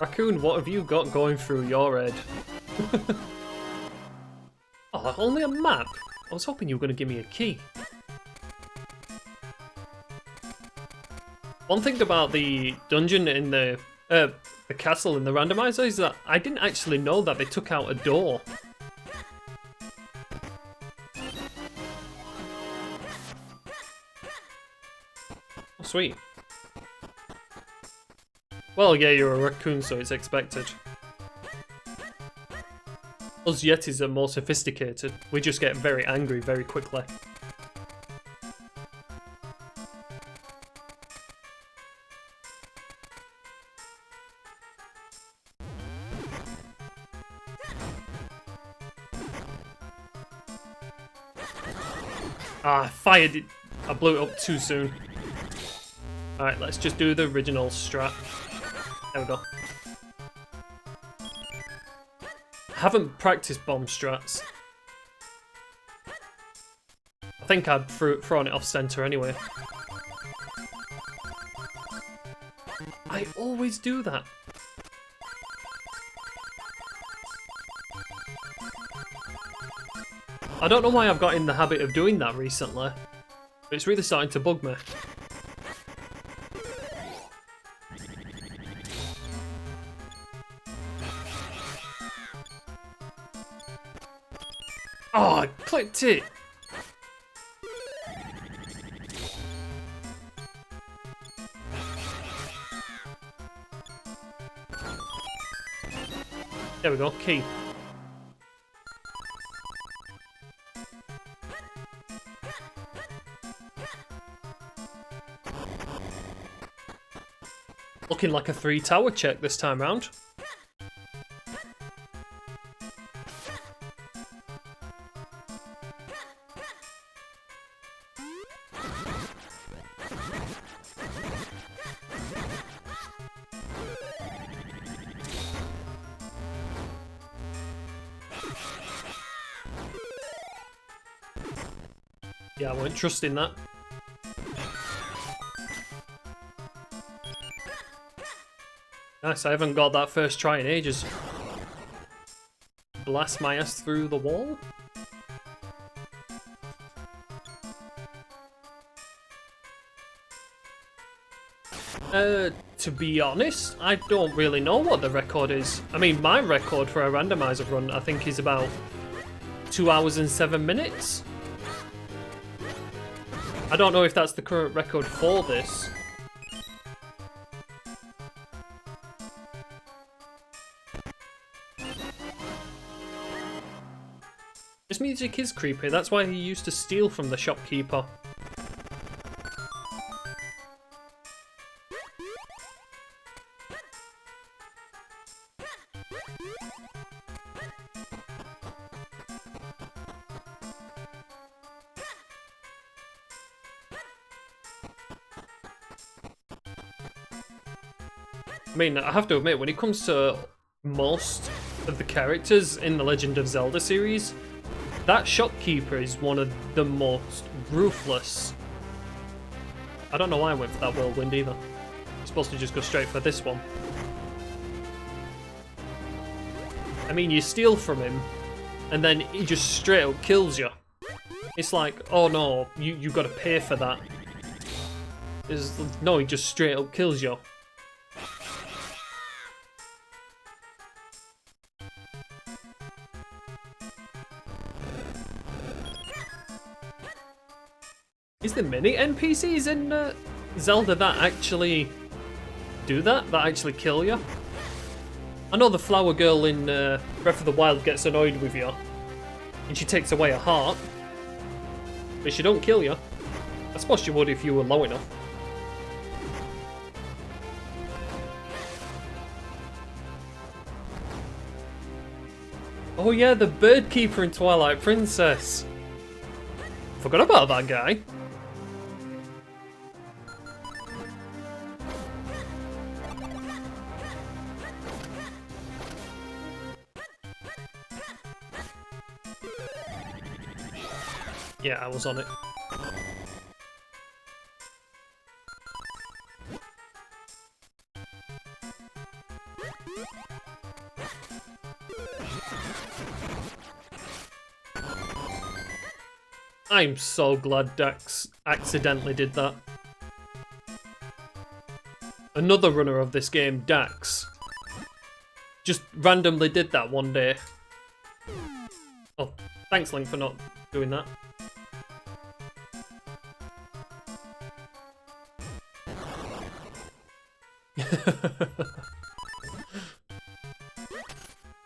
Speaker 1: Raccoon, what have you got going through your head? Oh, only a map? I was hoping you were going to give me a key. One thing about the dungeon in the castle in the randomizer is that I didn't actually know that they took out a door. Oh, sweet. Well, yeah, you're a raccoon, so it's expected. Us Yetis are more sophisticated. We just get very angry very quickly. Ah, I fired it. I blew it up too soon. Alright, let's just do the original strat. There we go. I haven't practiced bomb strats. I think I'd thrown it off center anyway. I always do that. I don't know why I've got in the habit of doing that recently, but it's really starting to bug me. Oh, I clicked it! There we go, key. Looking like a 3-tower check this time round. Yeah, I weren't trusting that. Nice, I haven't got that first try in ages. Blast my ass through the wall? To be honest, I don't really know what the record is. I mean, my record for a randomizer run, I think, is about 2 hours and 7 minutes. I don't know if that's the current record for this. This music is creepy, that's why he used to steal from the shopkeeper. I mean, I have to admit, when it comes to most of the characters in the Legend of Zelda series, that shopkeeper is one of the most ruthless. I don't know why I went for that whirlwind either. I'm supposed to just go straight for this one. I mean, you steal from him, and then he just straight up kills you. It's like, oh no, you got to pay for that. No, he just straight up kills you. Is there many NPCs in Zelda that actually do that? That actually kill you? I know the flower girl in Breath of the Wild gets annoyed with you, and she takes away a heart, but she don't kill you. I suppose she would if you were low enough. Oh yeah, the bird keeper in Twilight Princess. Forgot about that guy. Yeah, I was on it. I'm so glad Dax accidentally did that. Another runner of this game, Dax, just randomly did that one day. Oh, thanks Link for not doing that.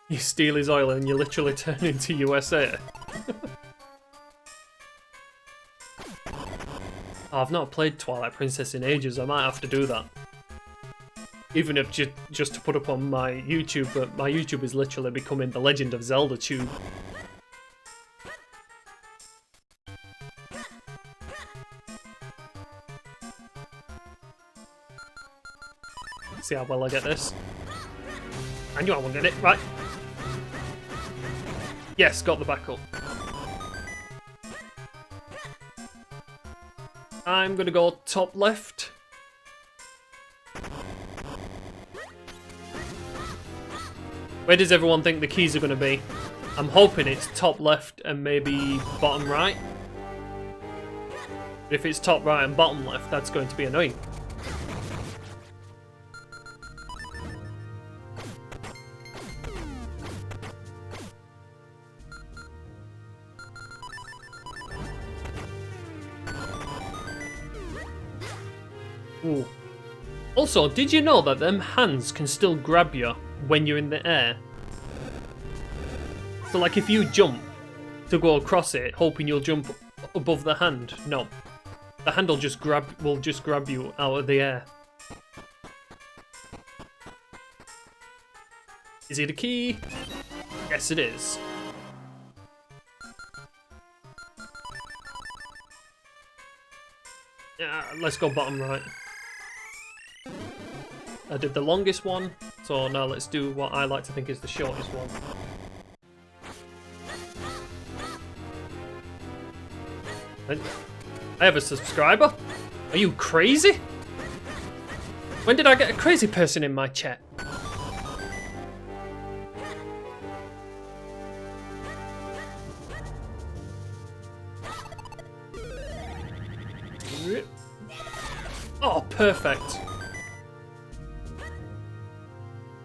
Speaker 1: You steal his oil and you literally turn into USA. Oh, I've not played Twilight Princess in ages, I might have to do that. Even if just to put up on my YouTube, but my YouTube is literally becoming the Legend of Zelda tube. See how well I get this. I knew I wouldn't get it, right? Yes, got the back up. I'm gonna go top left. Where does everyone think the keys are gonna be? I'm hoping it's top left and maybe bottom right. But if it's top right and bottom left, that's going to be annoying. Ooh. Also, did you know that them hands can still grab you when you're in the air? So like if you jump to go across it, hoping you'll jump above the hand, no. The hand will just grab you out of the air. Is it a key? Yes, it is. Yeah, let's go bottom right. I did the longest one, so now let's do what I like to think is the shortest one. I have a subscriber? Are you crazy? When did I get a crazy person in my chat? Oh, perfect.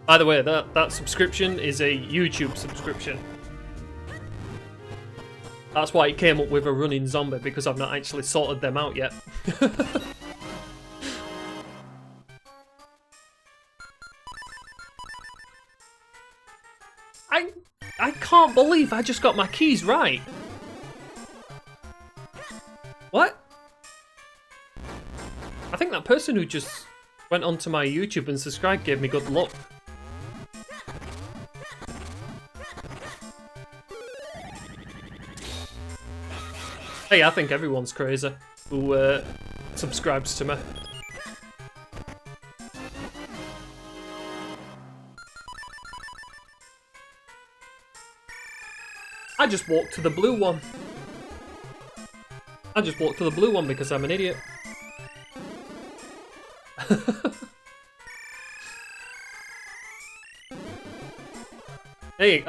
Speaker 1: By the way, that subscription is a YouTube subscription. That's why it came up with a running zombie, because I've not actually sorted them out yet. I can't believe I just got my keys right. What? I think that person who just went onto my YouTube and subscribed gave me good luck. Hey, I think everyone's crazy who subscribes to me. I just walked to the blue one. I just walked to the blue one because I'm an idiot. Hey,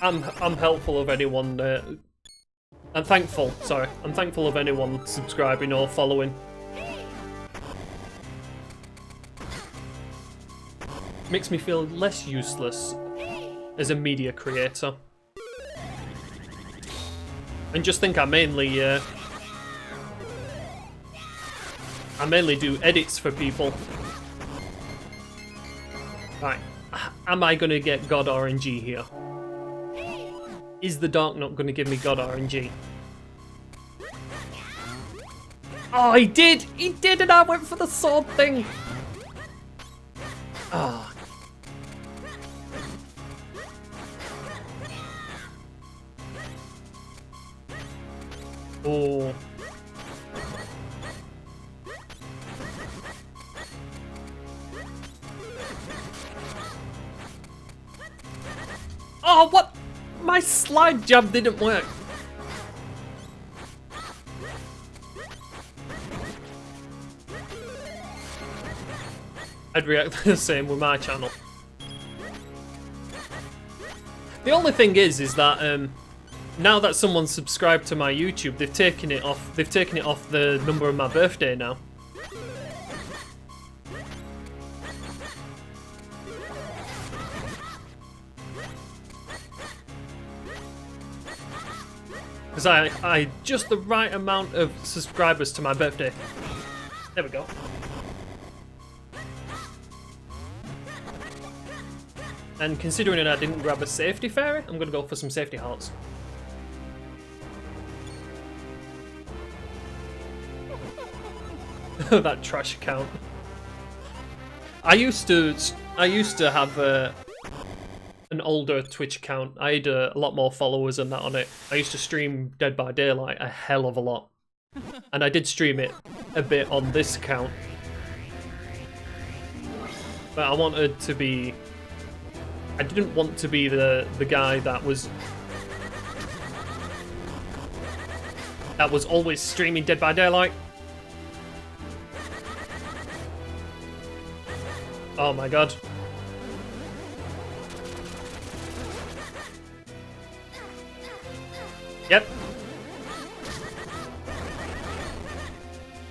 Speaker 1: I'm helpful of anyone. I'm thankful. Sorry, I'm thankful of anyone subscribing or following. Makes me feel less useless as a media creator. And just think I mainly do edits for people. Right, am I gonna get God RNG here? Is the Dark not gonna give me God RNG? Oh, he did! He did, and I went for the sword thing! Ah. Oh. Oh, what? My slide jab didn't work. I'd react the same with my channel. The only thing is that now that someone's subscribed to my YouTube, they've taken it off. They've taken it off the number of my birthday now. Because I just the right amount of subscribers to my birthday. There we go. And considering I didn't grab a safety fairy, I'm gonna go for some safety hearts. That trash account. I used to have an older Twitch account. I had a lot more followers and that on it. I used to stream Dead by Daylight a hell of a lot, and I did stream it a bit on this account. But I wanted to be. I didn't want to be the guy that was always streaming Dead by Daylight. Oh my god. Yep.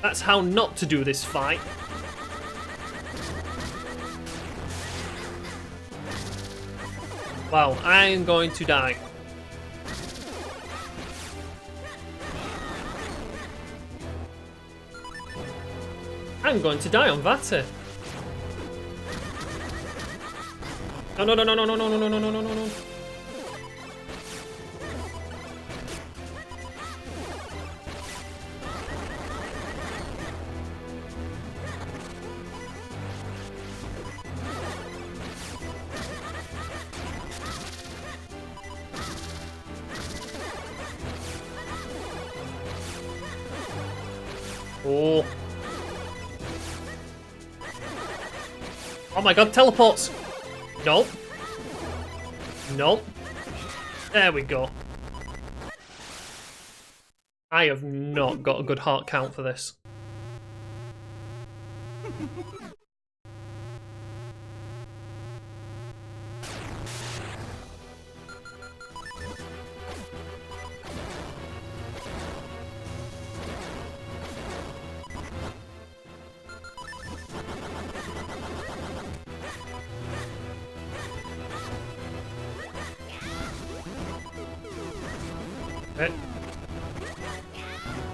Speaker 1: That's how not to do this fight. Wow, I am going to die. I'm going to die on Vata. No, no, no, no, no, no, no, no, no, no, no, no, no. Oh. Oh my god, teleports! Nope. Nope. There we go. I have not got a good heart count for this. Okay.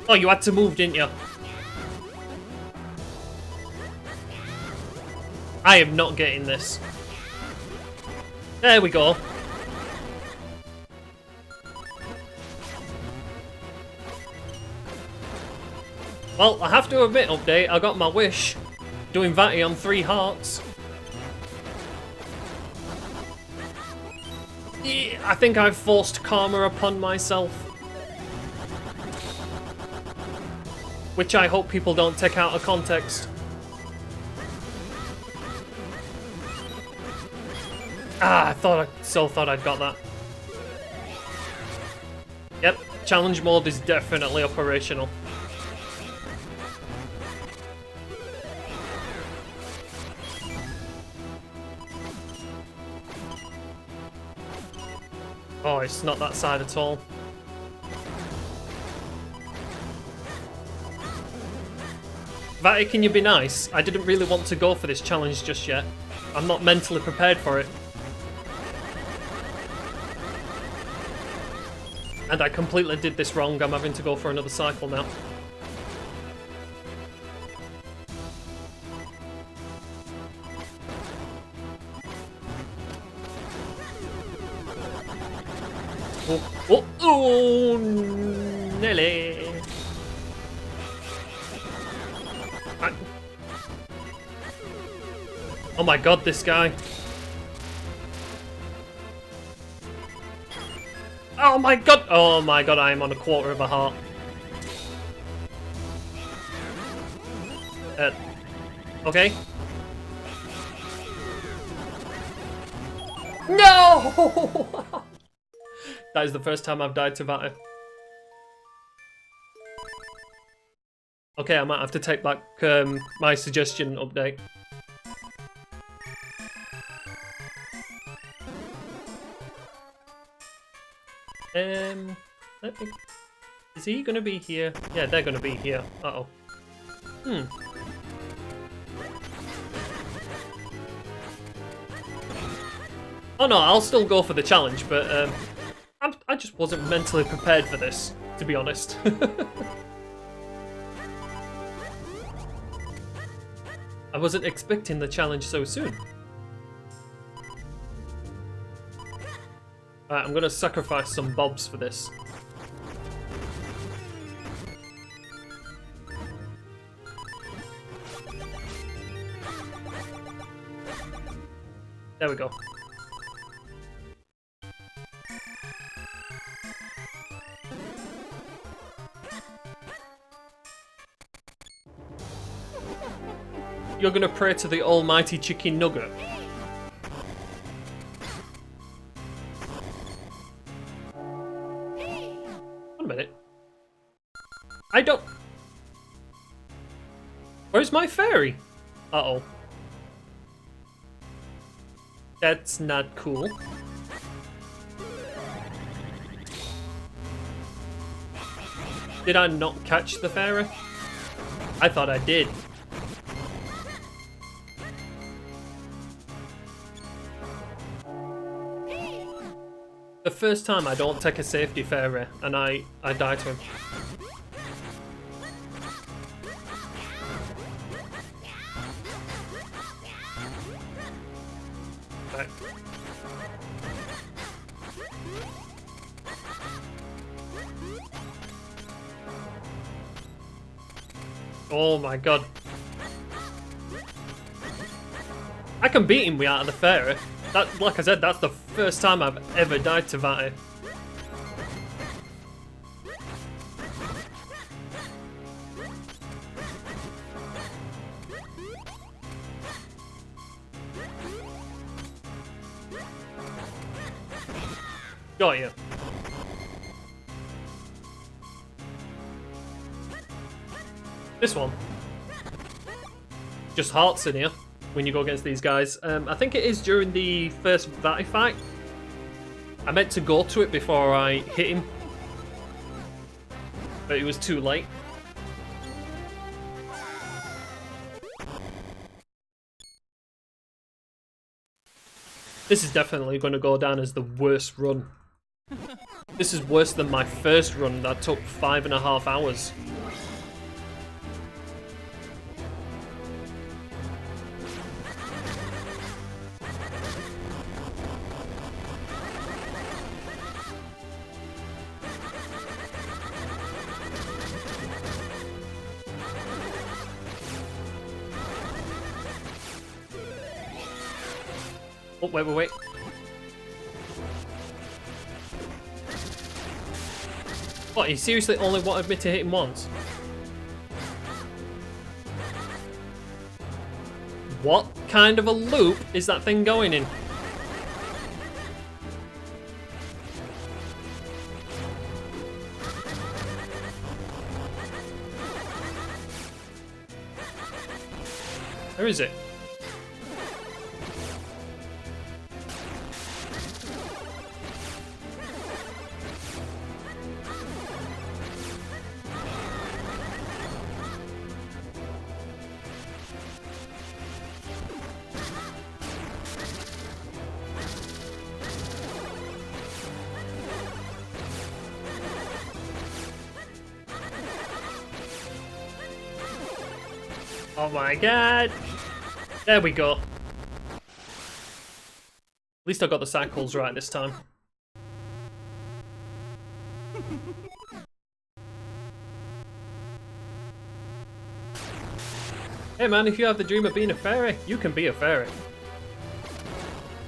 Speaker 1: Oh, you had to move, didn't you? I am not getting this. There we go. Well, I have to admit, update, I got my wish. Doing Vati on 3 hearts. Yeah, I think I've forced karma upon myself. Which I hope people don't take out of context. Ah, I thought I'd got that. Yep, challenge mode is definitely operational. Oh, it's not that side at all. Vatty, can you be nice? I didn't really want to go for this challenge just yet. I'm not mentally prepared for it. And I completely did this wrong. I'm having to go for another cycle now. Oh, Nelly. Oh my god, this guy. Oh my god, I am on a quarter of a heart. Okay. No! That is the first time I've died to Vatty. Okay, I might have to take back my suggestion update. Let me... Is he gonna be here? Yeah, they're gonna be here. Uh-oh. Oh no, I'll still go for the challenge, but I just wasn't mentally prepared for this, to be honest. I wasn't expecting the challenge so soon. Alright, I'm gonna sacrifice some bobs for this. There we go. You're gonna pray to the almighty chicken nugget. Wait a minute. I don't... Where's my fairy? Uh-oh. That's not cool. Did I not catch the fairy? I thought I did. The first time I don't take a safety fairy and I die to him. Right. Oh my god. I can beat him without the fairy. That, like I said, that's the first time I've ever died to Vatty. Got you. This one. Just hearts in here when you go against these guys. I think it is during the first Vatty fight. I meant to go to it before I hit him, but it was too late. This is definitely going to go down as the worst run. This is worse than my first run that took 5.5 hours. Oh, wait. What, he seriously only wanted me to hit him once? What kind of a loop is that thing going in? Where is it? Oh my god! There we go. At least I got the cycles right this time. Hey man, if you have the dream of being a fairy, you can be a fairy.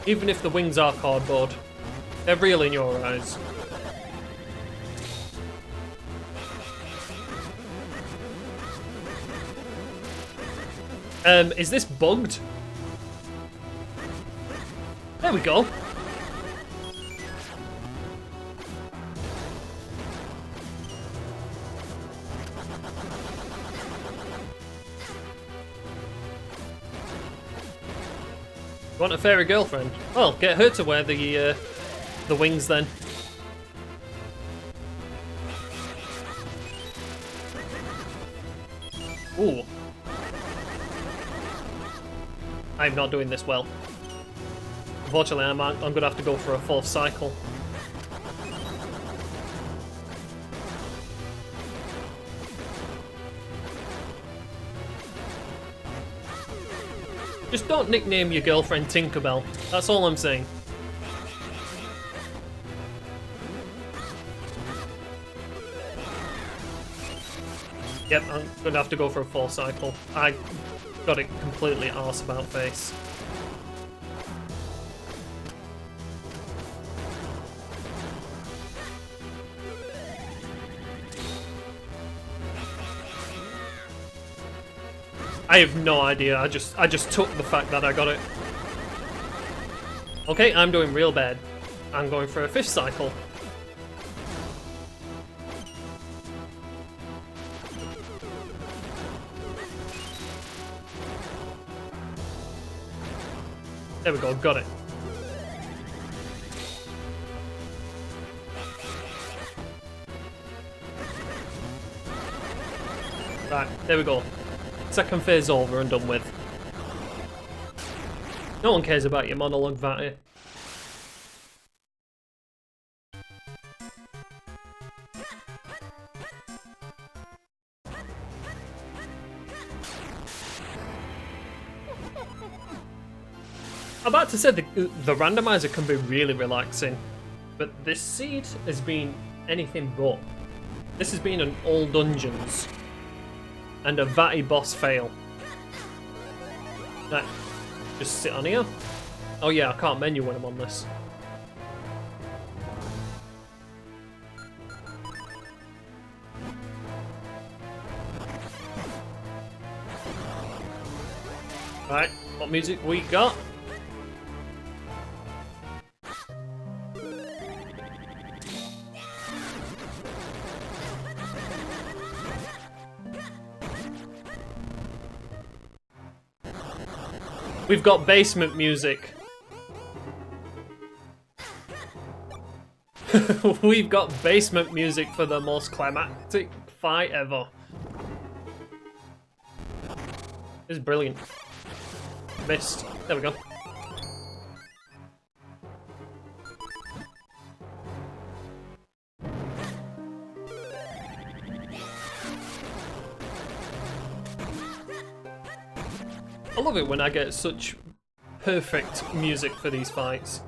Speaker 1: Even if the wings are cardboard, they're real in your eyes. Is this bugged? There we go. Want a fairy girlfriend? Well, get her to wear the wings then. Ooh. I'm not doing this well. Unfortunately, I'm going to have to go for a 4th cycle. Just don't nickname your girlfriend Tinkerbell. That's all I'm saying. Yep, I'm going to have to go for a 4th cycle. I got it completely arse about face. I have no idea. I just took the fact that I got it. Okay, I'm doing real bad. I'm going for a 5th cycle. There we go, got it. Right, there we go. 2nd phase over and done with. No one cares about your monologue, Vatty. I'm about to say the randomizer can be really relaxing, but this seed has been anything but. This has been an all dungeons and a Vatty boss fail. Right, just sit on here. Oh yeah, I can't menu when I'm on this. Right, what music we got? We've got basement music. We've got basement music for the most climactic fight ever. This is brilliant. Missed. There we go. I love it when I get such perfect music for these fights.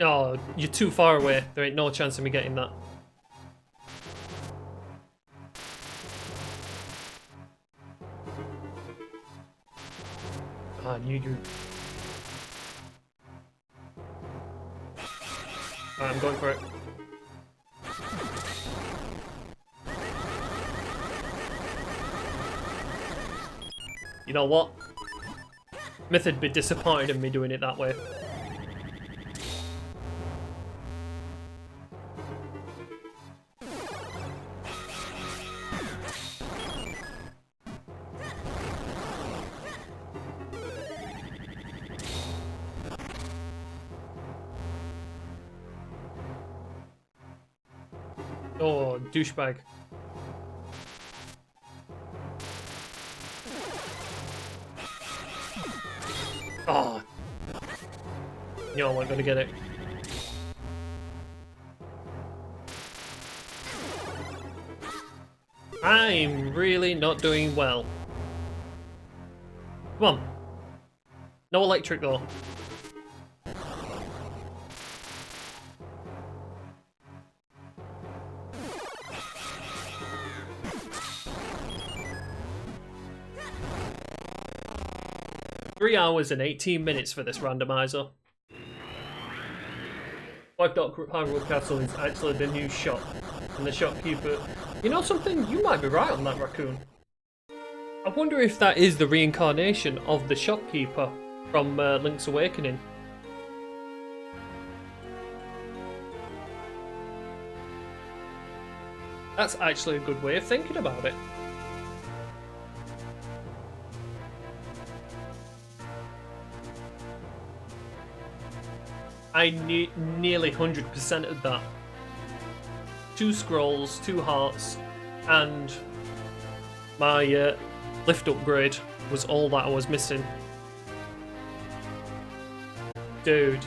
Speaker 1: Oh, you're too far away. There ain't no chance of me getting that. Ah, you. I'm going for it. You know what? Myth'd be disappointed in me doing it that way. Oh, douchebag. Oh. No, I'm not gonna get it. I'm really not doing well. Come on. No electric though. Three hours and 18 minutes for this randomizer. White Dot Hardwood Castle is actually the new shop. And the shopkeeper... You know something? You might be right on that, Raccoon. I wonder if that is the reincarnation of the shopkeeper from Link's Awakening. That's actually a good way of thinking about it. I nearly 100% of that. 2 scrolls, 2 hearts, and my lift upgrade was all that I was missing. Dude.